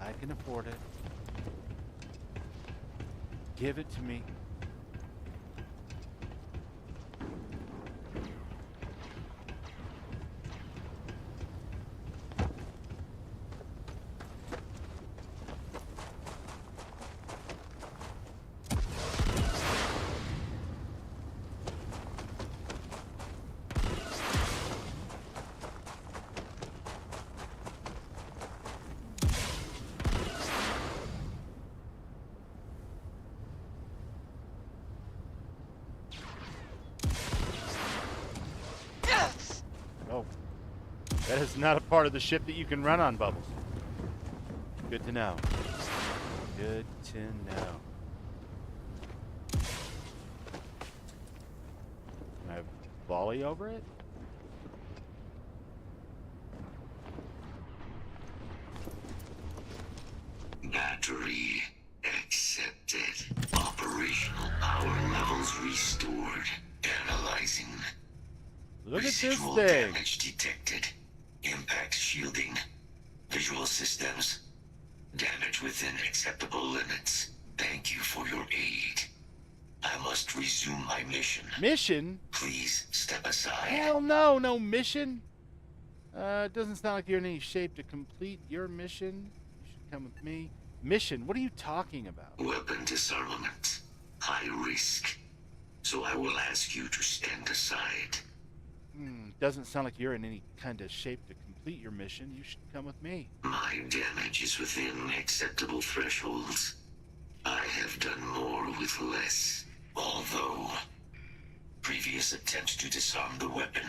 S1: I can afford it. Give it to me. Oh, that is not a part of the ship that you can run on, Bubbles. Good to know. Good to know. Can I volley over it?
S6: Battery accepted. Operational power levels restored. Analyzing.
S1: Look
S6: Residual
S1: at this thing.
S6: damage detected. Impact shielding. Visual systems. Damage within acceptable limits. Thank you for your aid. I must resume my mission.
S1: Mission?
S6: Please step aside.
S1: Hell no, no mission. It doesn't sound like you're in any shape to complete your mission. You should come with me. Mission? What are you talking about?
S6: Weapon disarmament. High risk. So I will ask you to stand aside.
S1: Doesn't sound like you're in any kind of shape to complete your mission. You should come with me.
S6: My damage is within acceptable thresholds. I have done more with less. Although, previous attempts to disarm the weapon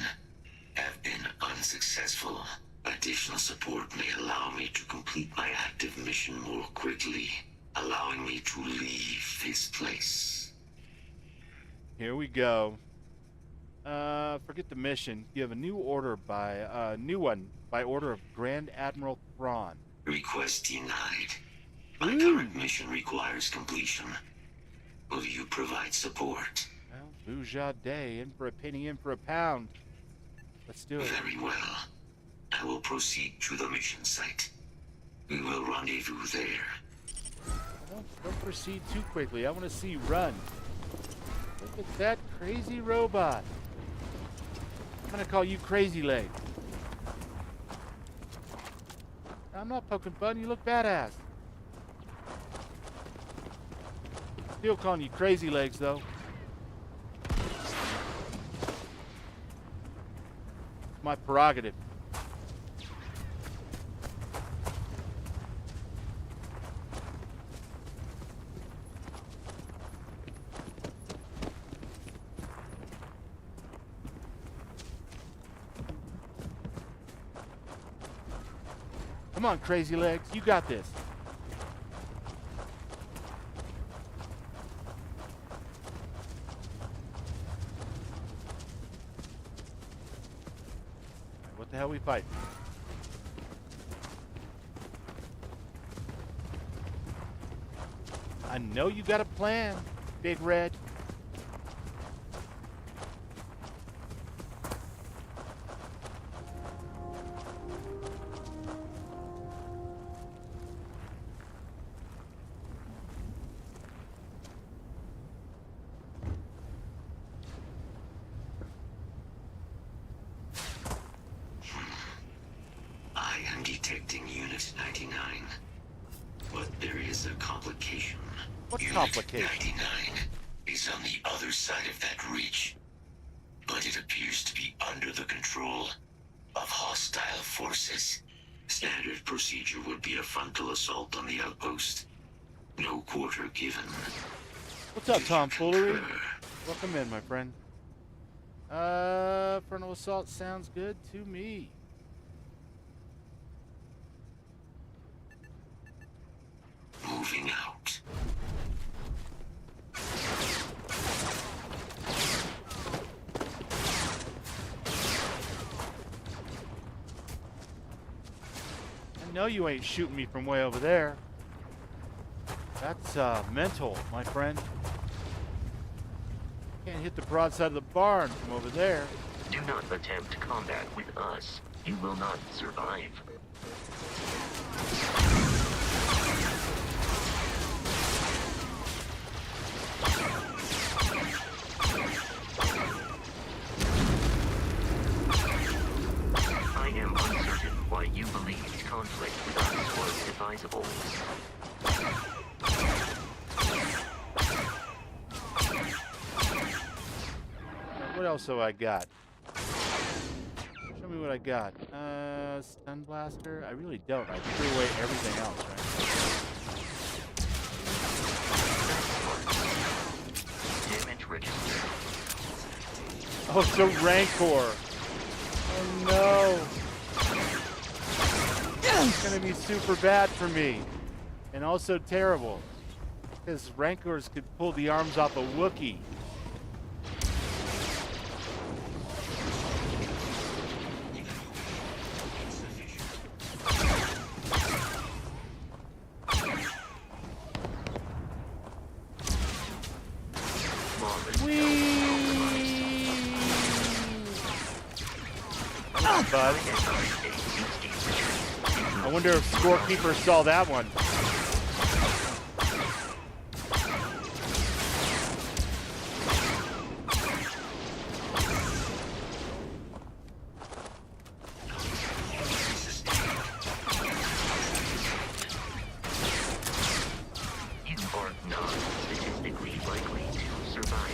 S6: have been unsuccessful. Additional support may allow me to complete my active mission more quickly, allowing me to leave this place.
S1: Here we go. Forget the mission. You have a new one by order of Grand Admiral Thrawn.
S6: Request denied. My current mission requires completion. Will you provide support?
S1: Well, bourgeois day, in for a penny, in for a pound. Let's do it.
S6: Very well. I will proceed to the mission site. We will rendezvous there.
S1: Don't proceed too quickly. I want to see you run. Look at that crazy robot. I'm gonna call you Crazy Leg. I'm not poking fun. You look badass. Still calling you Crazy Legs, though. My prerogative. Come on, Crazy Legs. You got this. What the hell we fighting? I know you got a plan, Big Red.
S6: I am detecting Unit 99. But there is a complication.
S1: What
S6: Unit
S1: complication?
S6: 99 is on the other side of that reach. But it appears to be under the control of hostile forces. Standard procedure would be a frontal assault on the outpost. No quarter given.
S1: What's up, tomfoolery? Welcome in, my friend. Frontal assault sounds good to me.
S6: Moving out.
S1: I know you ain't shooting me from way over there. That's mental, my friend. Can't hit the broadside of the barn from over there.
S17: Do not attempt combat with us. You will not survive. I am uncertain why you believed conflict with us was advisable.
S1: What else have I got? Show me what I got. Stun blaster? I really don't. I threw away everything else, right?
S17: Damage register.
S1: Oh, it's a Rancor. Oh no. It's gonna be super bad for me. And also terrible. Because Rancors could pull the arms off a Wookiee. Bud. I wonder if Scorekeeper saw that one.
S17: You are not statistically likely to survive.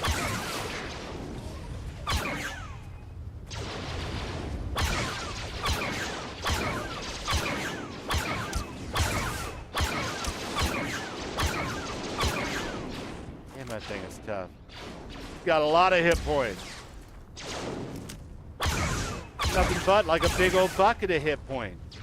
S1: That thing is tough. Got a lot of hit points. Nothing but like a big old bucket of hit points.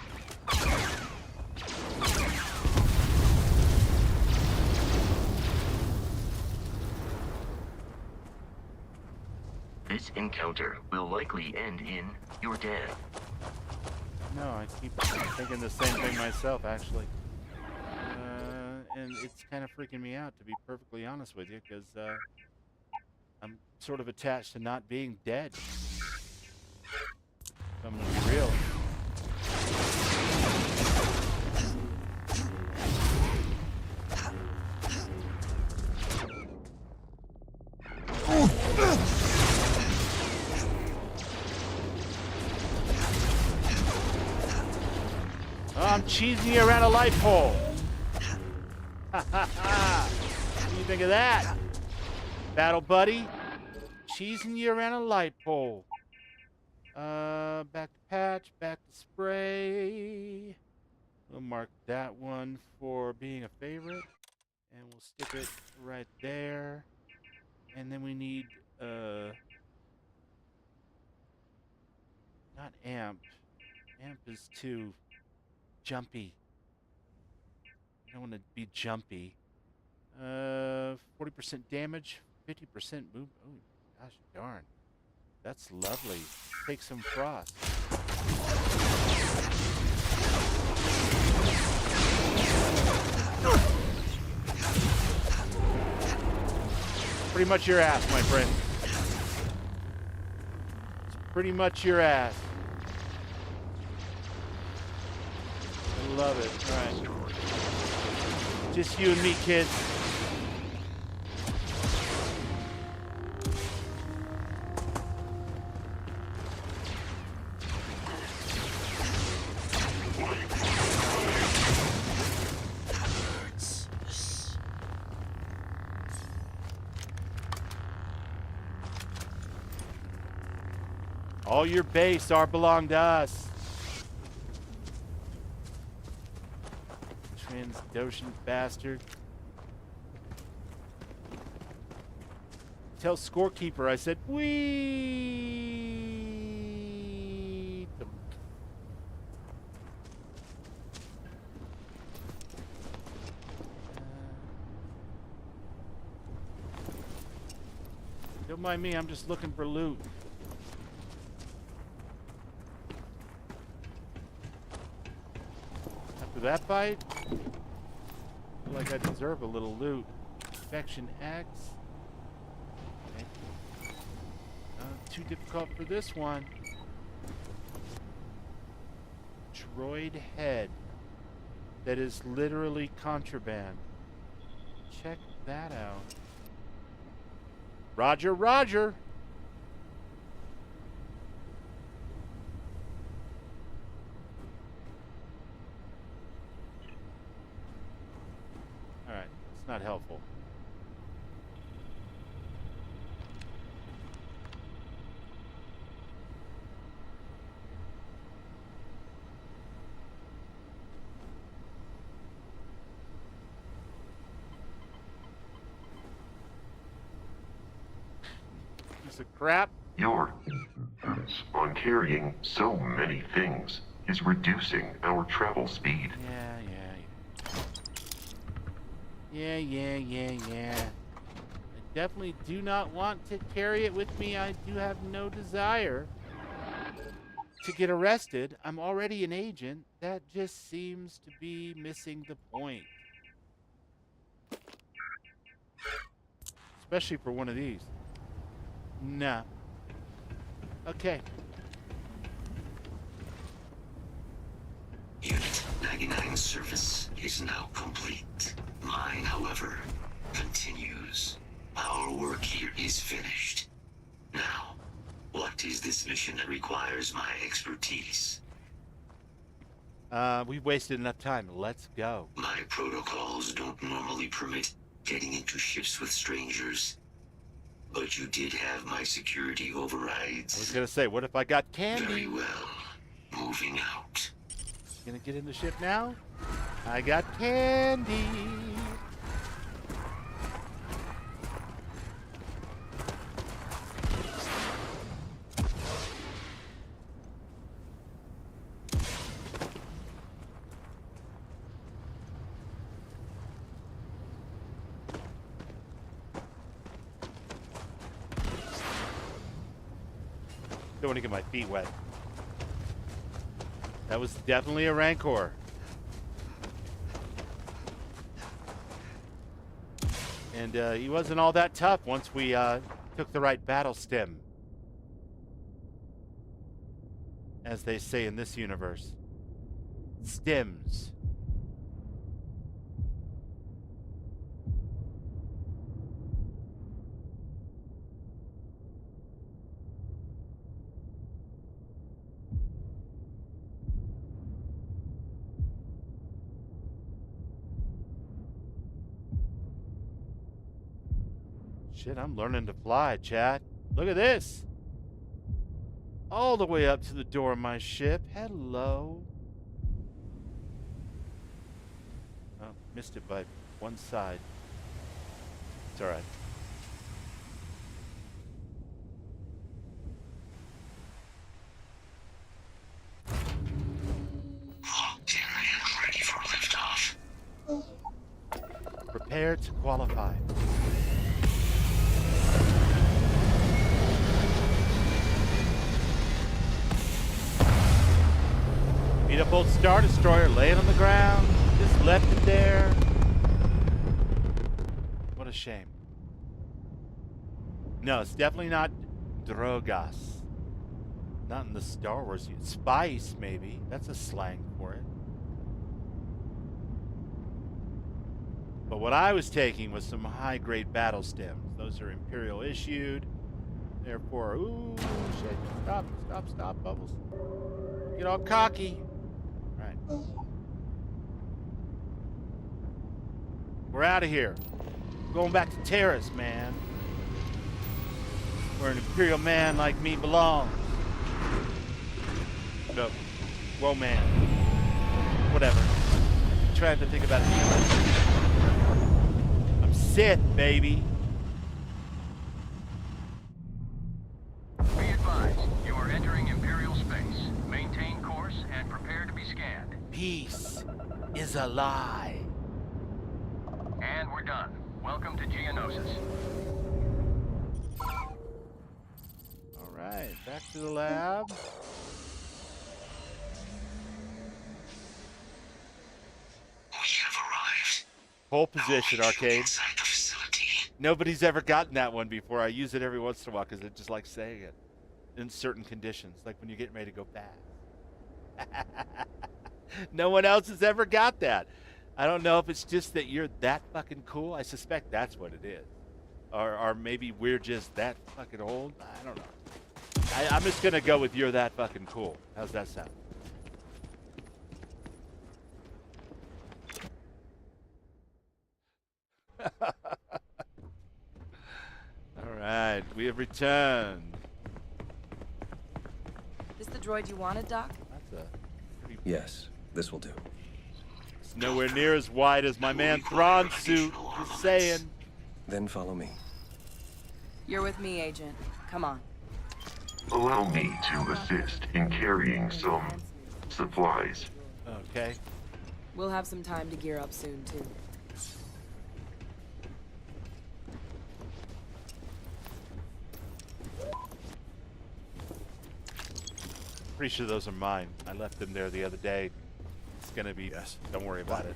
S17: This encounter will likely end in your death.
S1: No, I keep thinking the same thing myself, actually. And it's kind of freaking me out, to be perfectly honest with you, because I'm sort of attached to not being dead. I'm real. Oh, I'm cheesing you around a light pole. Ha ha ha. What do you think of that? Battle buddy? Cheesing you around a light pole. Back to patch, back to spray. We'll mark that one for being a favorite. And we'll stick it right there. And then we need, not amp. Amp is too jumpy. I don't want to be jumpy. 40% damage, 50% move. Oh, gosh darn. That's lovely. Take some frost. Pretty much your ass, my friend. It's pretty much your ass. I love it. All right. Just you and me, kids. All your base are belong to us. Transdocian bastard. Tell scorekeeper I said, we. Don't mind me, I'm just looking for loot. After that fight, I feel like I deserve a little loot. Infection X. Okay. Too difficult for this one. Droid head. That is literally contraband. Check that out. Roger, roger. All right, it's not helpful. Piece of crap.
S17: Your influence on carrying so many things is reducing our travel speed.
S1: Yeah. I definitely do not want to carry it with me. I do have no desire to get arrested. I'm already an agent. That just seems to be missing the point. Especially for one of these. Nah. Okay.
S6: Unit 99 service is now complete. Mine, however, continues. Our work here is finished. Now, what is this mission that requires my expertise?
S1: We've wasted enough time. Let's go.
S6: My protocols don't normally permit getting into ships with strangers. But you did have my security overrides.
S1: I was gonna say, what if I got candy?
S6: Very well. Moving out.
S1: Gonna get in the ship now? I got candy. Don't want to get my feet wet. That was definitely a Rancor. And he wasn't all that tough once we took the right battle stem. As they say in this universe. Stems. Shit, I'm learning to fly, chat. Look at this. All the way up to the door of my ship. Hello. Oh, missed it by one side. It's alright.
S6: Locked in and ready for liftoff.
S1: Prepare to qualify. Beat up old Star Destroyer laying on the ground. Just left it there. What a shame. No, it's definitely not Drogas. Not in the Star Wars. Spice, maybe. That's a slang for it. But what I was taking was some high-grade battle stems. Those are Imperial issued. Therefore, ooh, shit. Stop, Bubbles. Get all cocky. Right. We're out of here. Going back to Terrace, man. Where an Imperial man like me belongs. No. Whoa, man. Whatever. I'm trying to think about it. I'm Sith, baby.
S9: Be advised, you are entering Imperial space. Maintain course and prepare to be scanned.
S1: Peace is a lie.
S9: And we're done. Welcome to Geonosis.
S1: All right, back to the lab.
S6: We have arrived.
S1: Pole position, Arcade.
S6: Inside the facility.
S1: Nobody's ever gotten that one before. I use it every once in a while because I just like saying it in certain conditions, like when you're getting ready to go fast. No one else has ever got that. I don't know if it's just that you're that fucking cool. I suspect that's what it is. Or maybe we're just that fucking old. I don't know. I'm just going to go with you're that fucking cool. How's that sound? All right, we have returned.
S10: This the droid you wanted, Doc?
S1: That's a pretty...
S22: Yes, this will do.
S1: It's nowhere near as wide as my man Thrawn's suit. Just saying.
S22: Then follow me.
S10: You're with me, Agent. Come on.
S17: Allow me to assist in carrying some supplies.
S1: Okay.
S10: We'll have some time to gear up soon, too.
S1: Pretty sure those are mine. I left them there the other day. It's gonna be... Yes. Don't worry about it.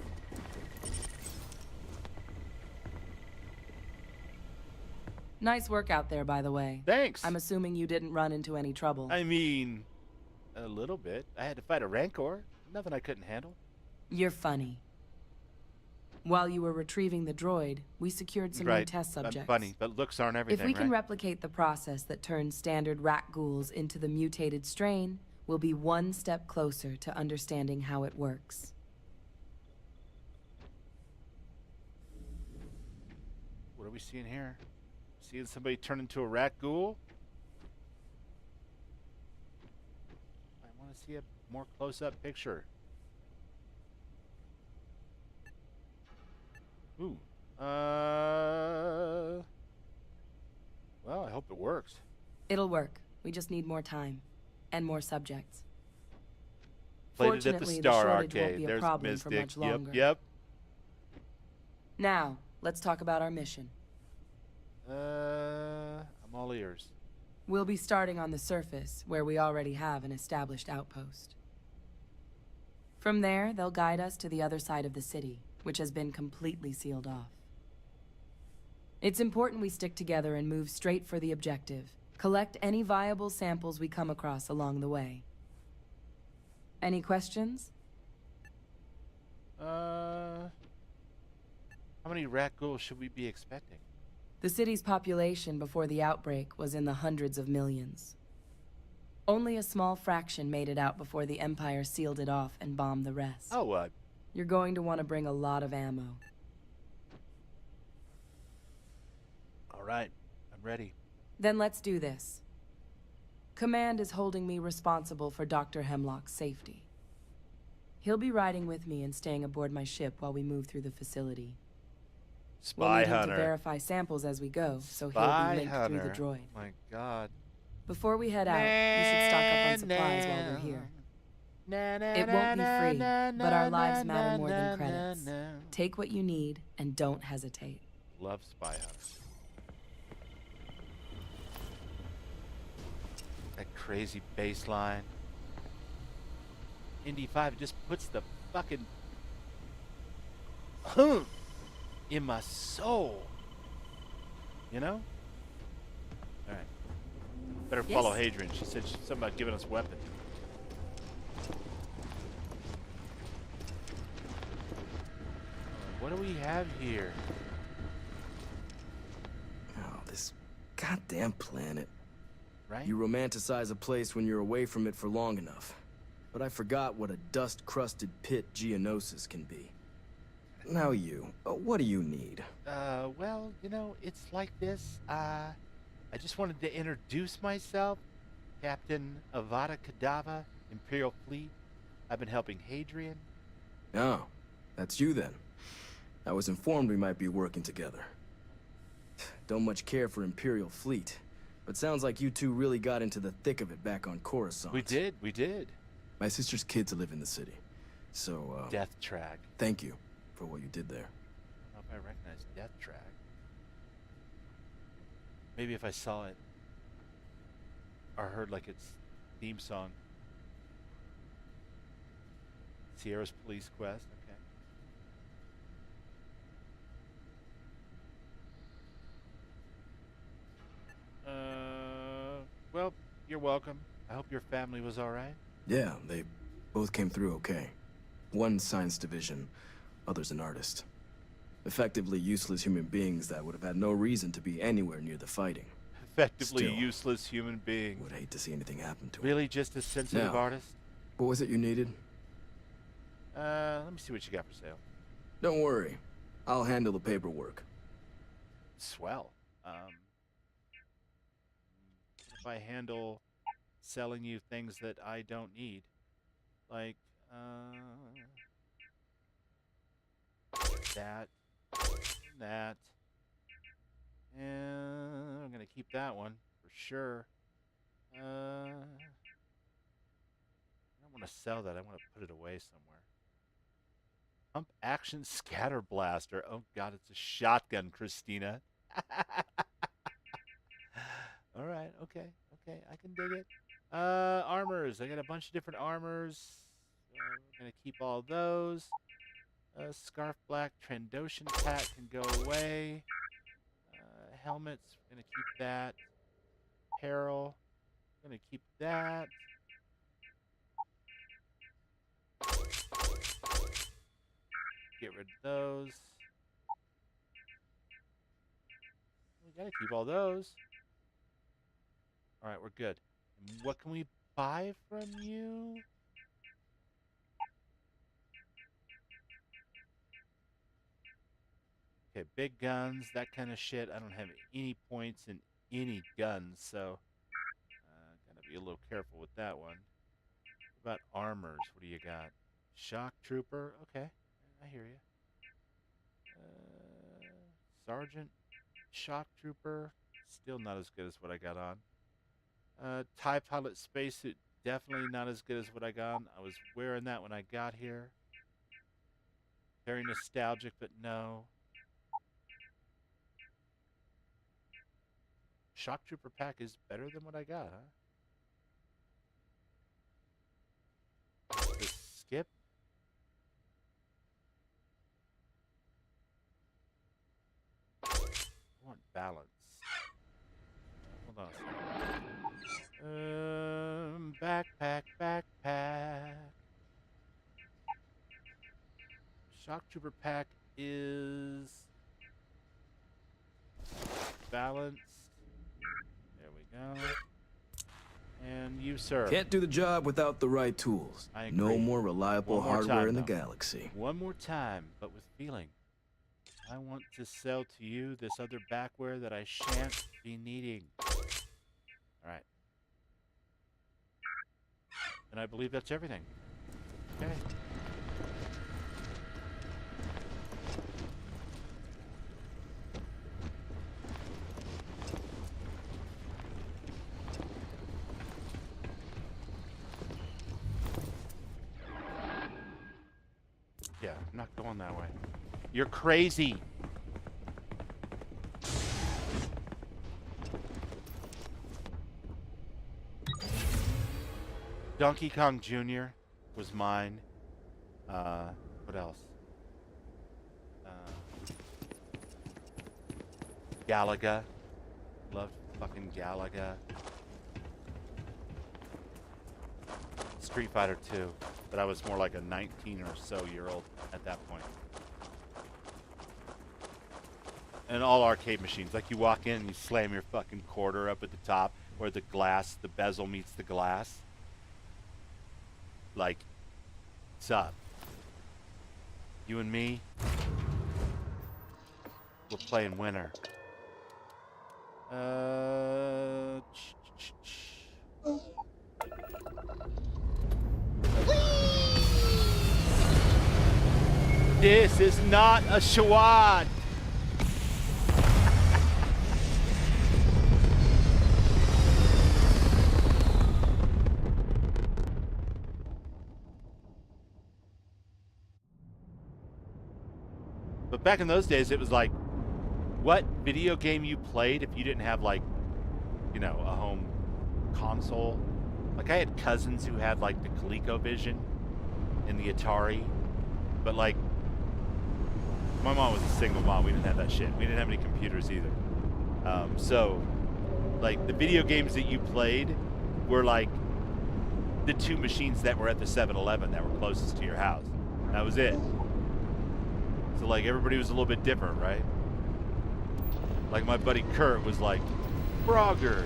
S10: Nice work out there, by the way.
S1: Thanks.
S10: I'm assuming you didn't run into any trouble.
S1: I mean, a little bit. I had to fight a Rancor. Nothing I couldn't handle.
S10: You're funny. While you were retrieving the droid, we secured some new test subjects.
S1: I'm funny, but looks aren't everything,
S10: If we can
S1: right?
S10: replicate the process that turns standard rat ghouls into the mutated strain, we'll be one step closer to understanding how it works.
S1: What are we seeing here? Seeing somebody turn into a rat ghoul? I want to see a more close-up picture. Ooh. Well, I hope it works.
S10: It'll work. We just need more time. And more subjects.
S1: Played it at the
S10: Fortunately,
S1: Star
S10: shortage won't
S1: Arcade.
S10: be a
S1: There's
S10: problem for
S1: Mystic.
S10: much longer.
S1: Yep.
S10: Now, let's talk about our mission.
S1: I'm all ears.
S10: We'll be starting on the surface, where we already have an established outpost. From there, they'll guide us to the other side of the city, which has been completely sealed off. It's important we stick together and move straight for the objective. Collect any viable samples we come across along the way. Any questions?
S1: How many rat ghouls should we be expecting?
S10: The city's population before the outbreak was in the hundreds of millions. Only a small fraction made it out before the Empire sealed it off and bombed the rest.
S1: Oh,
S10: You're going to want to bring a lot of ammo.
S1: all right. I'm ready.
S10: Then let's do this. Command is holding me responsible for Dr. Hemlock's safety. He'll be riding with me and staying aboard my ship while we move through the facility. We'll
S1: Spy
S10: need him
S1: hunter.
S10: to verify samples as we go, so he'll
S1: Spy
S10: be linked
S1: hunter.
S10: through the droid.
S1: My God.
S10: Before we head out, you should stock up on supplies while we're here. It won't be free, but our lives matter more than credits. Take what you need and don't hesitate.
S1: Love Spy Hunter. That crazy bass line. Indy 5 just puts the fucking in my soul. You know? Alright. Better follow Hadrian. She said something about giving us weapons. What do we have here?
S3: Oh, this goddamn planet.
S1: Right?
S3: You romanticize a place when you're away from it for long enough. But I forgot what a dust-crusted pit Geonosis can be. Now you, what do you need?
S1: Well, you know, it's like this. I just wanted to introduce myself. Captain Avada Kedavra, Imperial Fleet. I've been helping Hadrian.
S3: Oh, that's you then. I was informed we might be working together. Don't much care for Imperial Fleet, but sounds like you two really got into the thick of it back on Coruscant.
S1: We did.
S3: My sister's kids live in the city, so,
S1: Death Track.
S3: thank you for what you did there.
S1: I don't know if I recognize Death Track. Maybe if I saw it or heard like its theme song. Sierra's Police Quest. Okay. Well, you're welcome. I hope your family was all right.
S3: Yeah, they both came through okay. One science division, other's an artist. Effectively useless human beings that would have had no reason to be anywhere near the fighting.
S1: Effectively
S3: Still,
S1: useless human being.
S3: Would hate to see anything happen to him.
S1: Really, just a sensitive
S3: Now,
S1: artist?
S3: What was it you needed?
S1: Let me see what you got for sale.
S3: Don't worry. I'll handle the paperwork.
S1: Swell. If I handle selling you things that I don't need, like that, and I'm gonna keep that one for sure. I don't want to sell that. I want to put it away somewhere. Pump action scatter blaster. Oh God, it's a shotgun, Christina. All right, okay, I can dig it. Armors. I got a bunch of different armors. I'm gonna keep all those. Scarf black Trandoshan pack can go away. Helmets. We're gonna keep that. Apparel. Gonna keep that. Get rid of those. We gotta keep all those. Alright, we're good. And what can we buy from you? Okay, big guns, that kind of shit. I don't have any points in any guns, so gotta be a little careful with that one. What about armors? What do you got? Shock trooper? Okay, I hear you. Sergeant, shock trooper, still not as good as what I got on. TIE pilot spacesuit, definitely not as good as what I got on. I was wearing that when I got here. Very nostalgic, but no. shock trooper pack is better than what I got, huh? Just skip. I want balance. Hold on a second. Backpack. Shock trooper pack is balanced. There we go. And you, sir.
S3: Can't do the job without the right tools.
S1: I agree.
S3: No more reliable
S1: One more
S3: hardware
S1: time,
S3: in the
S1: though.
S3: galaxy.
S1: One more time, but with feeling. I want to sell to you this other backware that I shan't be needing. Alright. And I believe that's everything. Okay. Yeah, I'm not going that way. You're crazy. Donkey Kong Jr. was mine. What else? Galaga. Loved fucking Galaga. Street Fighter 2. But I was more like a 19 or so year old at that point. And all arcade machines. Like you walk in and you slam your fucking quarter up at the top where the glass, the bezel meets the glass. Like, what's up? You and me, we're playing winner. This is not a Shawad. But back in those days, it was like, what video game you played if you didn't have, like, you know, a home console. Like, I had cousins who had, like, the ColecoVision and the Atari. But, like, my mom was a single mom. We didn't have that shit. We didn't have any computers either. So, like, the video games that you played were, like, the two machines that were at the 7-Eleven that were closest to your house. That was it. So, like, everybody was a little bit different, right? Like, my buddy Kurt was like, Frogger.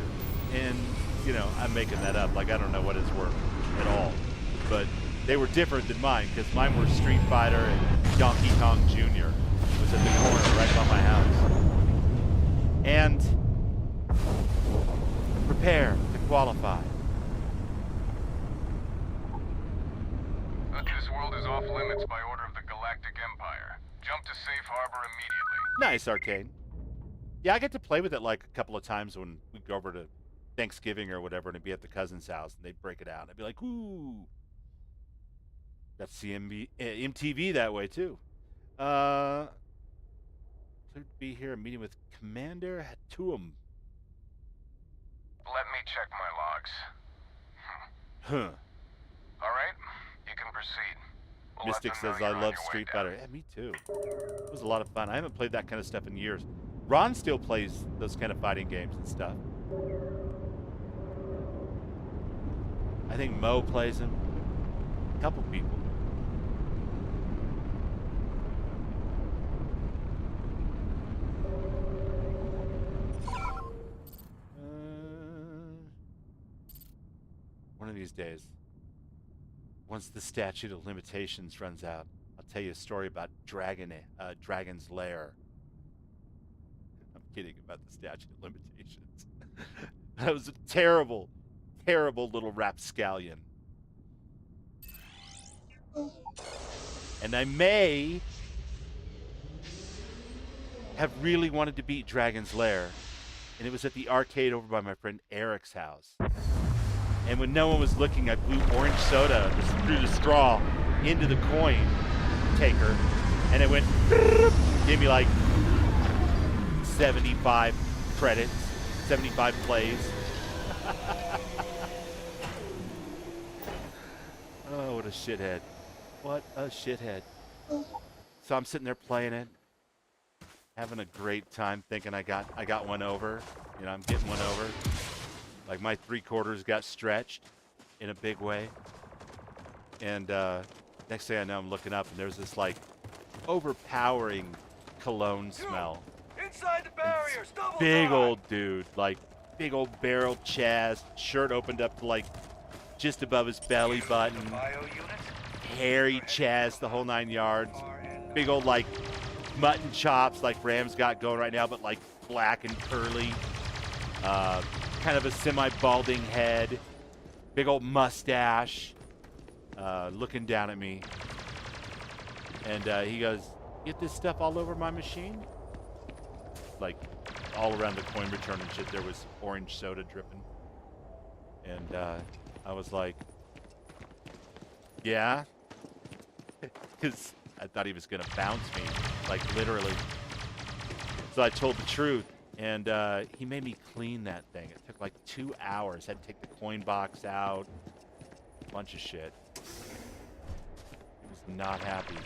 S1: And, you know, I'm making that up. Like, I don't know what his work at all. But they were different than mine, because mine were Street Fighter and Donkey Kong Jr. was at the corner right by my house. And prepare to qualify.
S2: This world is off limits by order of the Galactic Empire. Jump to safe harbor immediately.
S1: Nice, Arcade. Yeah, I get to play with it like a couple of times when we'd go over to Thanksgiving or whatever, and it'd be at the cousin's house, and they'd break it out. I'd be like, ooh. Got MTV that way, too. Cleared to be here, a meeting with Commander Hatuum.
S2: Let me check my logs.
S1: Huh.
S2: All right, you can proceed. We'll
S1: Mystic says, I love Street Fighter. Yeah, me too. It was a lot of fun. I haven't played that kind of stuff in years. Ron still plays those kind of fighting games and stuff. I think Mo plays them. A couple people. One of these days, once the statute of limitations runs out, I'll tell you a story about Dragon's Lair. I'm kidding about the statute of limitations. That was a terrible, terrible little rapscallion. And I may have really wanted to beat Dragon's Lair, and it was at the arcade over by my friend Eric's house. And when no one was looking, I blew orange soda through the straw into the coin taker, and it went, gave me like 75 credits. 75 plays. Oh, what a shithead. What a shithead. So I'm sitting there playing it, having a great time, thinking I got one over. You know, I'm getting one over. Like my 3/4 got stretched in a big way. And next thing I know, I'm looking up and there's this like overpowering cologne smell.
S14: Inside the barriers, double
S1: Big
S14: time.
S1: old dude, like big old barrel chest, shirt opened up to like just above his belly button, hairy chest, the whole 9 yards. Big old like mutton chops like Ram's got going right now, but like black and curly. Kind of a semi-balding head, big old mustache, looking down at me. And he goes, "Get this stuff all over my machine?" Like all around the coin return and shit, there was orange soda dripping. And I was like, yeah, because I thought he was going to bounce me, like literally. So I told the truth, and he made me clean that thing. It took like 2 hours. Had to take the coin box out, a bunch of shit. He was not happy.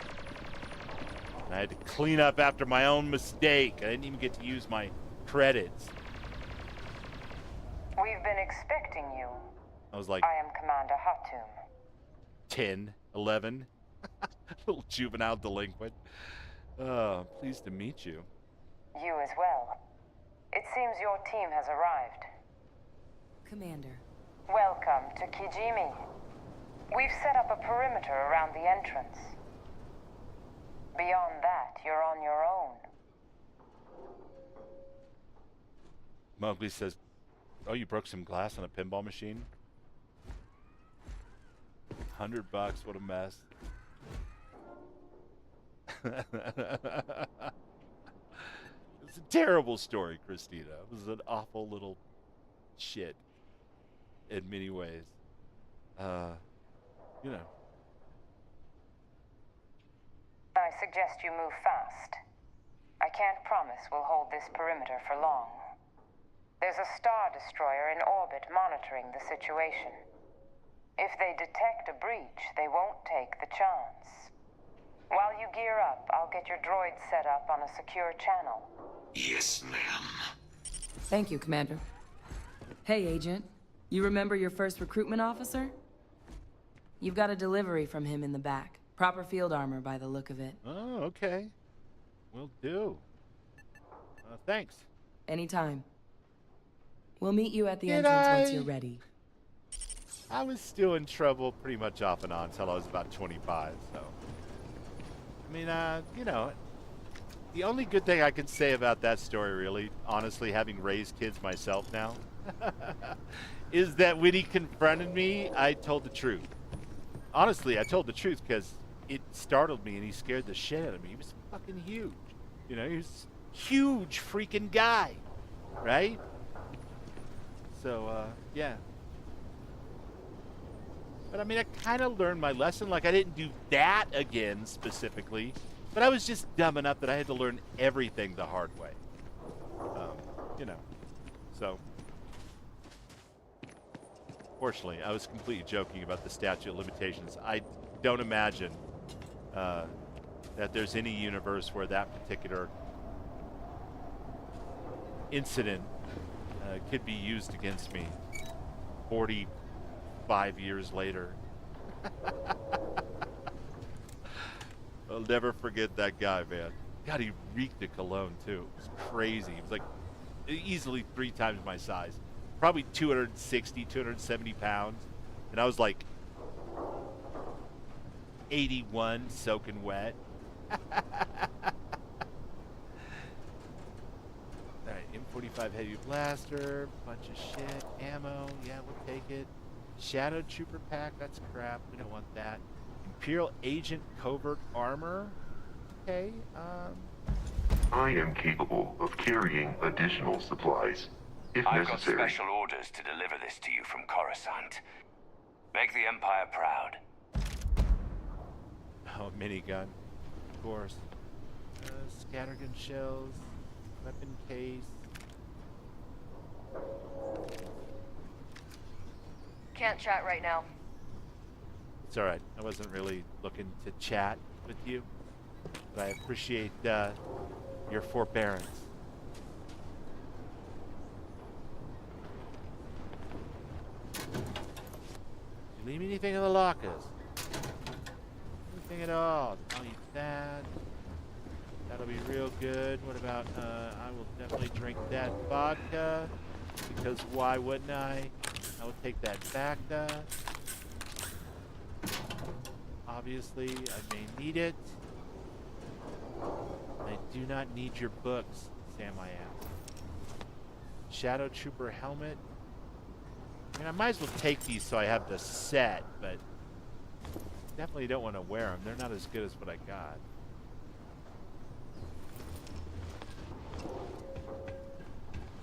S1: And I had to clean up after my own mistake. I didn't even get to use my credits.
S4: We've been expecting you.
S1: I was like,
S4: I am Commander Hatum.
S1: 10, 11. Little juvenile delinquent. Pleased to meet you.
S4: You as well. It seems your team has arrived.
S10: Commander.
S4: Welcome to Kijimi. We've set up a perimeter around the entrance. Beyond that, you're on your own.
S1: Mowgli says, "Oh, you broke some glass on a pinball machine? $100, what a mess." It's a terrible story, Christina. It was an awful little shit in many ways. You know.
S4: I suggest you move fast. I can't promise we'll hold this perimeter for long. There's a Star Destroyer in orbit monitoring the situation. If they detect a breach, they won't take the chance. While you gear up, I'll get your droid set up on a secure channel.
S6: Yes, ma'am.
S10: Thank you, Commander. Hey, Agent. You remember your first recruitment officer? You've got a delivery from him in the back. Proper field armor by the look of it.
S1: Oh, okay. Will do. Thanks.
S10: Anytime. We'll meet you at the entrance once you're ready.
S1: I was still in trouble pretty much off and on until I was about 25, so. I mean, you know, the only good thing I can say about that story, really, honestly, having raised kids myself now, is that when he confronted me, I told the truth. Honestly, I told the truth because it startled me and he scared the shit out of me. He was fucking huge. You know, he was a huge freaking guy, right? So, yeah. But I mean, I kind of learned my lesson. Like, I didn't do that again specifically, but I was just dumb enough that I had to learn everything the hard way. You know, so. Fortunately, I was completely joking about the statute of limitations. I don't imagine that there's any universe where that particular incident could be used against me 45 years later. I'll never forget that guy, man. God, he reeked of cologne, too. It was crazy. He was like easily 3 times my size. Probably 260, 270 pounds. And I was like 81, soaking wet. Alright, M45 heavy blaster, bunch of shit, ammo, yeah, we'll take it. Shadow Trooper pack, that's crap, we don't want that. Imperial Agent covert armor, okay,
S17: I am capable of carrying additional supplies, if
S7: I've got
S17: necessary.
S7: special orders to deliver this to you from Coruscant. Make the Empire proud.
S1: Oh, minigun, of course. Scattergun shells, weapon case.
S8: Can't chat right now.
S1: It's all right. I wasn't really looking to chat with you, but I appreciate your forbearance. Did you leave me anything in the lockers? Anything at all? I'll eat that. That'll be real good. What about, I will definitely drink that vodka, because why wouldn't I? I will take that back. Obviously, I may need it. I do not need your books, Sam I asked. Shadow Trooper helmet. I mean, I might as well take these so I have the set, but definitely don't want to wear them. They're not as good as what I got.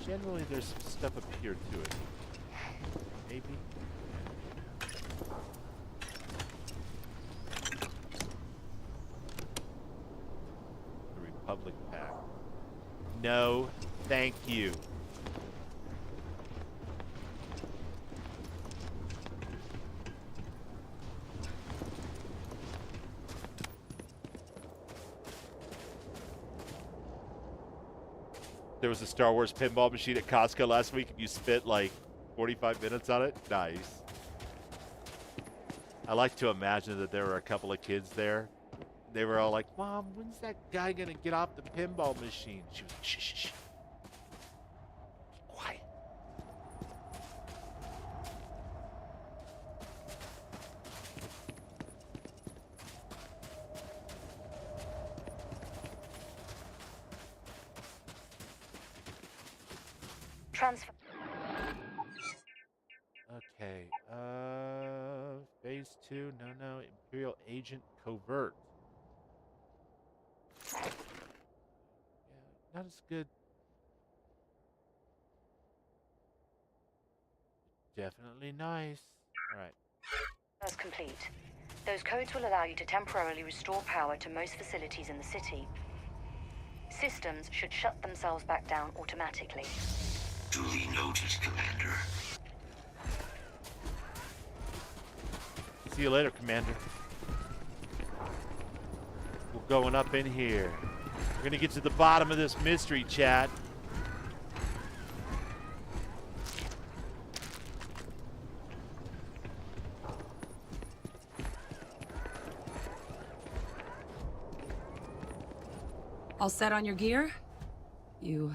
S1: Generally, there's some stuff up here to it. Maybe. The Republic pack. No, thank you. There was a Star Wars pinball machine at Costco last week, and you spent like 45 minutes on it. Nice. I like to imagine that there were a couple of kids there. They were all like, "Mom, when's that guy gonna get off the pinball machine?" She was like, "Shh, shh, shh. Quiet."
S8: Transfer.
S1: Okay, phase 2, no, Imperial Agent Covert. Yeah, not as good. Definitely nice. Alright.
S13: That's complete. Those codes will allow you to temporarily restore power to most facilities in the city. Systems should shut themselves back down automatically.
S6: Duly noted, Commander.
S1: See you later, Commander. We're going up in here. We're gonna get to the bottom of this mystery, chat.
S10: All set on your gear? You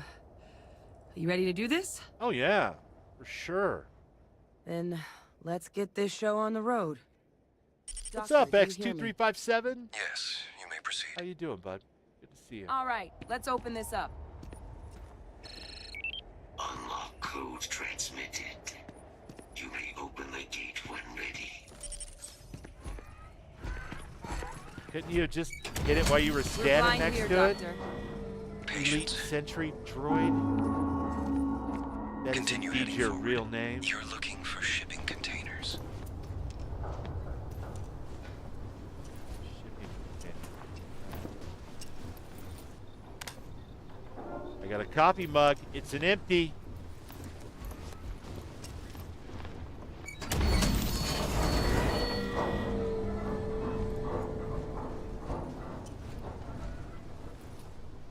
S10: ready to do this?
S1: Oh yeah, for sure.
S10: Then let's get this show on the road.
S1: What's
S10: Doctor,
S1: up,
S10: do you hear me?
S1: X2357?
S22: Yes, you may proceed.
S1: How you doing, bud? Good to see you.
S10: All right, let's open this up.
S6: Unlock code transmitted. You may open the gate when ready.
S1: Couldn't you just hit it while you were standing next
S10: here,
S1: to it?
S10: Doctor.
S1: Elite Sentry Droid? That's
S22: Continue
S1: indeed
S22: heading
S1: your
S22: forward.
S1: real name?
S22: You're looking for shipping containers.
S1: I got a coffee mug. It's an empty.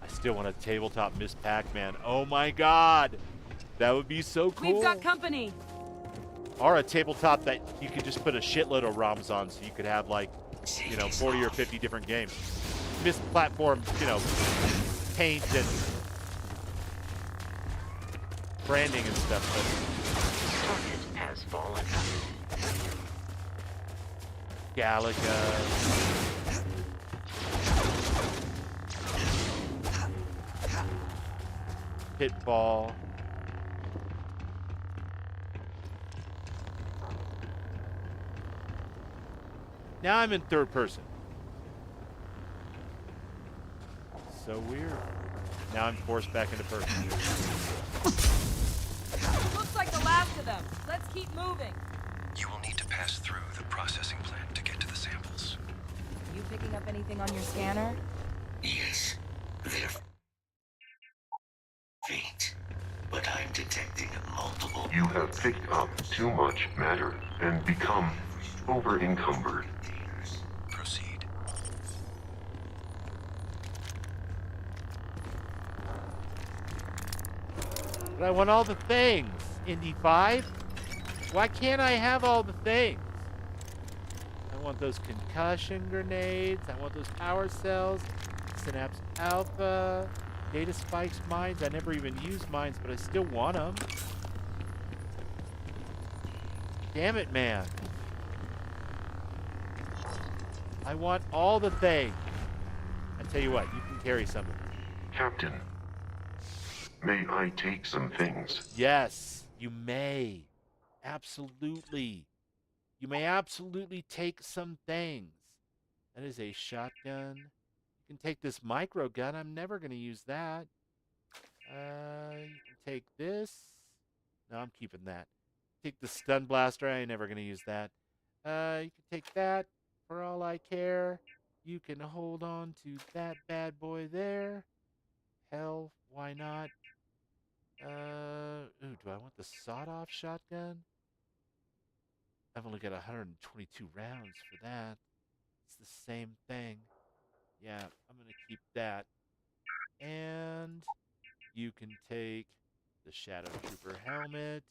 S1: I still want a tabletop Miss Pac-Man. Oh my god! That would be so cool.
S10: We've got company.
S1: Or a tabletop that you could just put a shitload of ROMs on, so you could have like, 40 or 50 different games. Miss platform, paint and branding and stuff.
S11: Target has fallen.
S1: Galaga. Pitfall. Now I'm in third person. So weird. Now I'm forced back into first.
S10: Looks like the last of them. Let's keep moving.
S22: You will need to pass through the processing plant to get to the samples.
S10: You picking up anything on your scanner?
S6: Yes, they're faint, but I'm detecting a
S17: You have picked up too much matter and become over-encumbered.
S22: Proceed.
S1: But I want all the things. Indy 5? Why can't I have all the things? I want those concussion grenades. I want those power cells. Synapse Alpha. Data spikes mines. I never even use mines, but I still want them. Damn it, man. I want all the things. I tell you what, you can carry some of them.
S17: Captain, may I take some things?
S1: Yes, you may. Absolutely. You may absolutely take some things. That is a shotgun. You can take this micro gun. I'm never going to use that. You can take this. No, I'm keeping that. Take the stun blaster. I ain't never going to use that. You can take that for all I care. You can hold on to that bad boy there. Hell, why not? Ooh, do I want the sawed-off shotgun? I've only got 122 rounds for that. It's the same thing. Yeah, I'm going to keep that. And you can take the Shadow Trooper helmet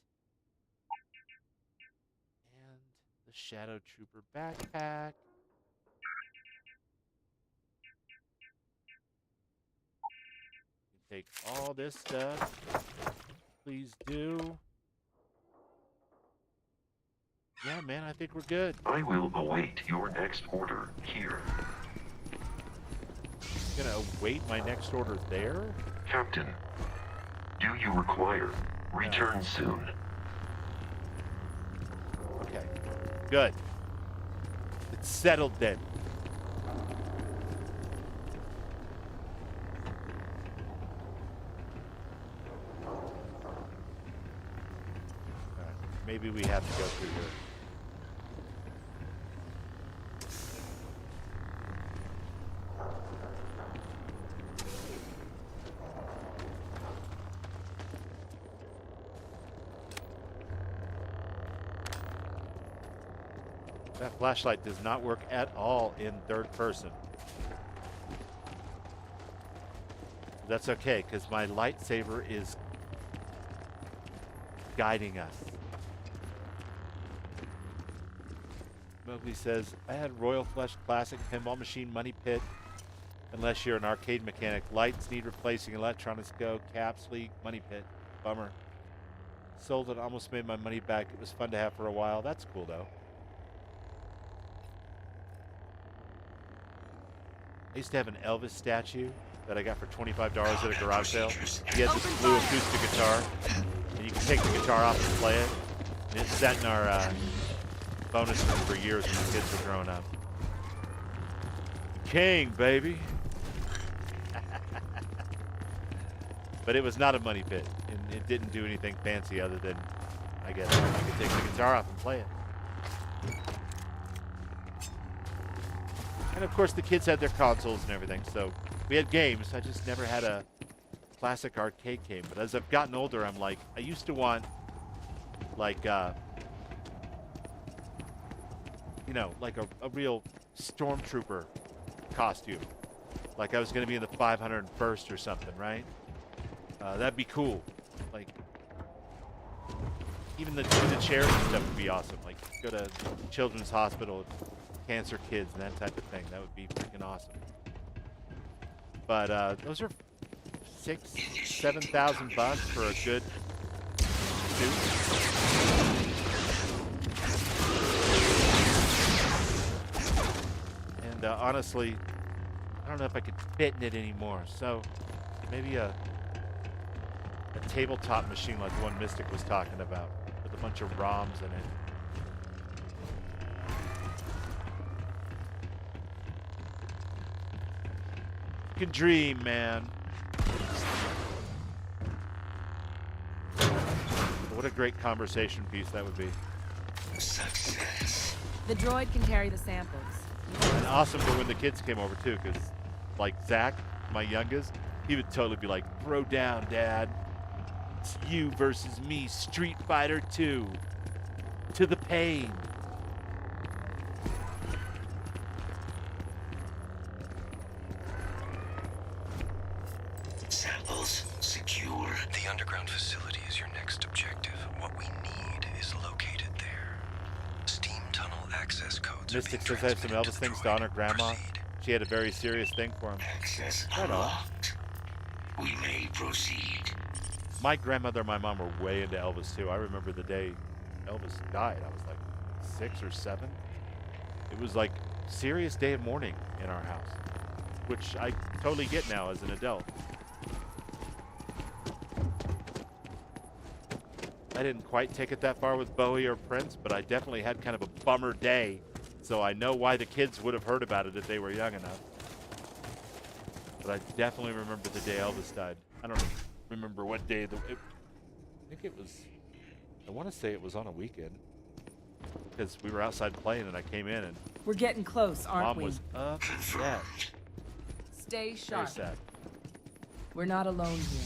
S1: and the Shadow Trooper backpack. You can take all this stuff. Please do. Yeah, man, I think we're good.
S17: I will await your next order here.
S1: You're gonna await my next order there?
S17: Captain, do you require return soon?
S1: Okay, good. It's settled then. Alright, maybe we have to go through here. That flashlight does not work at all in third person. That's okay, because my lightsaber is guiding us. Mowgli says, I had Royal Flush Classic Pinball Machine Money Pit. Unless you're an arcade mechanic. Lights need replacing. Electronics go. Caps leak. Money Pit. Bummer. Sold it. Almost made my money back. It was fun to have for a while. That's cool, though. I used to have an Elvis statue that I got for $25 at a garage sale. He had this blue acoustic guitar, and you can take the guitar off and play it. And it sat in our bonus room for years when the kids were growing up. King, baby. But it was not a money pit, and it didn't do anything fancy other than, I guess, you could take the guitar off and play it. And of course, the kids had their consoles and everything, so we had games. I just never had a classic arcade game. But as I've gotten older, I'm like, I used to want, like, you know, like a real stormtrooper costume. Like I was going to be in the 501st or something, right? That'd be cool. Like, even the charity stuff would be awesome. Like, go to Children's Hospital, cancer kids, and that type of thing. That would be freaking awesome. But those are $6,000-7,000 for a good suit. And honestly, I don't know if I could fit in it anymore. So maybe a tabletop machine like the one Mystic was talking about, with a bunch of ROMs in it. You can dream, man. What a great conversation piece that would be.
S6: Success.
S10: The droid can carry the samples.
S1: And awesome for when the kids came over too, because like Zach, my youngest, he would totally be like, "Throw down, Dad." It's you versus me, Street Fighter 2. To the pain.
S6: Samples secure.
S22: The underground facility is your next objective. What we need is located there. Steam tunnel access codes.
S1: Mystic says I have some Elvis things to honor Grandma. She had a very serious thing for him.
S6: Access
S1: Right on.
S6: unlocked. We may proceed.
S1: My grandmother and my mom were way into Elvis too. I remember the day Elvis died. I was like 6 or 7. It was like serious day of mourning in our house, which I totally get now as an adult. I didn't quite take it that far with Bowie or Prince, but I definitely had kind of a bummer day. So I know why the kids would have heard about it if they were young enough. But I definitely remember the day Elvis died. I don't remember what day. I think it was, I want to say it was on a weekend. Because we were outside playing and I came in and...
S10: We're getting close, aren't
S1: Mom
S10: we?
S1: was upset.
S10: Stay sharp.
S1: Very sad.
S10: We're not alone here.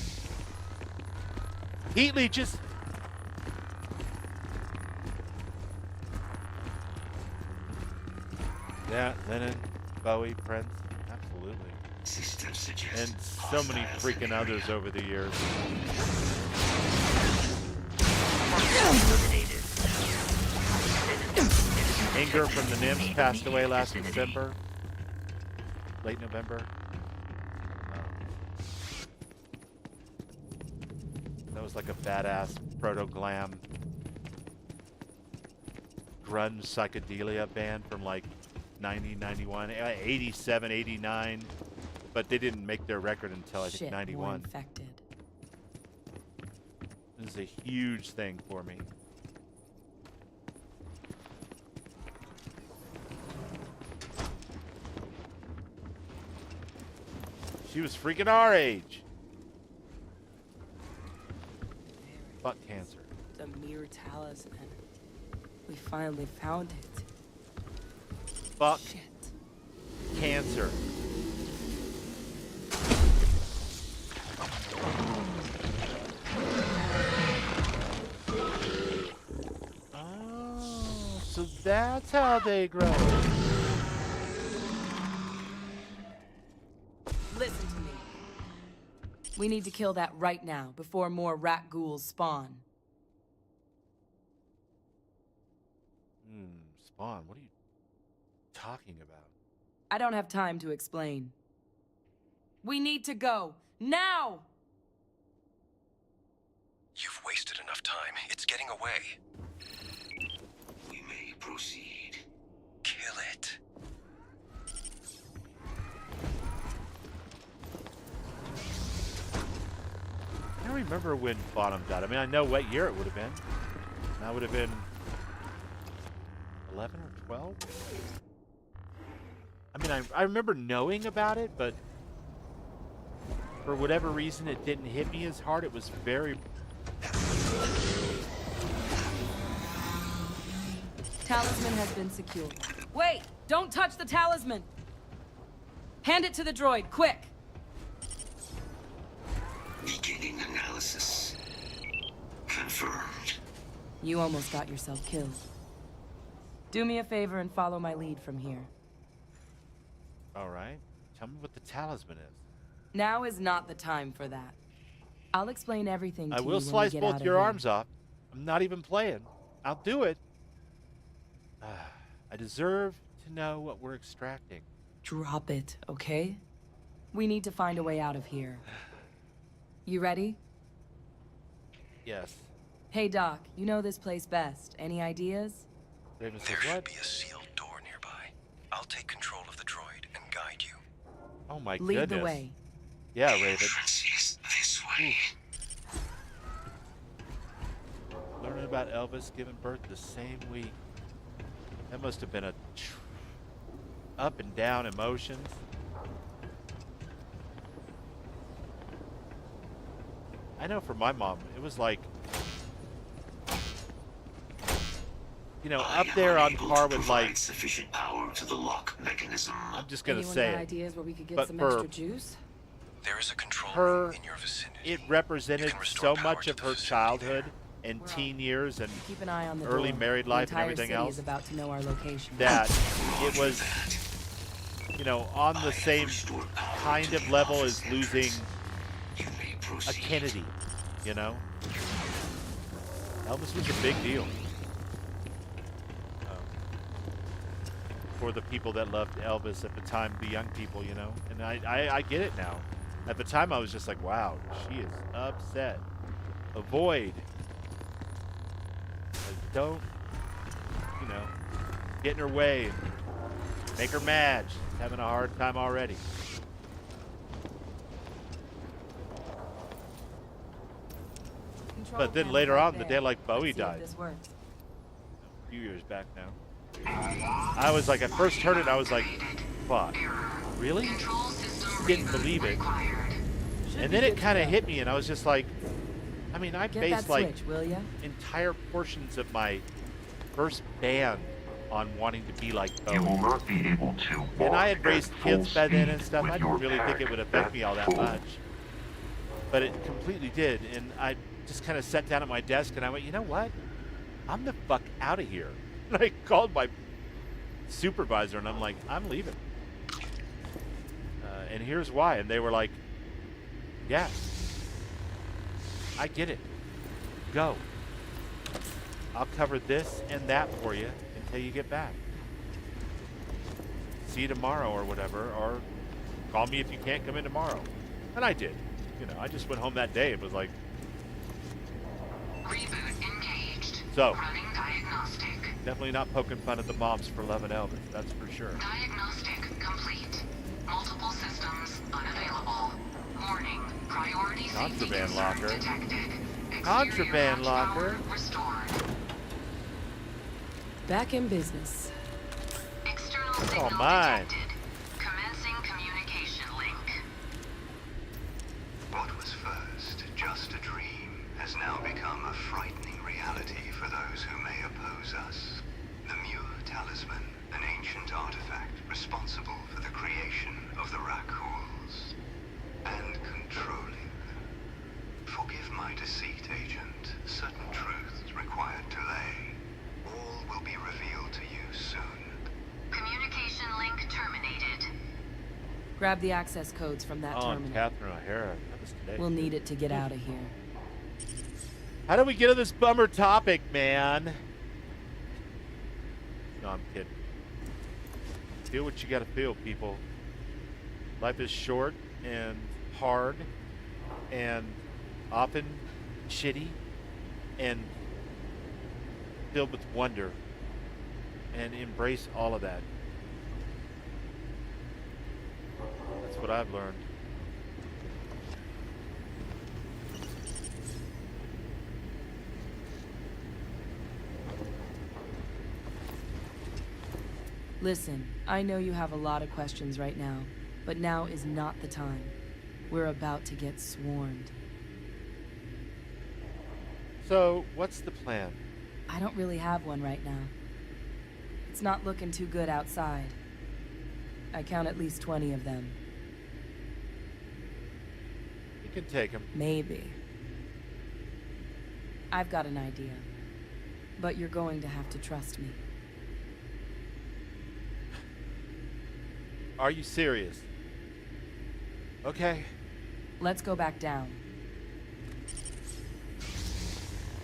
S1: Heat leeches! Yeah, Lennon, Bowie, Prince, absolutely. And so many freaking others over the years. Inger from the Nymphs passed away last December. Late November. That was like a badass proto-glam grunge psychedelia band from like 90, 91, 87, 89, but they didn't make their record until I think 91.
S10: More infected.
S1: This is a huge thing for me. She was freaking our age. Fuck cancer.
S10: The Mirror Talisman. We finally found it.
S1: Fuck
S10: Shit.
S1: Cancer. Oh, so that's how they grow.
S10: Listen to me. We need to kill that right now, before more rat ghouls spawn.
S1: Spawn, what are you talking about?
S10: I don't have time to explain. We need to go. Now!
S22: You've wasted enough time. It's getting away.
S6: We may proceed.
S22: Kill it.
S1: I don't remember when Bottom died. I mean, I know what year it would have been. That would have been 11 or 12? I mean, I remember knowing about it, but for whatever reason, it didn't hit me as hard. It was very...
S10: Talisman has been secured. Wait! Don't touch the talisman! Hand it to the droid, quick!
S6: Beginning analysis. Confirmed.
S10: You almost got yourself killed. Do me a favor and follow my lead from here.
S1: All right. Tell me what the talisman is.
S10: Now is not the time for that. I'll explain everything to
S1: I
S10: you
S1: will
S10: when we
S1: slice
S10: get
S1: both
S10: out of
S1: your
S10: here.
S1: arms off. I'm not even playing. I'll do it. I deserve to know what we're extracting.
S10: Drop it, okay? We need to find a way out of here. You ready?
S1: Yes.
S10: Hey, Doc, you know this place best. Any ideas?
S22: There should be a sealed door nearby. I'll take control of the droid and guide you.
S1: Oh my
S10: Lead
S1: goodness.
S10: the way.
S1: Yeah, Raven.
S6: This way.
S1: Learning about Elvis giving birth the same week. That must have been a up and down emotions. I know for my mom, it was like, you know, up there on par with like
S6: sufficient power to the lock mechanism.
S1: I'm just gonna
S10: Anyone
S1: say
S10: got
S1: it.
S10: ideas where we could get
S1: But
S10: some
S1: for
S10: extra juice?
S22: There is a control
S1: her,
S22: room in your vicinity.
S1: it represented so
S22: power
S1: much
S22: to
S1: of
S22: the
S1: her
S22: facility
S1: childhood and teen years and
S10: Keep an eye on the
S1: early
S10: door.
S1: married
S10: The
S1: life and
S10: entire
S1: everything
S10: city
S1: else
S10: is about to know our location.
S1: that it was, you know, on the same kind of level as losing a Kennedy, you know? Elvis was a big deal for the people that loved Elvis at the time, the young people, you know? And I get it now. At the time, I was just like, wow, she is upset. Avoid. Like, don't, you know, get in her way. Make her mad. She's having a hard time already. But then later on, the day like Bowie died, a few years back now, I was like, I first heard it, I was like, fuck, really? Didn't believe it. And then it kind of hit me, and I was just like, I mean, I based like entire portions of my first band on wanting to be like Bowie.
S17: You will not be able to walk
S1: And I had raised
S17: at
S1: kids
S17: full
S1: by then
S17: speed
S1: and stuff.
S17: with
S1: I didn't
S17: your
S1: really think
S17: pack
S1: it would affect me all that
S17: full.
S1: much. But it completely did. And I just kind of sat down at my desk and I went, you know what? I'm the fuck out of here. And I called my supervisor and I'm like, I'm leaving. And here's why. And they were like, yeah, I get it. Go. I'll cover this and that for you until you get back. See you tomorrow or whatever, or call me if you can't come in tomorrow. And I did. You know, I just went home that day and was like,
S6: Reboot engaged.
S1: so,
S6: Running diagnostic.
S1: definitely not poking fun at the moms for loving Elvis, that's for sure.
S6: Diagnostic complete. Multiple systems unavailable. Warning. Priority safety
S1: Contraband
S6: concern
S1: locker.
S6: detected.
S1: Contraband locker.
S6: Restored.
S10: Back in business.
S6: External
S1: All
S6: signal
S1: mine.
S6: detected. Commencing communication link.
S12: What was first just a dream has now become a frightening reality for those who may oppose us. The Muir Talisman, an ancient artifact responsible for the creation of the Rakhals and controlling them. Forgive my deceit, Agent. Certain truths require delay. All will be revealed to you soon.
S6: Communication link terminated.
S10: Grab the access codes from that
S1: Oh,
S10: terminal.
S1: Catherine O'Hara. That was today.
S10: We'll need it to get out of here.
S1: How do we get to this bummer topic, man? No, I'm kidding. Feel what you gotta feel, people. Life is short and hard and often shitty and filled with wonder. And embrace all of that. That's what I've learned.
S10: Listen, I know you have a lot of questions right now, but now is not the time. We're about to get swarmed.
S1: So, what's the plan?
S10: I don't really have one right now. It's not looking too good outside. I count at least 20 of them.
S1: You can take him.
S10: Maybe. I've got an idea. But you're going to have to trust me.
S1: Are you serious? Okay.
S10: Let's go back down.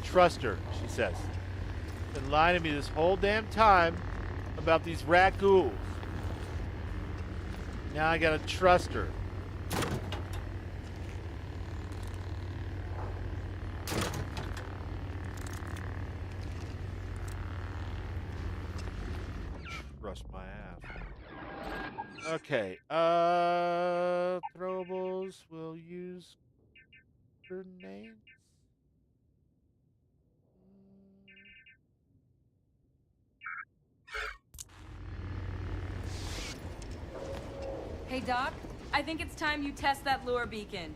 S1: Trust her, she says. Been lying to me this whole damn time about these rat-ghouls. Now I gotta trust her. Trust my ass. Okay, throwables will use grenades.
S10: Hey, Doc. I think it's time you test that lure beacon.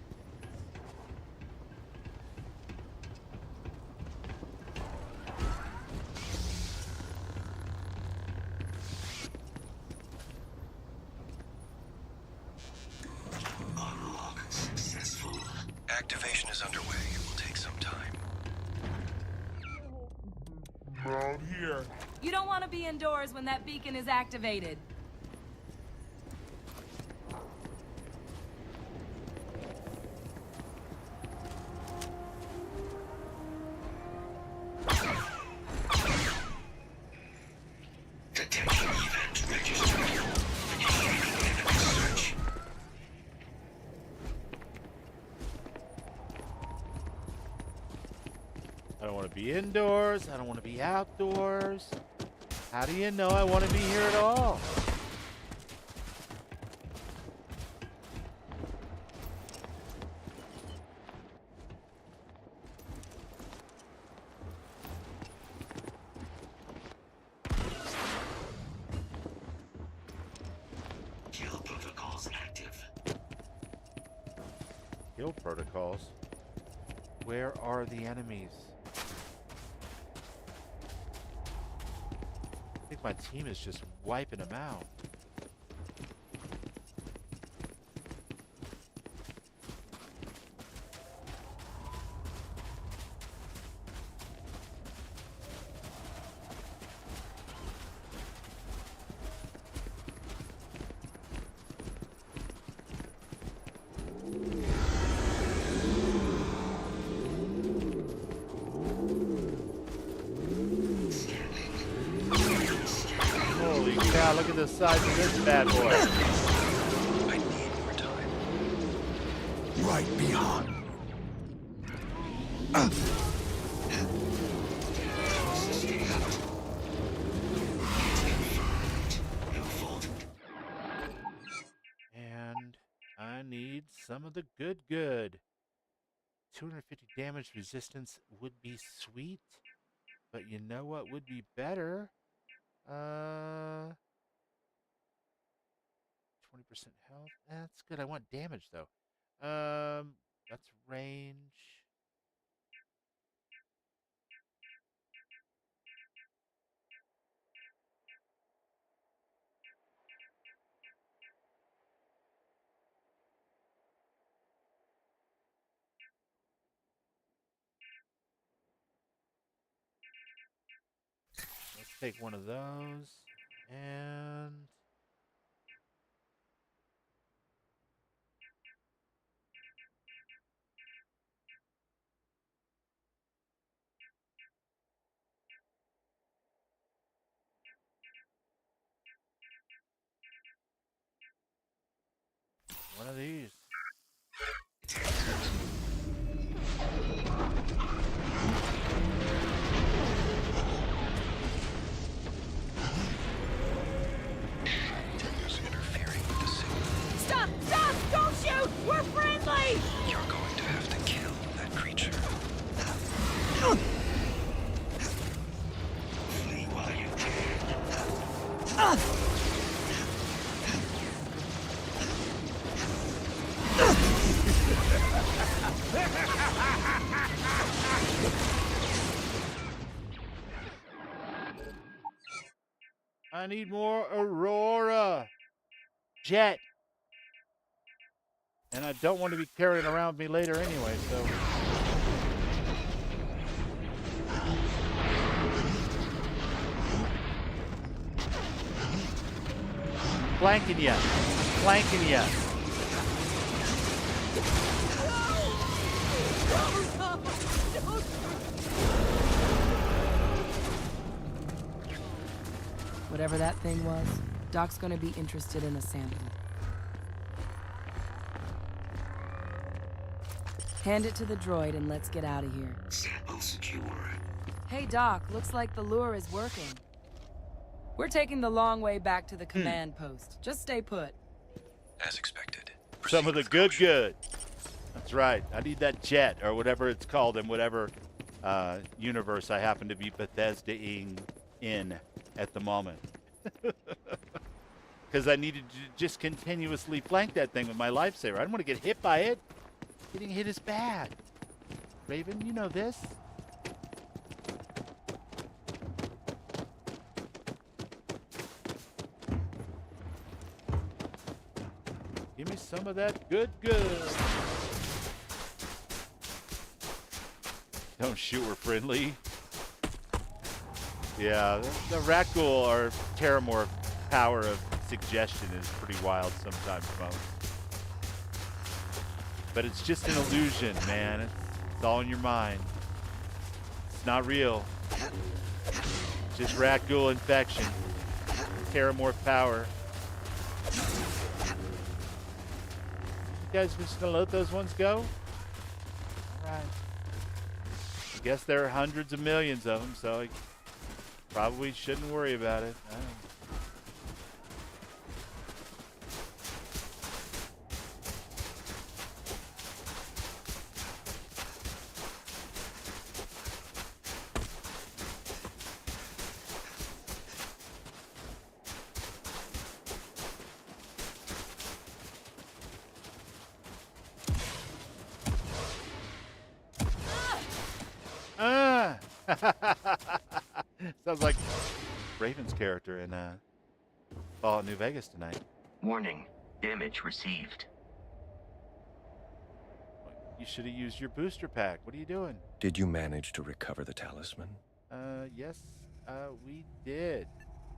S6: Unlock
S10: to be indoors when that beacon is activated.
S6: Detection event registered. Initiating enemy search.
S1: I don't want to be indoors. I don't want to be outdoors. How do you know I want to be here at all?
S6: Kill protocols active.
S1: Kill protocols. Where are the enemies? I think my team is just wiping them out. Holy cow, look at the size of this bad boy.
S22: I need more time.
S21: Right beyond.
S1: And I need some of the good. 250 damage resistance would be sweet. But you know what would be better? 20% health. That's good. I want damage though. That's range. Let's take one of those. And one of these.
S22: Continues interfering with the signal.
S10: Stop! Stop! Don't shoot! We're friendly!
S22: You're going to have to kill that creature.
S6: Flee while you can.
S1: I need more Aurora Jet. And I don't want to be carrying it around me later anyway, so. Flanking ya. Flanking ya.
S10: Whatever that thing was, Doc's gonna be interested in a sample. Hand it to the droid and let's get out of here.
S6: Sample secure.
S10: Hey Doc, looks like the lure is working. We're taking the long way back to the command post. Just stay put.
S22: As expected.
S1: Some of the good. That's right. I need that jet or whatever it's called in whatever universe I happen to be Bethesda-ing in at the moment. Because I needed to just continuously flank that thing with my lifesaver. I don't want to get hit by it. Getting hit is bad. Raven, you know this. Give me some of that good. Don't shoot, we're friendly. Yeah, the Rakghoul or Terramorph power of suggestion is pretty wild sometimes, folks. But it's just an illusion, man. It's all in your mind. It's not real. It's just Rakghoul infection. Terramorph power. You guys just gonna let those ones go? Alright. I guess there are hundreds of millions of them, so I probably shouldn't worry about it. I don't know. Ah! Sounds like Raven's character in Fallout New Vegas tonight.
S22: Warning. Damage received.
S1: You should have used your booster pack. What are you doing?
S22: Did you manage to recover the talisman?
S1: Yes, we did.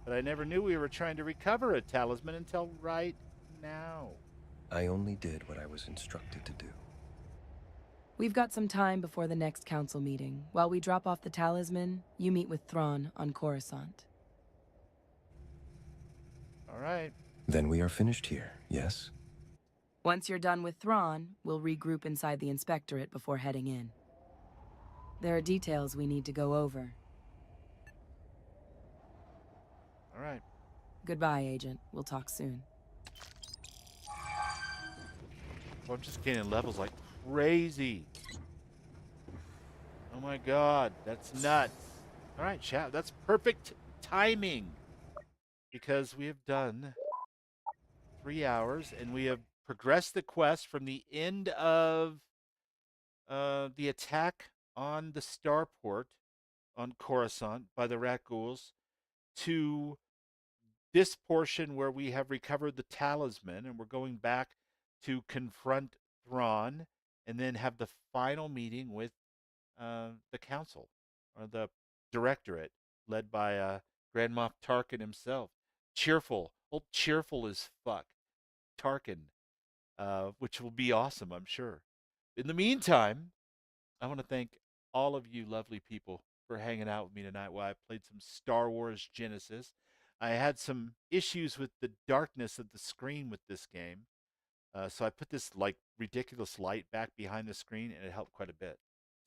S1: But I never knew we were trying to recover a talisman until right now.
S22: I only did what I was instructed to do.
S10: We've got some time before the next council meeting. While we drop off the talisman, you meet with Thrawn on Coruscant.
S1: All right.
S22: Then we are finished here, yes?
S10: Once you're done with Thrawn, we'll regroup inside the Inspectorate before heading in. There are details we need to go over.
S1: All right.
S10: Goodbye, Agent. We'll talk soon.
S1: Well, I'm just gaining levels like crazy. Oh my god, that's nuts. All right, chat, that's perfect timing because we have done 3 hours and we have progressed the quest from the end of the attack on the starport on Coruscant by the Rakghouls to this portion where we have recovered the talisman and we're going back to confront Thrawn and then have the final meeting with the council or the directorate led by Grand Moff Tarkin himself. Cheerful, old cheerful as fuck, Tarkin, which will be awesome, I'm sure. In the meantime, I want to thank all of you lovely people for hanging out with me tonight while I played some Star Wars Genesis. I had some issues with the darkness of the screen with this game. So I put this like ridiculous light back behind the screen and it helped quite a bit.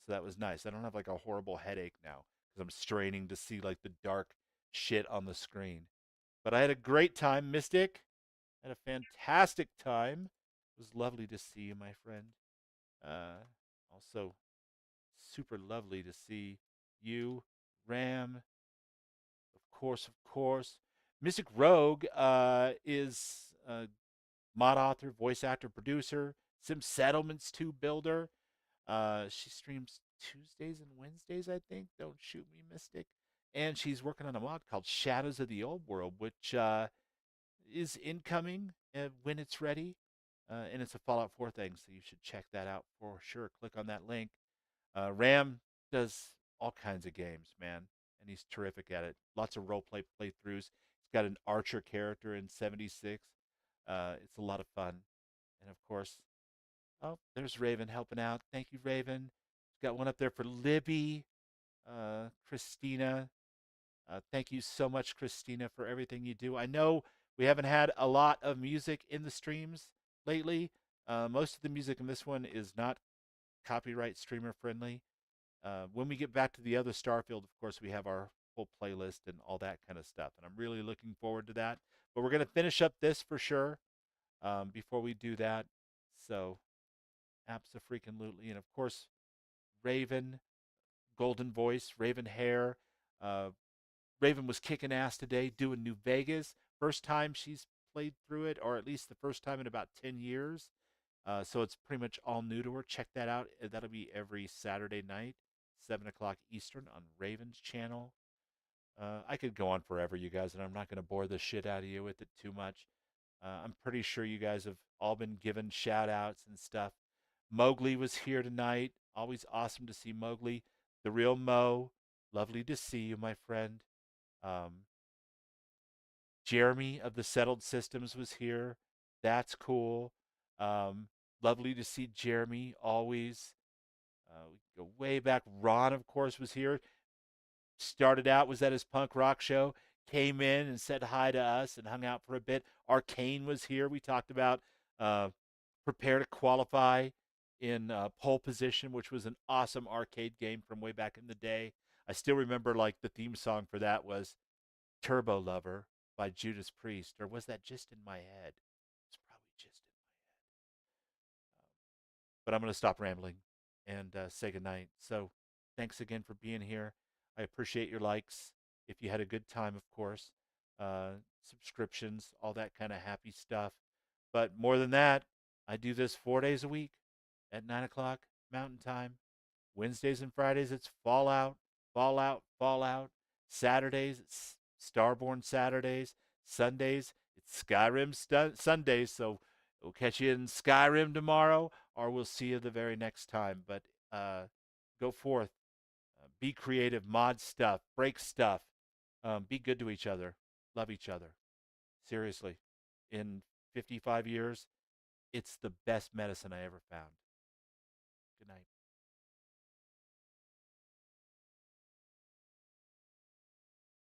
S1: So that was nice. I don't have like a horrible headache now because I'm straining to see like the dark shit on the screen. But I had a great time, Mystic. I had a fantastic time. It was lovely to see you, my friend. Also, super lovely to see you, Ram. Of course, of course. Mystic Rogue is mod author, voice actor, producer, Sim Settlements 2 builder. She streams Tuesdays and Wednesdays, I think. Don't shoot me, Mystic. And she's working on a mod called Shadows of the Old World, which is incoming when it's ready. And it's a Fallout 4 thing, so you should check that out for sure. Click on that link. Ram does all kinds of games, man, and he's terrific at it. Lots of role play playthroughs. He's got an archer character in 76. It's a lot of fun. And of course, oh, there's Raven helping out. Thank you, Raven. Got one up there for Libby, Christina. Thank you so much, Christina, for everything you do. I know we haven't had a lot of music in the streams lately. Most of the music in this one is not copyright streamer friendly. When we get back to the other Starfield, of course, we have our full playlist and all that kind of stuff. And I'm really looking forward to that. But we're going to finish up this for sure before we do that. So, abso-freaking-lutely. And of course, Raven, golden voice, Raven hair. Uh, Raven was kicking ass today doing New Vegas. First time she's played through it, or at least the first time in about 10 years. So it's pretty much all new to her. Check that out. That'll be every Saturday night, 7 o'clock Eastern on Raven's channel. I could go on forever, you guys, and I'm not going to bore the shit out of you with it too much. I'm pretty sure you guys have all been given shout outs and stuff. Mowgli was here tonight. Always awesome to see Mowgli. The real Mo. Lovely to see you, my friend. Jeremy of the Settled Systems was here. That's cool. Um, Lovely to see Jeremy always. We go way back. Ron, of course, was here. Started out, was at his punk rock show, came in and said hi to us and hung out for a bit. Arcane was here. We talked about uh, Prepare to Qualify in Pole Position, which was an awesome arcade game from way back in the day. I still remember like the theme song for that was Turbo Lover by Judas Priest, or was that just in my head? It's probably just in my head. But I'm going to stop rambling and say goodnight. So thanks again for being here. I appreciate your likes. If you had a good time, of course, subscriptions, all that kind of happy stuff. But more than that, I do this 4 days a week at 9 o'clock Mountain Time. Wednesdays and Fridays, it's Fallout, Fallout, Fallout. Saturdays, it's Starborn Saturdays. Sundays, it's Skyrim Sundays. So we'll catch you in Skyrim tomorrow, or we'll see you the very next time. But go forth, be creative, mod stuff, break stuff, be good to each other, love each other. Seriously, in 55 years, it's the best medicine I ever found.